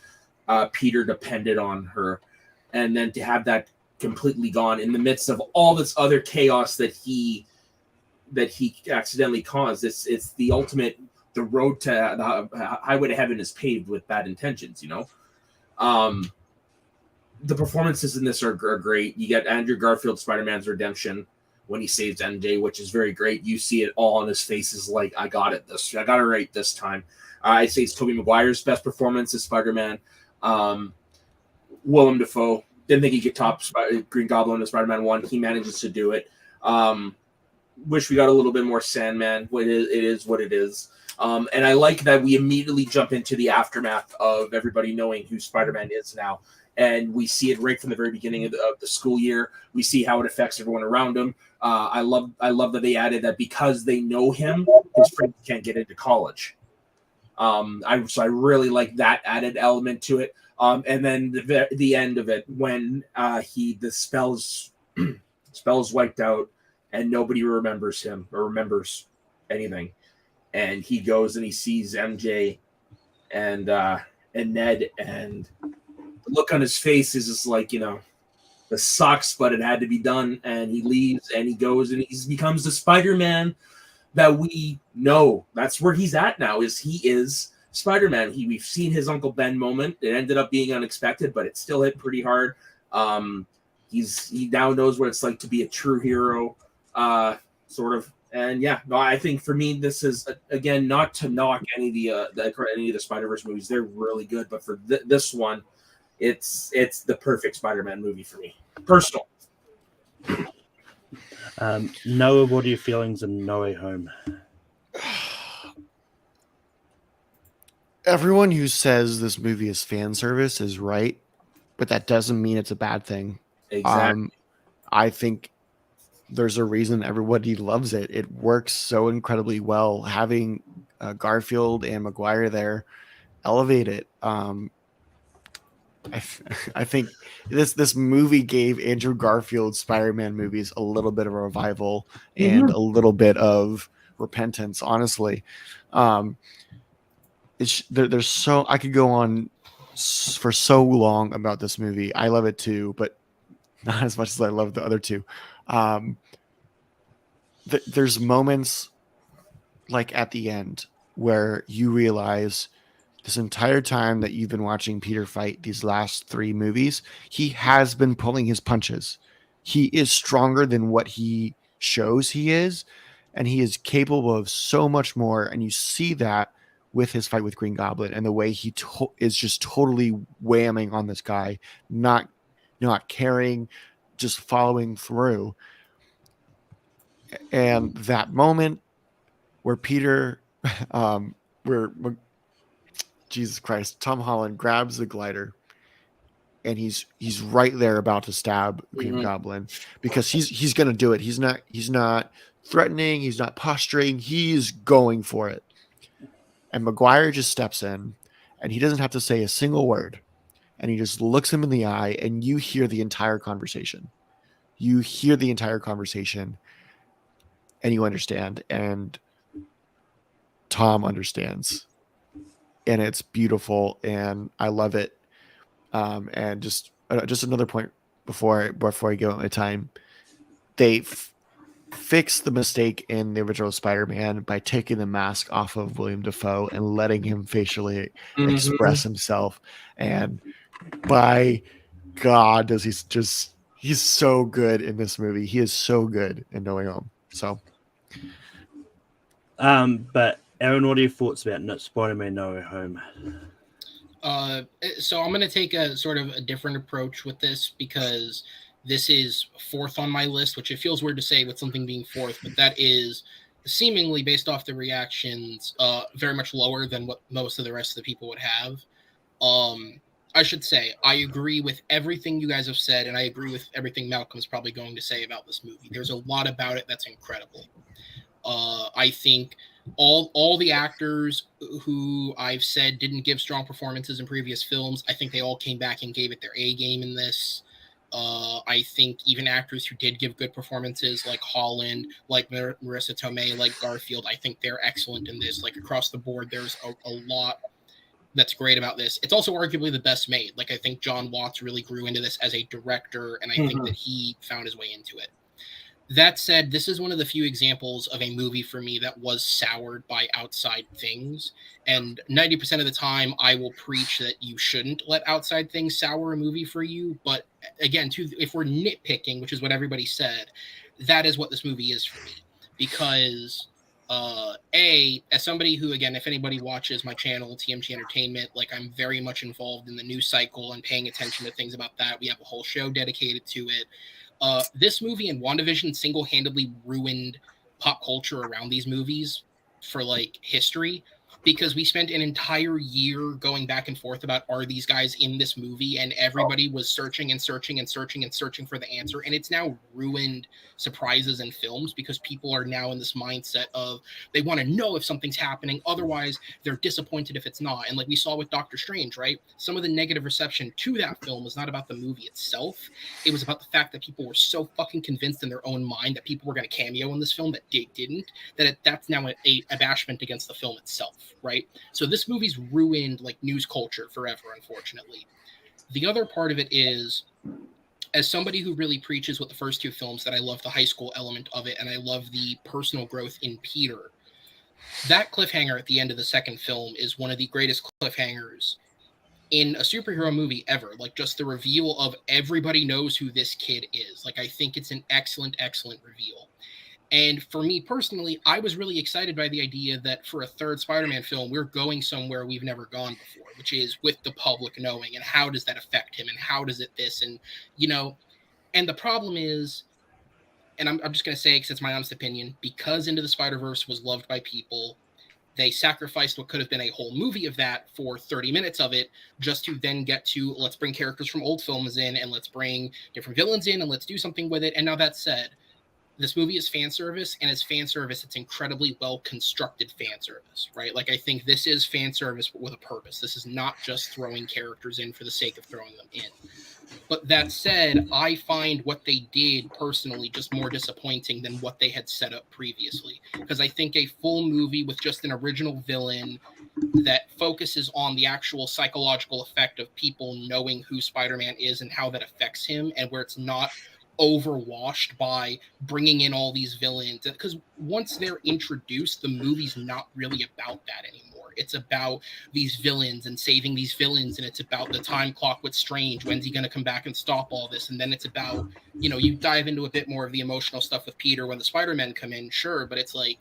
Peter depended on her, and then to have that completely gone in the midst of all this other chaos that he accidentally caused. It's the ultimate. The road to the highway to heaven is paved with bad intentions. The performances in this are great. You get Andrew Garfield, Spider-Man's redemption, when he saves MJ, which is very great. You see it all on his face, is like, I got it right this time. I say it's Tobey Maguire's best performance as Spider-Man. Willem Dafoe, didn't think he could top Green Goblin as Spider-Man 1. He manages to do it. Wish we got a little bit more Sandman. It is what it is. And I like that we immediately jump into the aftermath of everybody knowing who Spider-Man is now. And we see it right from the very beginning of the school year. We see how it affects everyone around him. I love that they added that because they know him, his friends can't get into college. I really like that added element to it. And then the end of it, when the spell's wiped out and nobody remembers him or remembers anything, and he goes and he sees MJ and Ned, and the look on his face is just like, this sucks, but it had to be done. And he leaves and he goes and he becomes the Spider-Man that we know. That's where he's at now, he is Spider-Man. We've seen his Uncle Ben moment. It ended up being unexpected, but it still hit pretty hard. He now knows what it's like to be a true hero, sort of. And yeah, no, I think for me, this is, again, not to knock any of the Spider-Verse movies. They're really good, but for this one, it's the perfect Spider-Man movie for me. Personal. Noah, what are your feelings in No Way Home? Everyone who says this movie is fan service is right, but that doesn't mean it's a bad thing. Exactly. I think there's a reason everybody loves it. It works so incredibly well. Having Garfield and Maguire there elevate it. I think this movie gave Andrew Garfield's Spider-Man movies a little bit of a revival and a little bit of repentance. Honestly, there's so I could go on for so long about this movie. I love it too, but not as much as I love the other two. There's moments like at the end where you realize this entire time that you've been watching Peter fight these last 3 movies, he has been pulling his punches. He is stronger than what he shows he is, and he is capable of so much more. And you see that with his fight with Green Goblin and the way he is just totally whamming on this guy, not caring, just following through. And that moment where Peter, where Jesus Christ, Tom Holland grabs the glider and he's right there about to stab Green Goblin, because he's going to do it. He's not threatening. He's not posturing. He's going for it. And Maguire just steps in, and he doesn't have to say a single word. And he just looks him in the eye, and you hear the entire conversation. You hear the entire conversation, and you understand. And Tom understands. And it's beautiful, and I love it. And just another point before I go at my time, they fix the mistake in the original Spider-Man by taking the mask off of William Dafoe and letting him facially express himself. And by God, he's so good in this movie. He is so good in No Way Home. So, but Aaron, what are your thoughts about Spider-Man No Way Home? So I'm going to take a sort of a different approach with this, because this is fourth on my list, which it feels weird to say with something being fourth, but that is seemingly, based off the reactions, very much lower than what most of the rest of the people would have. I should say, I agree with everything you guys have said, and I agree with everything Malcolm's probably going to say about this movie. There's a lot about it that's incredible. I think all the actors who I've said didn't give strong performances in previous films, I think they all came back and gave it their A game in this. I think even actors who did give good performances, like Holland, like Marissa Tomei, like Garfield, I think they're excellent in this. Like across the board, there's a lot that's great about this. It's also arguably the best made. Like I think John Watts really grew into this as a director, and I think that he found his way into it. That said, this is one of the few examples of a movie for me that was soured by outside things. And 90% of the time, I will preach that you shouldn't let outside things sour a movie for you. But again, if we're nitpicking, which is what everybody said, that is what this movie is for me. Because, as somebody who, again, if anybody watches my channel, TMG Entertainment, like I'm very much involved in the news cycle and paying attention to things about that. We have a whole show dedicated to it. This movie and WandaVision single-handedly ruined pop culture around these movies for like history, because we spent an entire year going back and forth about, are these guys in this movie? And everybody was searching and searching and searching and searching for the answer. And it's now ruined surprises in films, because people are now in this mindset of they want to know if something's happening. Otherwise, they're disappointed if it's not. And like we saw with Doctor Strange, right? Some of the negative reception to that film was not about the movie itself. It was about the fact that people were so fucking convinced in their own mind that people were going to cameo in this film that they didn't, that's now a bashment against the film itself, right? So this movie's ruined like news culture forever, unfortunately. The other part of it is, as somebody who really preaches with the first two films, that I love the high school element of it, and I love the personal growth in Peter. That cliffhanger at the end of the second film is one of the greatest cliffhangers in a superhero movie ever. Like just the reveal of everybody knows who this kid is. Like I think it's an excellent, excellent reveal. And for me personally, I was really excited by the idea that for a third Spider-Man film, we're going somewhere we've never gone before, which is with the public knowing, and how does that affect him, and how does it this, and, you know, and the problem is, and I'm just going to say, because it's my honest opinion, because Into the Spider-Verse was loved by people, they sacrificed what could have been a whole movie of that for 30 minutes of it, just to then get to, let's bring characters from old films in, and let's bring different villains in, and let's do something with it. And now that said, this movie is fan service, and as fan service, it's incredibly well constructed fan service, right? Like I think this is fan service with a purpose. This is not just throwing characters in for the sake of throwing them in. But that said, I find what they did personally just more disappointing than what they had set up previously. Because I think a full movie with just an original villain that focuses on the actual psychological effect of people knowing who Spider-Man is and how that affects him, and where it's not overwashed by bringing in all these villains, because once they're introduced, the movie's not really about that anymore. It's about these villains and saving these villains, and it's about the time clock with Strange. When's he going to come back and stop all this? And then it's about, you know, you dive into a bit more of the emotional stuff with Peter when the Spider-Men come in, sure, but it's like,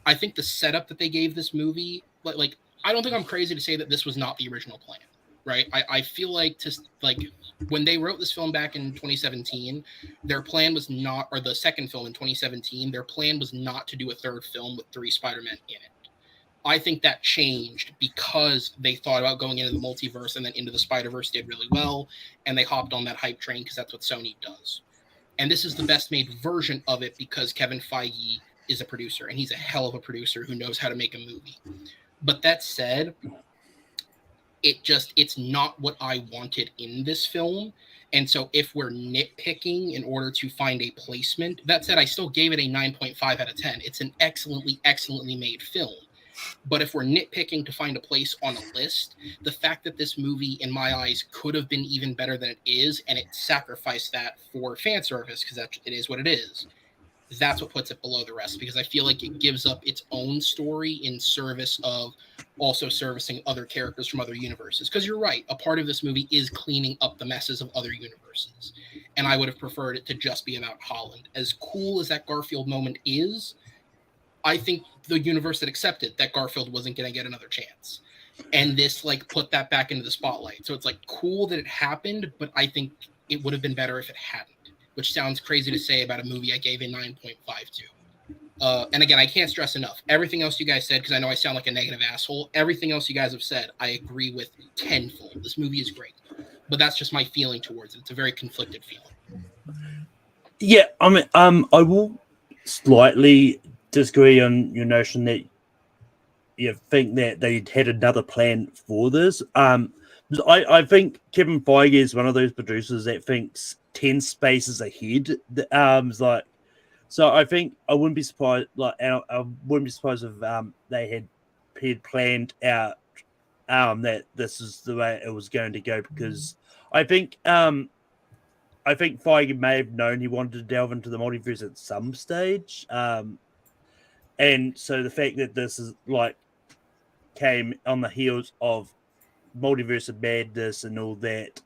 I think the setup that they gave this movie, like I don't think I'm crazy to say that this was not the original plan. right? I feel like when they wrote this film back in 2017, their plan was not, or the second film in 2017, their plan was not to do a third film with 3 Spider-Men in it. I think that changed because they thought about going into the multiverse, and then Into the Spider-Verse did really well, and they hopped on that hype train because that's what Sony does. And this is the best made version of it because Kevin Feige is a producer, and he's a hell of a producer who knows how to make a movie. But that said, it's not what I wanted in this film. And so if we're nitpicking in order to find a placement, that said, I still gave it a 9.5 out of 10. It's an excellently made film. But if we're nitpicking to find a place on a list, the fact that this movie, in my eyes, could have been even better than it is, and it sacrificed that for fan service, because it is what it is, that's what puts it below the rest, because I feel like it gives up its own story in service of also servicing other characters from other universes. Because you're right, a part of this movie is cleaning up the messes of other universes. And I would have preferred it to just be about Holland. As cool as that Garfield moment is, I think the universe that accepted that Garfield wasn't going to get another chance. And this put that back into the spotlight. So it's cool that it happened, but I think it would have been better if it hadn't, which sounds crazy to say about a movie I gave a 9.5 to. And again, I can't stress enough. Everything else you guys said, because I know I sound like a negative asshole, everything else you guys have said, I agree with tenfold. This movie is great. But that's just my feeling towards it. It's a very conflicted feeling. Yeah, I mean, I will slightly disagree on your notion that you think that they had another plan for this. I think Kevin Feige is one of those producers that thinks 10 spaces ahead. So I think I wouldn't be surprised. I wouldn't be surprised if they had planned out that this is the way it was going to go, because I think Feige may have known he wanted to delve into the multiverse at some stage. And so the fact that this is came on the heels of Multiverse of Madness and all that,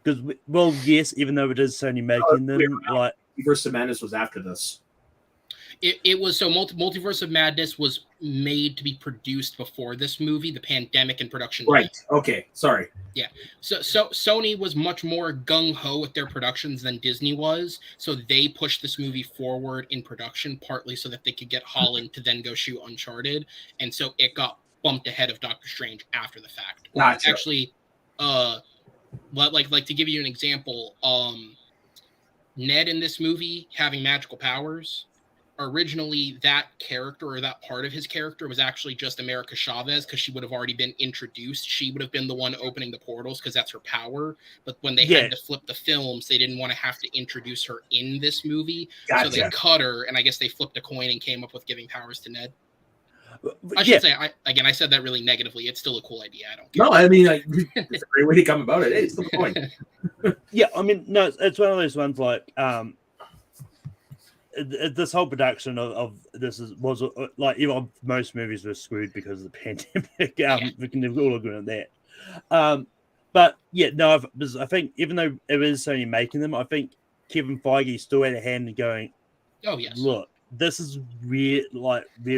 because yes, even though it is Sony making them, Multiverse of Madness was after this. It was so Multiverse of Madness was made to be produced before this movie. The pandemic and production. Right. Okay. Sorry. Yeah. So Sony was much more gung-ho with their productions than Disney was. So they pushed this movie forward in production, partly so that they could get Holland to then go shoot Uncharted. And so it got bumped ahead of Doctor Strange after the fact. Gotcha. Actually, to give you an example, Ned in this movie having magical powers, originally that character or that part of his character was actually just America Chavez, because she would have already been introduced. She would have been the one opening the portals because that's her power. But when they had to flip the films, they didn't want to have to introduce her in this movie. Gotcha. So they cut her, and I guess they flipped a coin and came up with giving powers to Ned. I should say, I said that really negatively. It's still a cool idea. I don't care. No, I mean, it's a great way to come about it. Hey, it's the point. Yeah, I mean, no, it's one of those ones this whole production of this was even most movies were screwed because of the pandemic. We can all agree on that. But yeah, no, I think even though it is Sony making them, I think Kevin Feige still had a hand in going, oh yes, look, this is where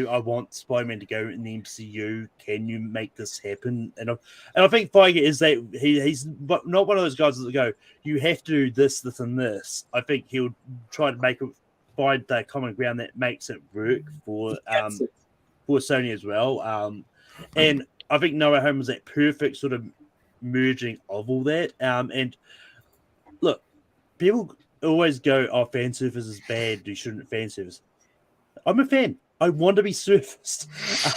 I want Spider-Man to go in the MCU. Can you make this happen? And I think Feige is that he's not one of those guys that go, you have to do this, this, and this. I think he'll try to find that common ground that makes it work for Sony as well. And I think No Way Home was that perfect sort of merging of all that. And look, people always go, "Oh, fan service is bad. You shouldn't fan service." I'm a fan. I want to be serviced.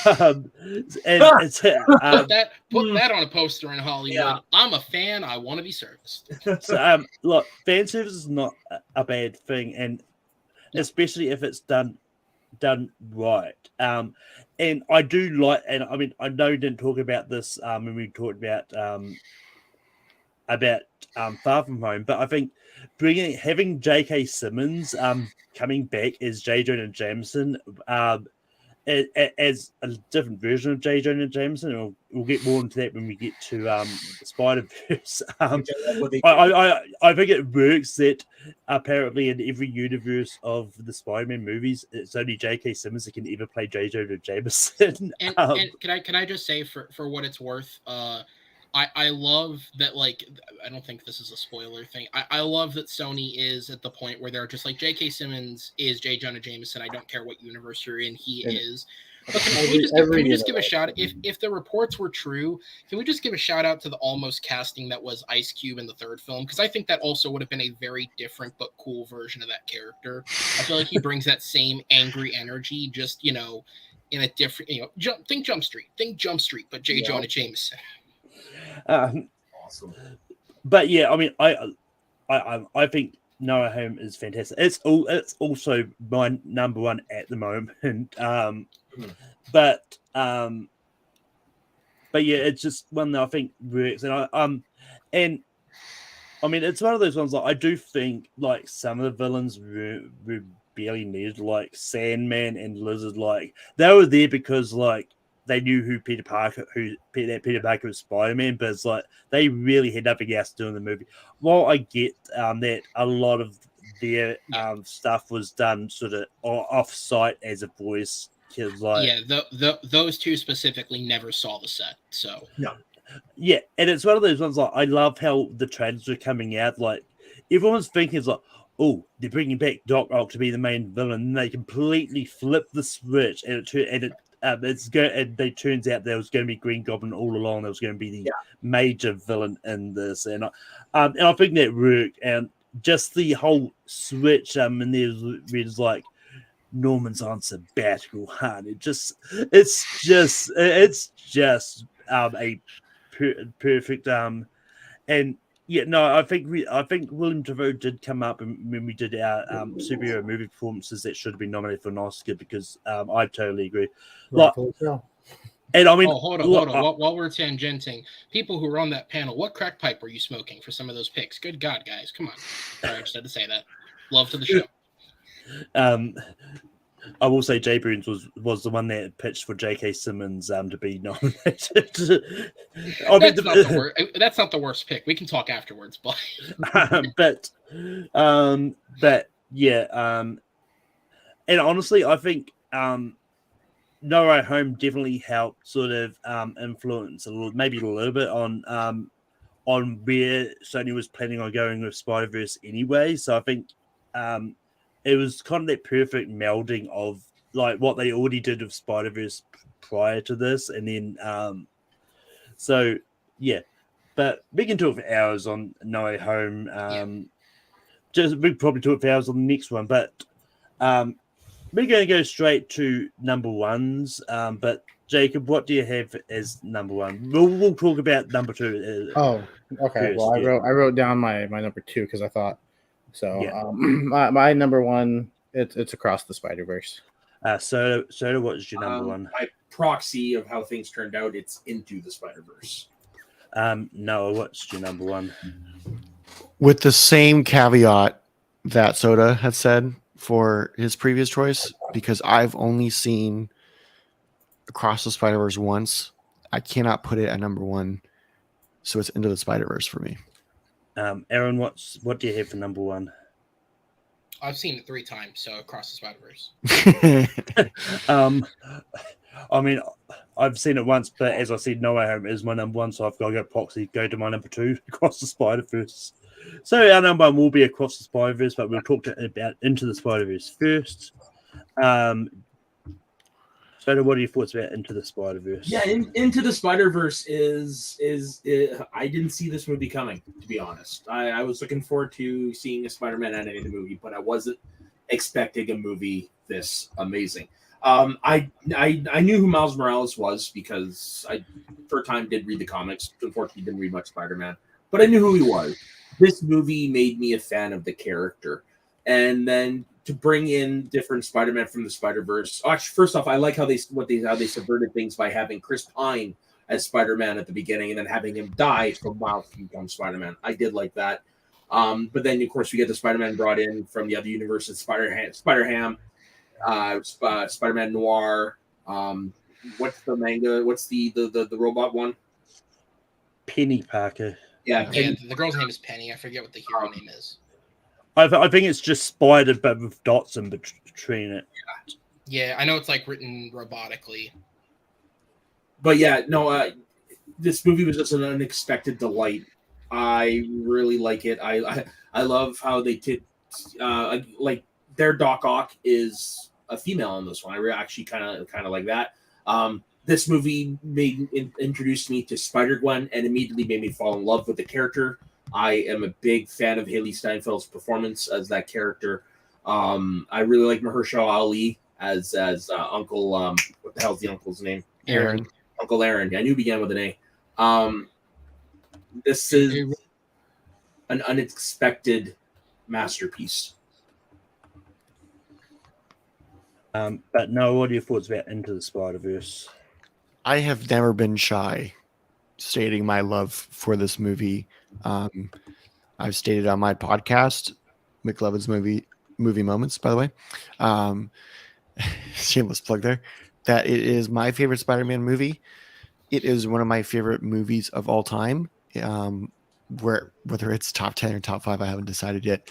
And it's, put that on a poster in Hollywood. Yeah. I'm a fan. I want to be serviced. So, look, fan service is not a bad thing, and especially if it's done right. And I do like, and I mean, I know we didn't talk about this when we talked about Far From Home, but I think having J.K. Simmons coming back as J. Jonah Jameson as a different version of J. Jonah Jameson, and we'll get more into that when we get to Spider-Verse. I think it works that apparently in every universe of the Spider-Man movies, it's only J.K. Simmons that can ever play J. Jonah Jameson. And can I just say, for what it's worth, I love that, like, I don't think this is a spoiler thing. I love that Sony is at the point where they're just like, J.K. Simmons is J. Jonah Jameson. I don't care what universe you're in, he is. But can we just give a shout out? If the reports were true, can we just give a shout out to the almost casting that was Ice Cube in the third film? Because I think that also would have been a very different but cool version of that character. I feel like he brings that same angry energy, just, in a different, think Jump Street, but J. Jonah Jameson. Awesome. But yeah, I mean, I think No Way Home is fantastic. It's also my number one at the moment. But yeah, it's just one that I think works, and I mean, it's one of those ones that I do think like some of the villains were barely needed, like Sandman and Lizard. Like they were there because like they knew who Peter Parker was Spider-Man, but it's like they really had nothing else to do in the movie. While I get that a lot of their stuff was done sort of off-site as a voice. Like, those two specifically never saw the set, so no. Yeah, and it's one of those ones like I love how the trailers are coming out. Like everyone's thinking it's like, oh, they're bringing back Doc Ock to be the main villain, and they completely flip the switch, and it turns out there was going to be Green Goblin all along. There was going to be the major villain in this, and I think that worked. And just the whole switch, and there's like Norman's on sabbatical, huh? It's just a perfect and yeah, no, I think William Dafoe did come up, and when we did our superhero movie performances, that should have been nominated for an Oscar, because I totally agree. Like, and I mean, hold on. While we're tangenting, people who were on that panel, what crack pipe were you smoking for some of those picks? Good God, guys, come on! Sorry, I just had to say that. Love to the show. I will say Jay Burns was the one that pitched for J.K. Simmons to be nominated. That's not the worst pick. We can talk afterwards, but but yeah, and honestly, I think No Way Home definitely helped sort of influence maybe a little bit on where Sony was planning on going with Spider-Verse anyway. So I think it was kind of that perfect melding of like what they already did with Spider-Verse prior to this, and then so yeah. But we can talk for hours on No Way Home. We probably talk for hours on the next one, but we're going to go straight to number ones. But Jacob, what do you have as number one? We'll talk about number two. Okay. First, well, I wrote down my number two because I thought so. Yeah. My number one, it's Across the Spider-Verse. So what is your number one? By proxy of how things turned out, it's Into the Spider-Verse. Noah, what's your number one? With the same caveat that Soda had said for his previous choice, because I've only seen Across the Spider-Verse once, I cannot put it at number one, so it's Into the Spider-Verse for me. Aaron, what do you have for number one? I've seen it 3 times, so Across the Spider-Verse. I mean, I've seen it once, but as I said, No Way Home is my number one, so I've got to go to my number two, Across the Spider-Verse. So our number one will be Across the Spider-Verse, but we'll talk about Into the Spider-Verse first. So what are your thoughts about Into the Spider-Verse? Yeah, Into the Spider-Verse is I didn't see this movie coming, to be honest. I was looking forward to seeing a Spider-Man animated movie, but I wasn't expecting a movie this amazing. I knew who Miles Morales was because I, for a time, did read the comics. Unfortunately, didn't read much Spider-Man, but I knew who he was. This movie made me a fan of the character, and then to bring in different Spider-Man from the Spider-Verse. Actually, first off, I like how they subverted things by having Chris Pine as Spider-Man at the beginning, and then having him die for Miles to become Spider-Man. I did like that. But then, of course, we get the Spider-Man brought in from the other universe, Spider-Ham. Spider-Man Noir. What's the manga? What's the robot one? Penny Parker. Yeah, the girl's name is Penny. I forget what the hero name is. I think it's just Spider, but with dots in between it. Yeah, I know it's like written robotically. But yeah, no. this movie was just an unexpected delight. I really like it. I love how they did, like their Doc Ock is a female in this one. Actually kind of like that. This movie introduced me to Spider Gwen and immediately made me fall in love with the character. I am a big fan of Haley Steinfeld's performance as that character. I really like Mahershala Ali as Uncle. What the hell's the uncle's name? Aaron. Uncle Aaron. I knew it began with an A. This is an unexpected masterpiece. But no, what are your thoughts about Into the Spider-Verse? I have never been shy stating my love for this movie. I've stated on my podcast, McLovin's movie moments, by the way. Shameless plug there. That it is my favorite Spider-Man movie. It is one of my favorite movies of all time. Whether it's top 10 or top 5, I haven't decided yet.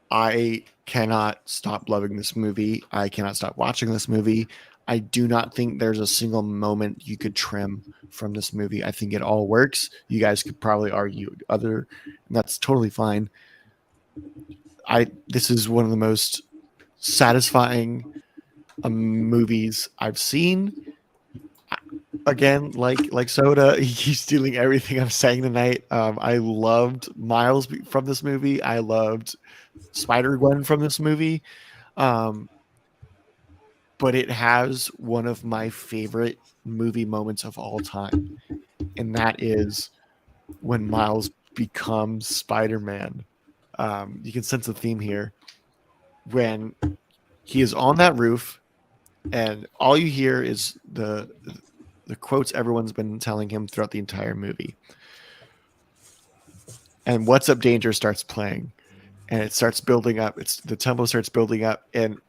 I cannot stop loving this movie. I cannot stop watching this movie. I do not think there's a single moment you could trim from this movie. I think it all works. You guys could probably argue and that's totally fine. This is one of the most satisfying movies I've seen. Again, like Soda, he's stealing everything I'm saying tonight. I loved Miles from this movie. I loved Spider-Gwen from this movie. But it has one of my favorite movie moments of all time. And that is when Miles becomes Spider-Man. You can sense the theme here. When he is on that roof and all you hear is the quotes everyone's been telling him throughout the entire movie. And What's Up Danger starts playing. And it starts building up. The tempo starts building up. And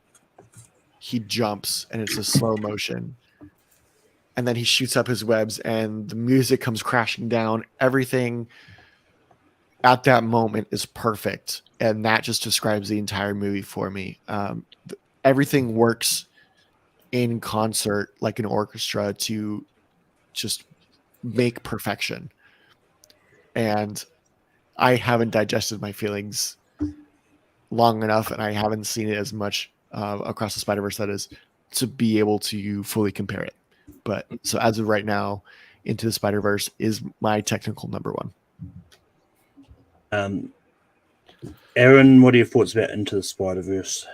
he jumps and it's a slow motion. And then he shoots up his webs and the music comes crashing down. Everything at that moment is perfect. And that just describes the entire movie for me. Everything works in concert like an orchestra to just make perfection. And I haven't digested my feelings long enough, and I haven't seen it as much across the Spider-Verse that is to be able to fully compare it. But so as of right now, Into the Spider-Verse is my technical number one. Aaron, what are your thoughts about Into the Spider-Verse?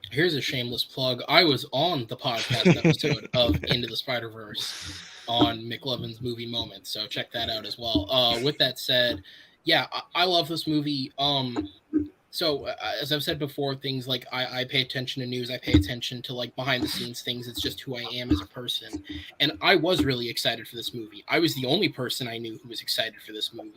Here's a shameless plug. I was on the podcast episode of Into the Spider-Verse on McLovin's movie moments, so check that out as well. With that said, yeah, I love this movie. So as I've said before, things like I pay attention to news, I pay attention to like behind the scenes things. It's just who I am as a person. And I was really excited for this movie. I was the only person I knew who was excited for this movie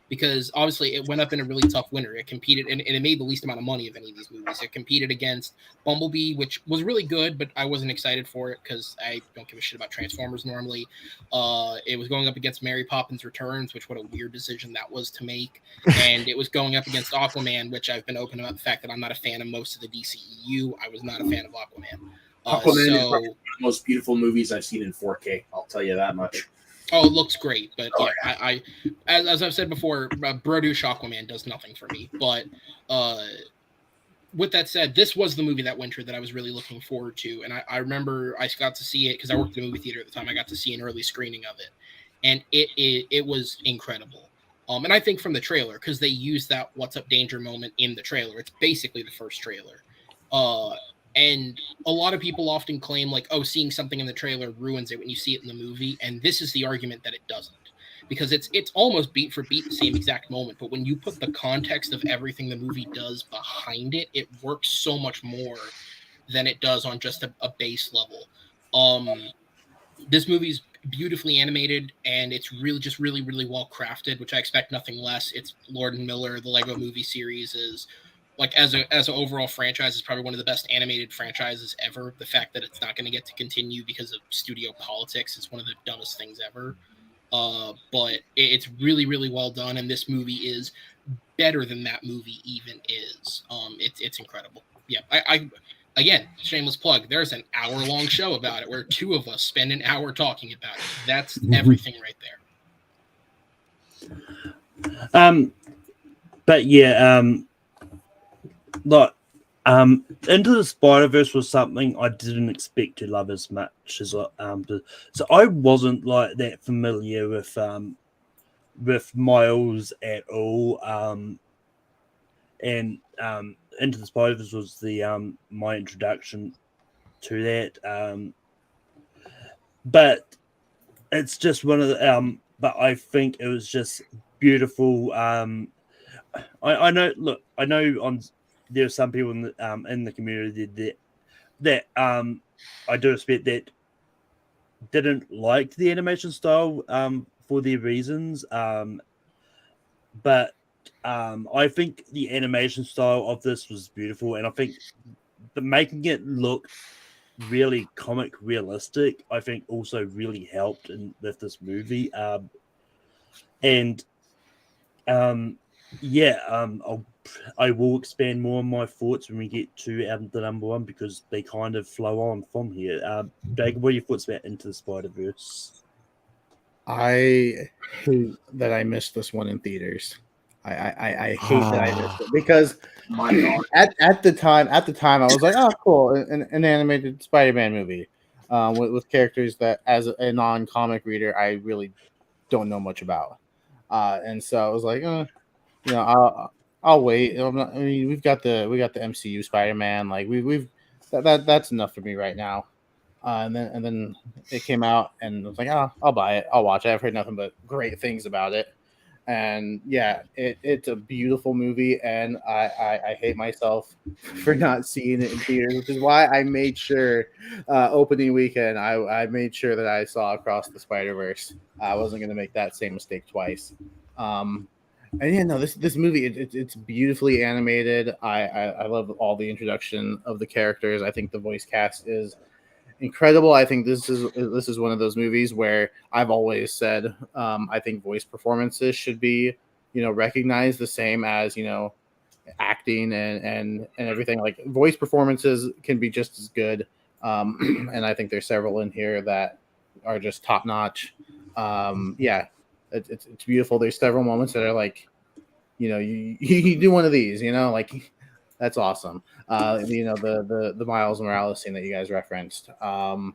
because obviously it went up in a really tough winter. It competed and it made the least amount of money of any of these movies. It competed against Bumblebee, which was really good, but I wasn't excited for it because I don't give a shit about Transformers normally. It was going up against Mary Poppins Returns, which what a weird decision that was to make. And it was going up against Aquaman, which I've been open about the fact that I'm not a fan of most of the DCEU. I was not a fan of Aquaman. Aquaman is probably one of the most beautiful movies I've seen in 4K. I'll tell you that much. Oh, it looks great, but yeah, as I've said before, Brodouche Aquaman does nothing for me. But with that said, this was the movie that winter that I was really looking forward to, and I remember I got to see it because I worked in a movie theater at the time. I got to see an early screening of it, and it was incredible. And I think from the trailer, because they used that "What's Up Danger" moment in the trailer, it's basically the first trailer. And a lot of people often claim like, oh, seeing something in the trailer ruins it when you see it in the movie. And this is the argument that it doesn't, because it's almost beat for beat the same exact moment. But when you put the context of everything the movie does behind it, it works so much more than it does on just a base level. This movie's beautifully animated and it's really really well crafted, which I expect nothing less. It's Lord and Miller. The Lego movie series is like as an overall franchise is probably one of the best animated franchises ever. The fact that it's not going to get to continue because of studio politics is one of the dumbest things ever. But it's really well done, and this movie is better than that movie even is. It's incredible. Yeah, Again, shameless plug. There's an hour-long show about it where two of us spend an hour talking about it. That's everything right there. But yeah, like, Into the Spider-Verse was something I didn't expect to love as much as so I wasn't like that familiar with Miles at all. And Into the Spider-Verse was the my introduction to that. But it's just one of the but I think it was just beautiful. I know. Look, I know on there are some people in the community that I do respect that didn't like the animation style for their reasons. But I think the animation style of this was beautiful, and I think making it look really comic realistic, I think also really helped with this movie. And I will expand more on my thoughts when we get to the number one because they kind of flow on from here. Jake, what are your thoughts about Into the Spider-Verse? I hate that I missed this one in theaters. I hate that I missed it because My God. at the time I was like, oh cool, an animated Spider-Man movie with characters that as a non-comic reader I really don't know much about, and so I was like, I'll wait. I mean, we got the MCU Spider-Man, like we've that's enough for me right now. And then it came out, and I was like, oh, I'll buy it. I'll watch it. I've heard nothing but great things about it. And yeah, it's a beautiful movie, and I hate myself for not seeing it in theaters, which is why I made sure opening weekend I made sure that I saw Across the Spider-Verse. I wasn't going to make that same mistake twice. And yeah, no, this movie it's beautifully animated. I love all the introduction of the characters. I think the voice cast is incredible. I think this is one of those movies where I've always said I think voice performances should be recognized the same as acting and everything. Like voice performances can be just as good, and I think there's several in here that are just top notch. Yeah, it's beautiful. There's several moments that are like, you do one of these, like that's awesome. The Miles Morales scene that you guys referenced. Yeah,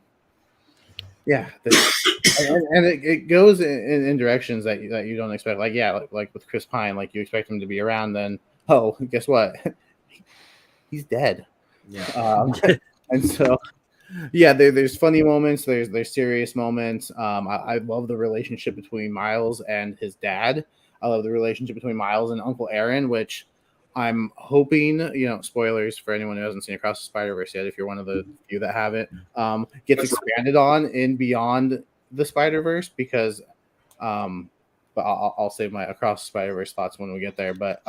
and it goes in directions that you don't expect. Like like with Chris Pine, like you expect him to be around. Then guess what? He's dead. Yeah. And so yeah, there's funny moments. There's serious moments. I love the relationship between Miles and his dad. I love the relationship between Miles and Uncle Aaron, which I'm hoping, spoilers for anyone who hasn't seen Across the Spider-Verse yet, if you're one of the few that haven't, gets expanded on in Beyond the Spider-Verse because, but I'll save my Across the Spider-Verse thoughts when we get there. But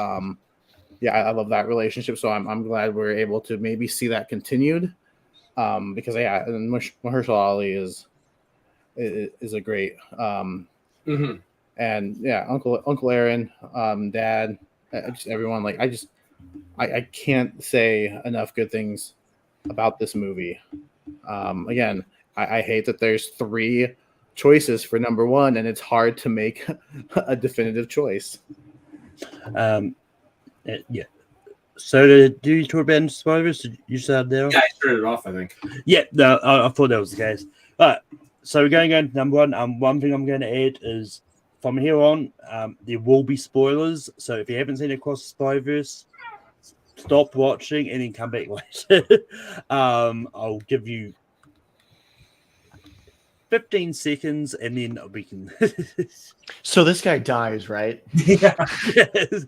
yeah, I love that relationship. So I'm glad we're able to maybe see that continued. Because yeah, and Mahershala Ali is a great and yeah, Uncle Aaron, Dad, just everyone. Like I can't say enough good things about this movie. Again, I hate that there's 3 choices for number 1, and it's hard to make a definitive choice. Yeah. So, do you talk about Spider-Verse? Did you start there? Yeah, I started it off, I think. Yeah, no, I thought that was the case. All right, so we're going to number 1. One thing I'm going to add is from here on, there will be spoilers. So if you haven't seen Across the Spider-Verse, stop watching and then come back later. I'll give you 15 seconds and then we can. So this guy dies, right? Yeah. Yes.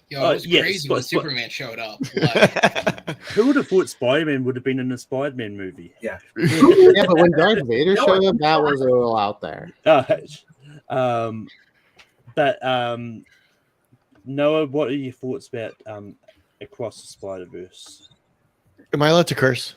Yo, it was crazy when Superman showed up. Like, who would have thought Spider-Man would have been in a Spider-Man movie? Yeah. Yeah, but when Darth Vader showed up, that was a little out there. Noah, what are your thoughts about Across the Spider-Verse? Am I allowed to curse?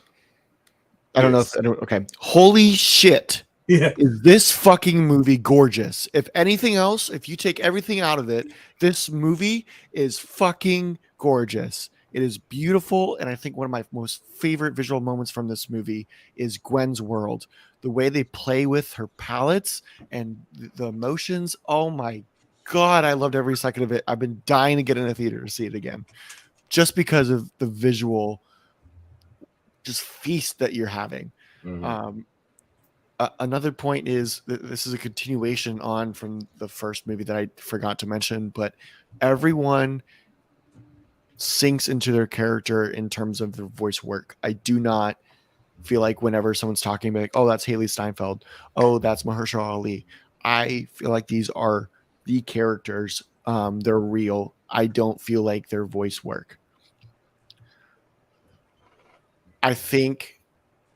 I don't know if okay. Holy shit. Yeah. Is this fucking movie gorgeous? If anything else, if you take everything out of it, this movie is fucking gorgeous. It is beautiful, and I think one of my most favorite visual moments from this movie is Gwen's world. The way they play with her palettes and the emotions. Oh my God, I loved every second of it. I've been dying to get in a theater to see it again, just because of the visual just feast that you're having. Another point is that this is a continuation on from the first movie that I forgot to mention, but everyone sinks into their character in terms of their voice work. I do not feel like whenever someone's talking like, oh, that's Haley Steinfeld, oh, that's Mahershala Ali, I feel like these are the characters. They're real. I don't feel like their voice work. I think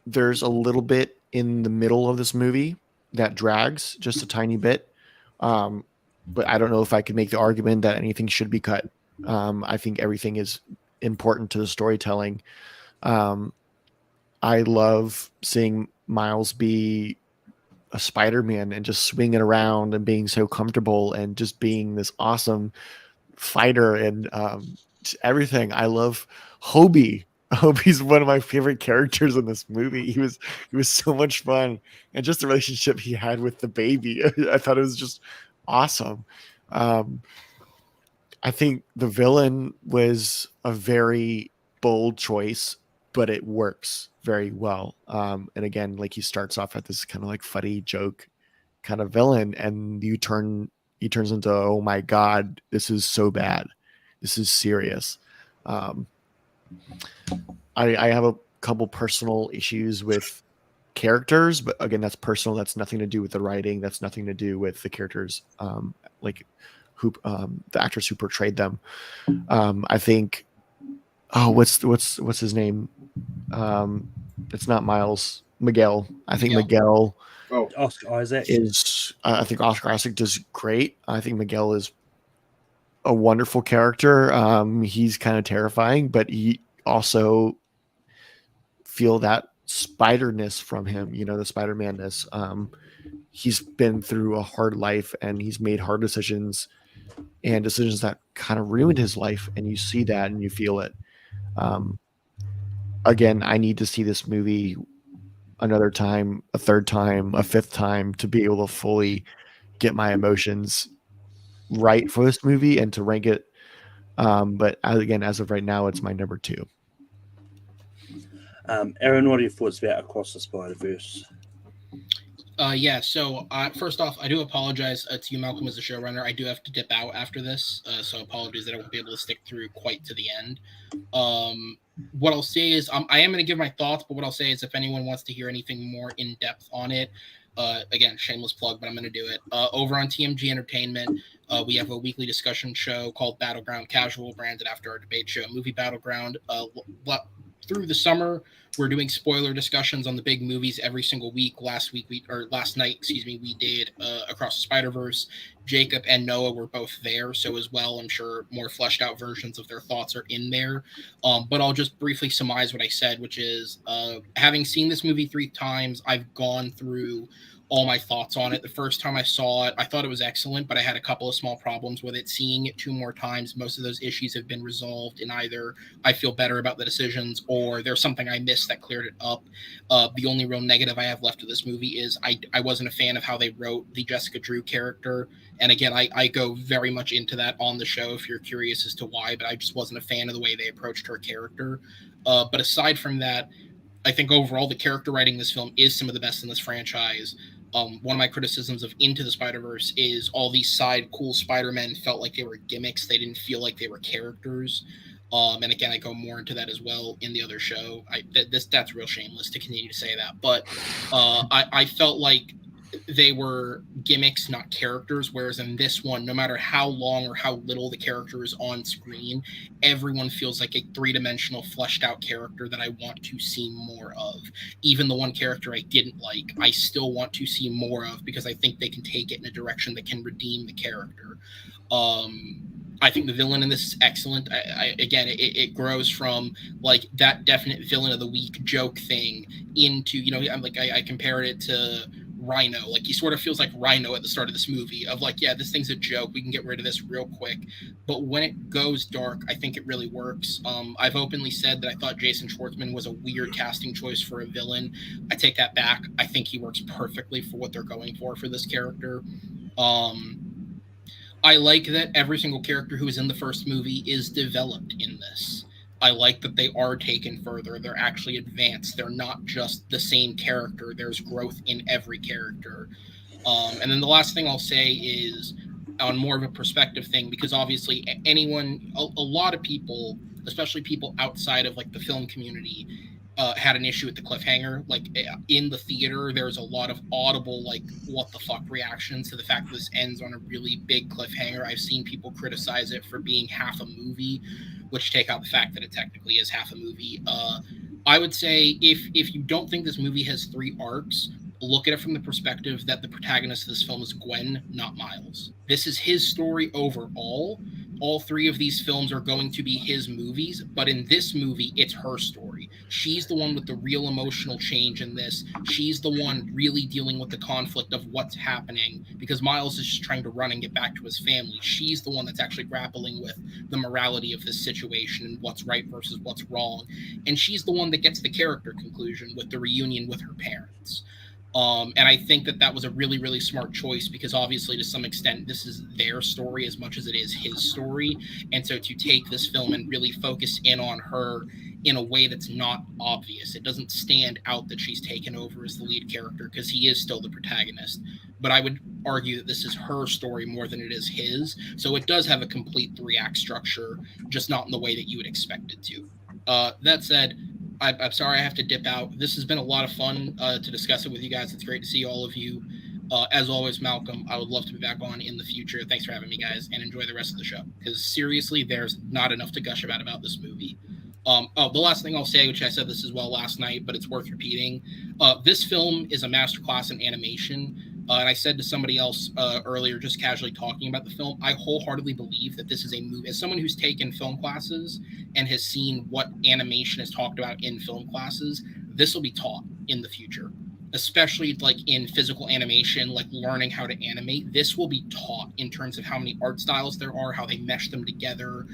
there's a little bit in the middle of this movie that drags just a tiny bit. But I don't know if I could make the argument that anything should be cut. I think everything is important to the storytelling. I love seeing Miles be a Spider-Man and just swinging around and being so comfortable and just being this awesome fighter and everything. I love Hobie. Hobie's one of my favorite characters in this movie. He was so much fun, and just the relationship he had with the baby. I thought it was just awesome. I think the villain was a very bold choice, but it works very well. And again, like he starts off at this kind of like funny joke kind of villain, and he turns into, oh my God, this is so bad. This is serious. I have a couple personal issues with characters, but again, that's personal. That's nothing to do with the writing. That's nothing to do with the characters, like who the actors who portrayed them. I think, what's his name? It's not Miles. Miguel. I think Miguel. Oscar Isaac is. I think Oscar Isaac does great. I think Miguel is a wonderful character. He's kind of terrifying, but he also feel that spiderness from him, the Spider-Man-ness. He's been through a hard life, and he's made hard decisions and decisions that kind of ruined his life, and you see that and you feel it. Again, I need to see this movie another time, a third time, a fifth time to be able to fully get my emotions right for this movie and to rank it. But again, as of right now, it's my number 2. Aaron, what are your thoughts about Across the Spider-Verse? So first off, I do apologize to you, Malcolm, as the showrunner. I do have to dip out after this, so apologies that I won't be able to stick through quite to the end. What I'll say is I am going to give my thoughts, but what I'll say is if anyone wants to hear anything more in depth on it, again, shameless plug, but I'm going to do it. Over on TMG Entertainment, we have a weekly discussion show called Battleground Casual, branded after our debate show, Movie Battleground. Through the summer, we're doing spoiler discussions on the big movies every single week. Last night, we did Across the Spider-Verse. Jacob and Noah were both there, so as well, I'm sure more fleshed out versions of their thoughts are in there. But I'll just briefly surmise what I said, which is having seen this movie 3 times, I've gone through all my thoughts on it. The first time I saw it, I thought it was excellent, but I had a couple of small problems with it. Seeing it 2 more times, most of those issues have been resolved in either I feel better about the decisions or there's something I missed that cleared it up. The only real negative I have left of this movie is I wasn't a fan of how they wrote the Jessica Drew character. And again, I go very much into that on the show if you're curious as to why, but I just wasn't a fan of the way they approached her character. But aside from that, I think overall the character writing in this film is some of the best in this franchise. One of my criticisms of Into the Spider-Verse is all these side cool Spider-Men felt like they were gimmicks. They didn't feel like they were characters. And again, I go more into that as well in the other show. That's real shameless to continue to say that. But I felt like they were gimmicks, not characters. Whereas in this one, no matter how long or how little the character is on screen, everyone feels like a 3-dimensional, fleshed out character that I want to see more of. Even the one character I didn't like, I still want to see more of because I think they can take it in a direction that can redeem the character. I think the villain in this is excellent. It grows from like that definite villain of the week joke thing into, I compared it to Rhino. Like, he sort of feels like Rhino at the start of this movie of like, yeah, this thing's a joke. We can get rid of this real quick. But when it goes dark, I think it really works. I've openly said that I thought Jason Schwartzman was a weird casting choice for a villain. I take that back. I think he works perfectly for what they're going for this character. I like that every single character who is in the first movie is developed in this. I like that they are taken further. They're actually advanced. They're not just the same character. There's growth in every character. And then the last thing I'll say is on more of a perspective thing, because obviously a lot of people, especially people outside of like the film community, had an issue with the cliffhanger. Like in the theater, there's a lot of audible, like, what the fuck reactions to the fact that this ends on a really big cliffhanger. I've seen people criticize it for being half a movie, which take out the fact that it technically is half a movie. I would say if you don't think this movie has 3 arcs, look at it from the perspective that the protagonist of this film is Gwen, not Miles. This is his story overall. All 3 of these films are going to be his movies, but in this movie, it's her story. She's the one with the real emotional change in this. She's the one really dealing with the conflict of what's happening, because Miles is just trying to run and get back to his family. She's the one that's actually grappling with the morality of this situation and what's right versus what's wrong. And she's the one that gets the character conclusion with the reunion with her parents. And I think that was a really, really smart choice, because obviously to some extent this is their story as much as it is his story. And so to take this film and really focus in on her in a way that's not obvious, it doesn't stand out that she's taken over as the lead character, because he is still the protagonist. But I would argue that this is her story more than it is his. So it does have a complete 3-act structure, just not in the way that you would expect it to. That said, I'm sorry I have to dip out. This has been a lot of fun to discuss it with you guys. It's great to see all of you. As always, Malcolm, I would love to be back on in the future. Thanks for having me, guys, and enjoy the rest of the show, because seriously, there's not enough to gush about this movie. The last thing I'll say, which I said this as well last night, but it's worth repeating. This film is a masterclass in animation. And I said to somebody else earlier, just casually talking about the film, I wholeheartedly believe that this is a movie. As someone who's taken film classes and has seen what animation is talked about in film classes, this will be taught in the future, especially like in physical animation, like learning how to animate. This will be taught in terms of how many art styles there are, how they mesh them together.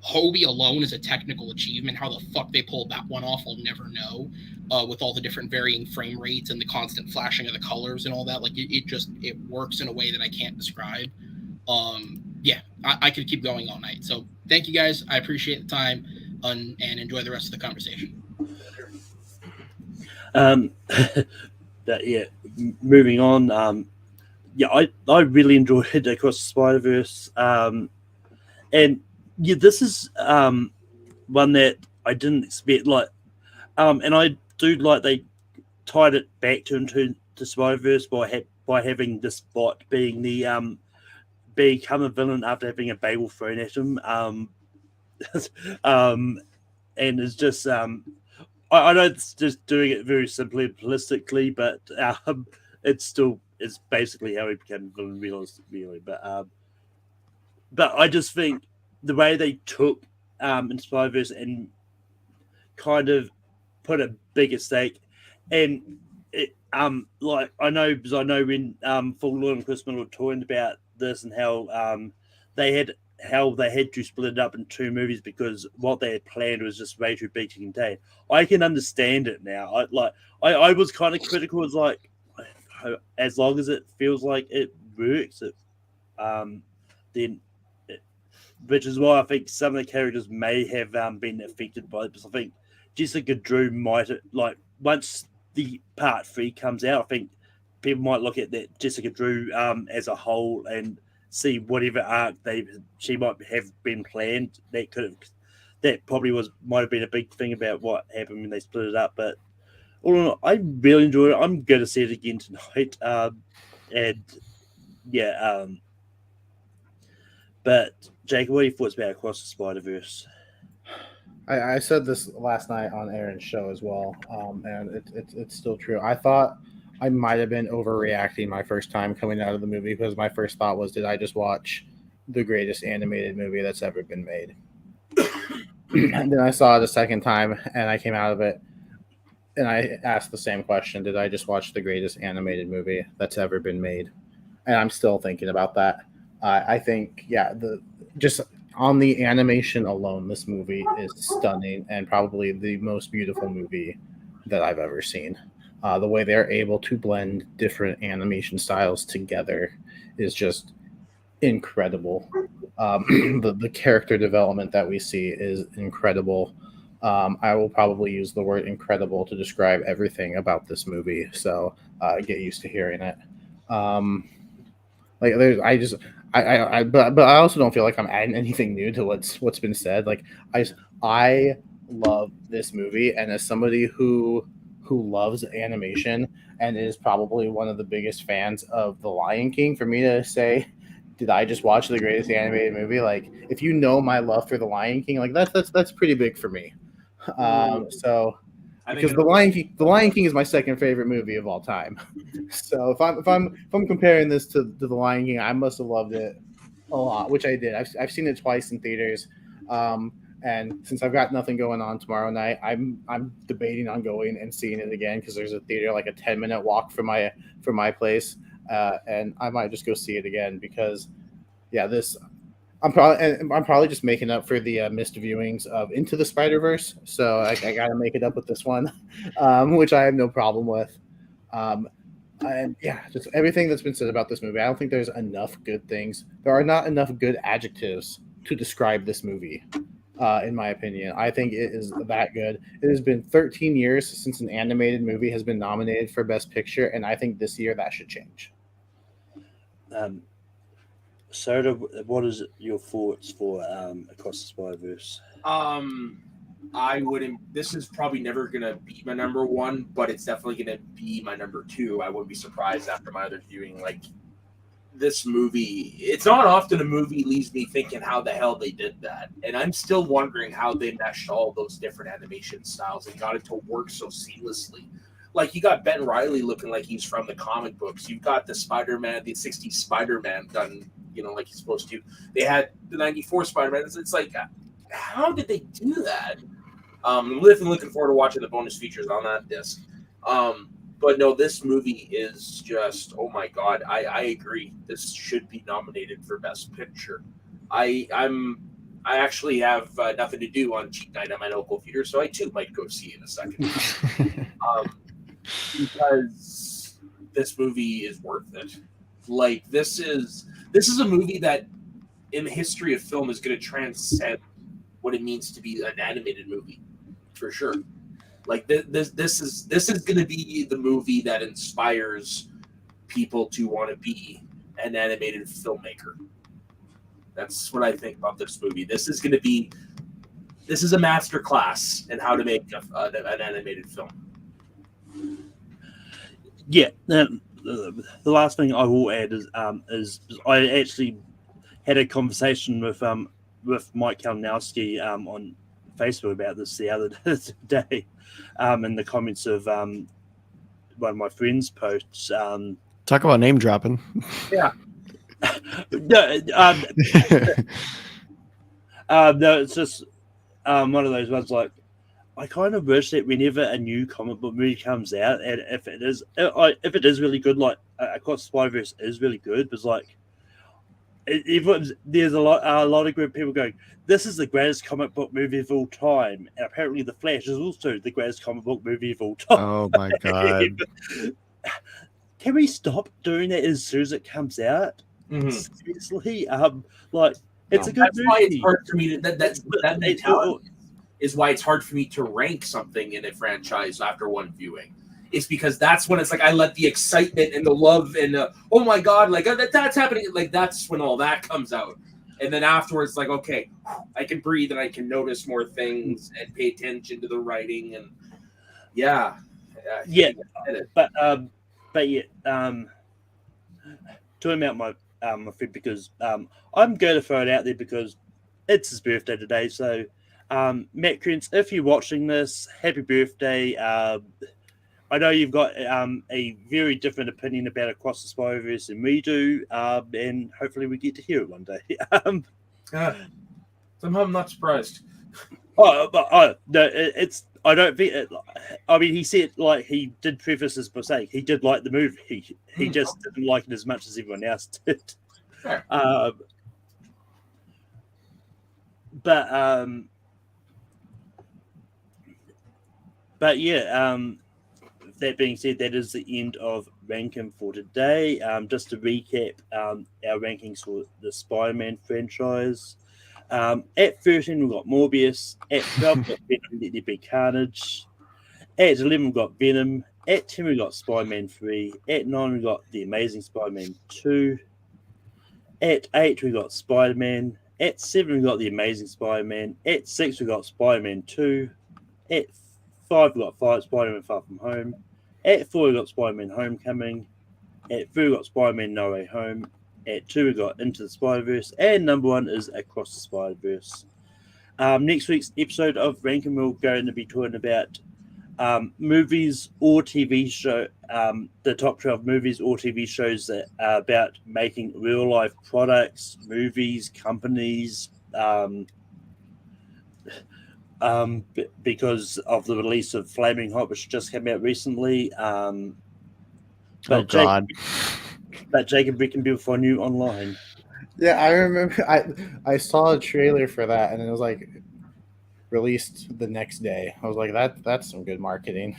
Hobie alone is a technical achievement. How the fuck they pulled that one off, I'll never know. With all the different varying frame rates and the constant flashing of the colors and all that, like it works in a way that I can't describe. I could keep going all night. So thank you guys. I appreciate the time and enjoy the rest of the conversation. Moving on. I really enjoyed Across the Spider-Verse. And yeah, this is one that I didn't expect. And I do like they tied it back into Spider-Verse by having this bot being the become a villain after having a bagel thrown at him. And it's just I know it's just doing it very simplistically, but it's basically how he became a villain, really. But I just think the way they took in Spider-Verse and kind of put a bigger stake, and it, I know when Full Lord and Chris Miller were talking about this and how they had to split it up in 2 movies because what they had planned was just way too big to contain. I can understand it now. I was kind of critical. It's like, as long as it feels like it works, then. Which is why I think some of the characters may have been affected by it. Because I think Jessica Drew might, once the part 3 comes out, I think people might look at that Jessica Drew as a whole and see whatever arc she might have been planned. That probably might have been a big thing about what happened when they split it up. But all in all, I really enjoyed it. I'm going to see it again tonight. But Jacob, what are your thoughts about Across the Spider-Verse? I said this last night on Aaron's show as well, and it's still true. I thought I might have been overreacting my first time coming out of the movie, because my first thought was, did I just watch the greatest animated movie that's ever been made? And then I saw it a second time, and I came out of it and I asked the same question: did I just watch the greatest animated movie that's ever been made? And I'm still thinking about that. I think, yeah, the just on the animation alone, this movie is stunning and probably the most beautiful movie that I've ever seen. The way they're able to blend different animation styles together is just incredible. The character development that we see is incredible. I will probably use the word incredible to describe everything about this movie. So get used to hearing it. Like there's, but I also don't feel like I'm adding anything new to what's been said. Like I love this movie, and as somebody who loves animation and is probably one of the biggest fans of The Lion King, for me to say, did I just watch the greatest animated movie? Like, if you know my love for The Lion King, like that's pretty big for me. So because the Lion King is my second favorite movie of all time. So if I'm comparing this to The Lion King, I must have loved it a lot, which I did. I've seen it twice in theaters. And since I've got nothing going on tomorrow night, I'm debating on going and seeing it again because there's a theater like a 10-minute walk from my place, and I might just go see it again because, yeah, I'm probably just making up for the missed viewings of Into the Spider-Verse, so I got to make it up with this one, which I have no problem with. And yeah, just everything that's been said about this movie. I don't think there's enough good things. There are not enough good adjectives to describe this movie. In my opinion, I think it is that good. It has been 13 years since an animated movie has been nominated for Best Picture, and I think this year that should change. Soda, what is your thoughts for Across the Spider-Verse? I wouldn't. This is probably never gonna be my number one, but it's definitely gonna be my number two. I wouldn't be surprised after my other viewing. Like this movie, it's not often a movie leaves me thinking how the hell they did that, and I'm still wondering how they meshed all those different animation styles and got it to work so seamlessly. Like you got Ben Reilly looking like he's from the comic books. You've got the Spider-Man, the '60s Spider-Man done, like he's supposed to. They had the '94 Spider-Man. It's like, how did they do that? I'm looking forward to watching the bonus features on that disc. But no, this movie is just, oh my God, I agree. This should be nominated for Best Picture. I actually have nothing to do on cheap night at my local theater, so I too might go see it in a second. Because this movie is worth it. Like this is a movie that in the history of film is going to transcend what it means to be an animated movie, for sure. Like this is going to be the movie that inspires people to want to be an animated filmmaker. That's what I think about this movie. This is a master class in how to make an animated film. Yeah, the last thing I will add is I actually had a conversation with Mike Kalinowski on Facebook about this the other day, in the comments of one of my friends' posts. Talk about name dropping. Yeah. No, it's just one of those ones like, I kind of wish that whenever a new comic book movie comes out, and if it is really good, like Across the Spider-Verse is really good, but like there's a lot of group people going, this is the greatest comic book movie of all time, and apparently The Flash is also the greatest comic book movie of all time. Oh my God! Can we stop doing that as soon as it comes out? Mm-hmm. Seriously, like it's a good movie. Why it's hard for me to that mentality is why it's hard for me to rank something in a franchise after one viewing. It's because that's when it's like I let the excitement and the love and oh my God, like that's happening. Like that's when all that comes out, and then afterwards, like okay, I can breathe and I can notice more things and pay attention to the writing and yeah. But yeah, talking about my friend because I'm going to throw it out there because it's his birthday today. So, Matt Krentz, if you're watching this, happy birthday. I know you've got a very different opinion about Across the Spider-Verse than we do, and hopefully we get to hear it one day. Somehow I'm not surprised. No, I don't think. I mean, he said like he did preface this by saying he did like the movie. He just didn't like it as much as everyone else did. Fair. But yeah. That being said, that is the end of ranking for today. Just to recap, our rankings for the Spider-Man franchise. At 13, we've got Morbius. At 12, we've got Venom, Let There Be Carnage. At 11, we've got Venom. At 10, we've got Spider-Man 3. At 9, we've got The Amazing Spider-Man 2. At 8, we've got Spider-Man. At 7, we've got The Amazing Spider-Man. At 6, we've got Spider-Man 2. At 5, we've got Spider-Man Far From Home. At 4, we got Spider-Man Homecoming. At 3, we got Spider-Man No Way Home. At 2, we got Into the Spider-Verse. And number 1 is Across the Spider-Verse. Next week's episode of Rankin, we're going to be talking about movies or TV show, the top 12 movies or TV shows that are about making real-life products, movies, companies, because of the release of Flaming Hot, which just came out recently. But Jacob, we can be for new online. Yeah, I remember I saw a trailer for that, and it was like released the next day. I was like, that's some good marketing.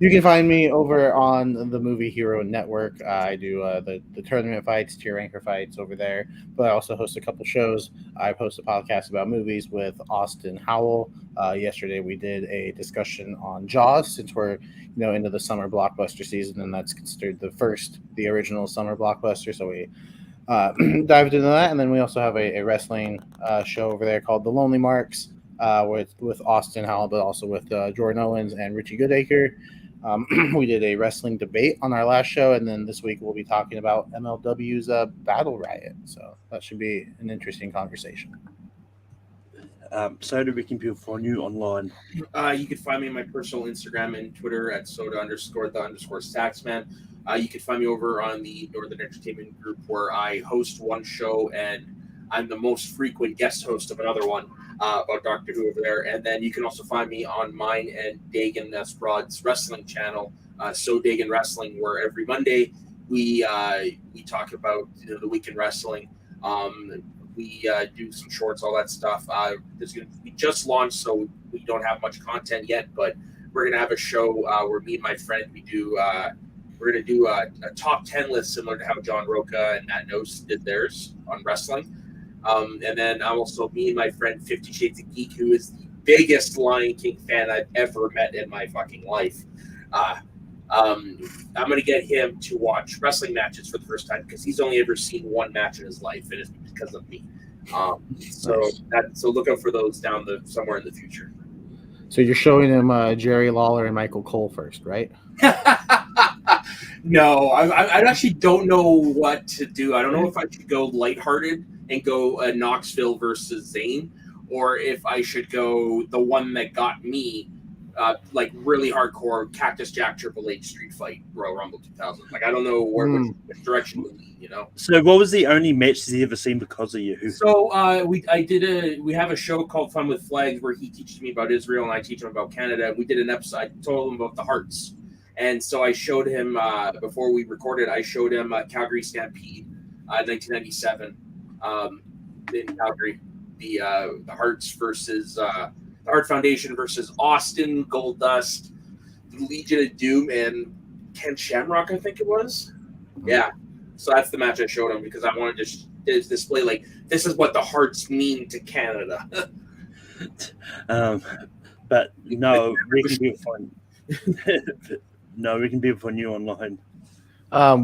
You can find me over on the Movie Hero Network. I do the tournament fights, tier ranker fights over there, but I also host a couple shows. I post a podcast about movies with Austin Howell. Yesterday we did a discussion on Jaws, since we're into the summer blockbuster season, and that's considered the original summer blockbuster. So we dived into that, and then we also have a wrestling show over there called The Lonely Marks with Austin Howell, but also with Jordan Owens and Richie Goodacre. We did a wrestling debate on our last show, and then this week we'll be talking about MLW's Battle Riot. So that should be an interesting conversation. Soda, we can be for new online. You can find me on my personal Instagram and Twitter at soda_the_saxman. You can find me over on the Northern Entertainment Group, where I host one show and I'm the most frequent guest host of another one about Doctor Who over there. And then you can also find me on mine and Dagan Broad's wrestling channel, So Dagan Wrestling, where every Monday we talk about the week in wrestling. We do some shorts, all that stuff. We just launched, so we don't have much content yet, but we're gonna have a show where me and my friend we're gonna do a top 10 list, similar to how John Roca and Matt Nose did theirs on wrestling. And then I'm also me and my friend 50 Shades of Geek, who is the biggest Lion King fan I've ever met in my fucking life. I'm going to get him to watch wrestling matches for the first time, because he's only ever seen one match in his life, and it's because of me. So look out for those somewhere in the future. So you're showing him Jerry Lawler and Michael Cole first, right? No, I actually don't know what to do. I don't know if I should go lighthearted and go Knoxville versus Zayn, or if I should go the one that got me, like really hardcore Cactus Jack Triple H Street Fight Royal Rumble 2000. Like, I don't know which direction to lead. So what was the only match he's ever seen because of you? So we have a show called Fun with Flags, where he teaches me about Israel and I teach him about Canada. We did an episode. I told him about the Hearts. And so I showed him, before we recorded, I showed him Calgary Stampede, 1997, in Calgary. The Hearts versus the Hart Foundation versus Austin, Goldust, the Legion of Doom, and Ken Shamrock, I think it was. Yeah. So that's the match I showed him, because I wanted to display, like, this is what the Hearts mean to Canada. But no, we can be fun. No, we can be for new online.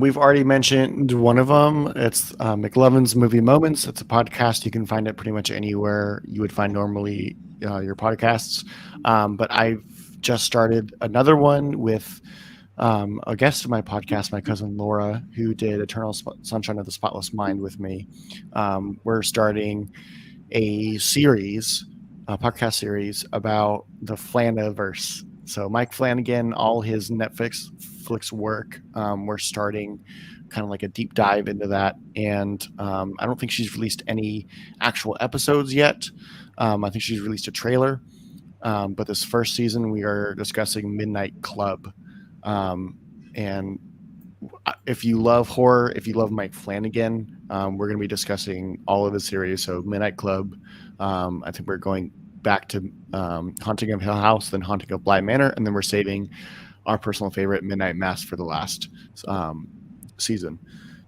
We've already mentioned one of them. It's McLovin's Movie Moments. It's a podcast. You can find it pretty much anywhere you would find normally your podcasts. But I've just started another one with a guest of my podcast, my cousin Laura, who did Eternal Sunshine of the Spotless Mind with me. We're starting a podcast series about the Flaniverse. So Mike Flanagan, all his Netflix work, we're starting kind of like a deep dive into that. And I don't think she's released any actual episodes yet. I think she's released a trailer. But this first season, we are discussing Midnight Club. And if you love horror, if you love Mike Flanagan, we're going to be discussing all of his series. So Midnight Club, I think we're going back to Haunting of Hill House, then Haunting of Bly Manor, and then we're saving our personal favorite, Midnight Mass, for the last season.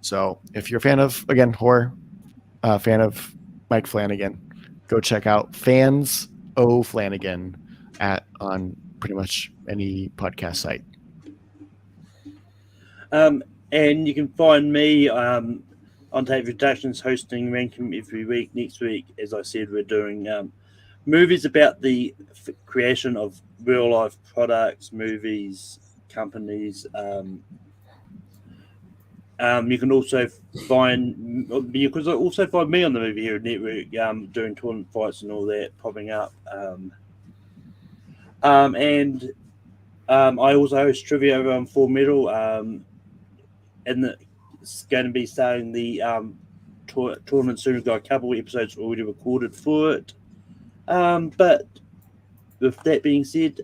So if you're a fan of, again, horror, fan of Mike Flanagan, go check out Fans O Flanagan on pretty much any podcast site. And you can find me on Tape Productions hosting Rankin every week. Next week, as I said, we're doing movies about the creation of real life products, movies, companies. You can also find me on the Movie Hero Network doing tournament fights and all that popping up. And I also host trivia over on Full Metal. And it's going to be starting the tournament soon. We've got a couple of episodes already recorded for it. But with that being said,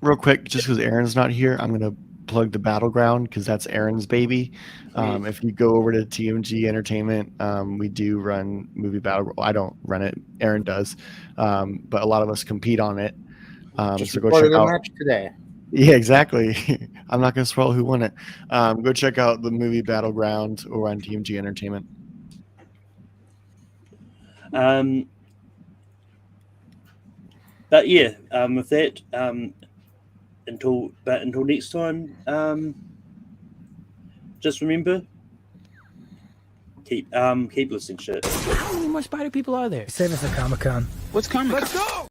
real quick, just because Aaron's not here, I'm going to plug the Battleground because that's Aaron's baby. If you go over to TMG Entertainment, we do run movie battle. I don't run it, Aaron does, but a lot of us compete on it. Just so go recorded check a out. match today. Yeah, exactly. I'm not going to spoil who won it. Go check out the movie Battleground or on TMG Entertainment. But yeah, with that, until next time, just remember, keep listening, shit. How many more spider people are there? Save us a Comic-Con. What's coming? Let's go!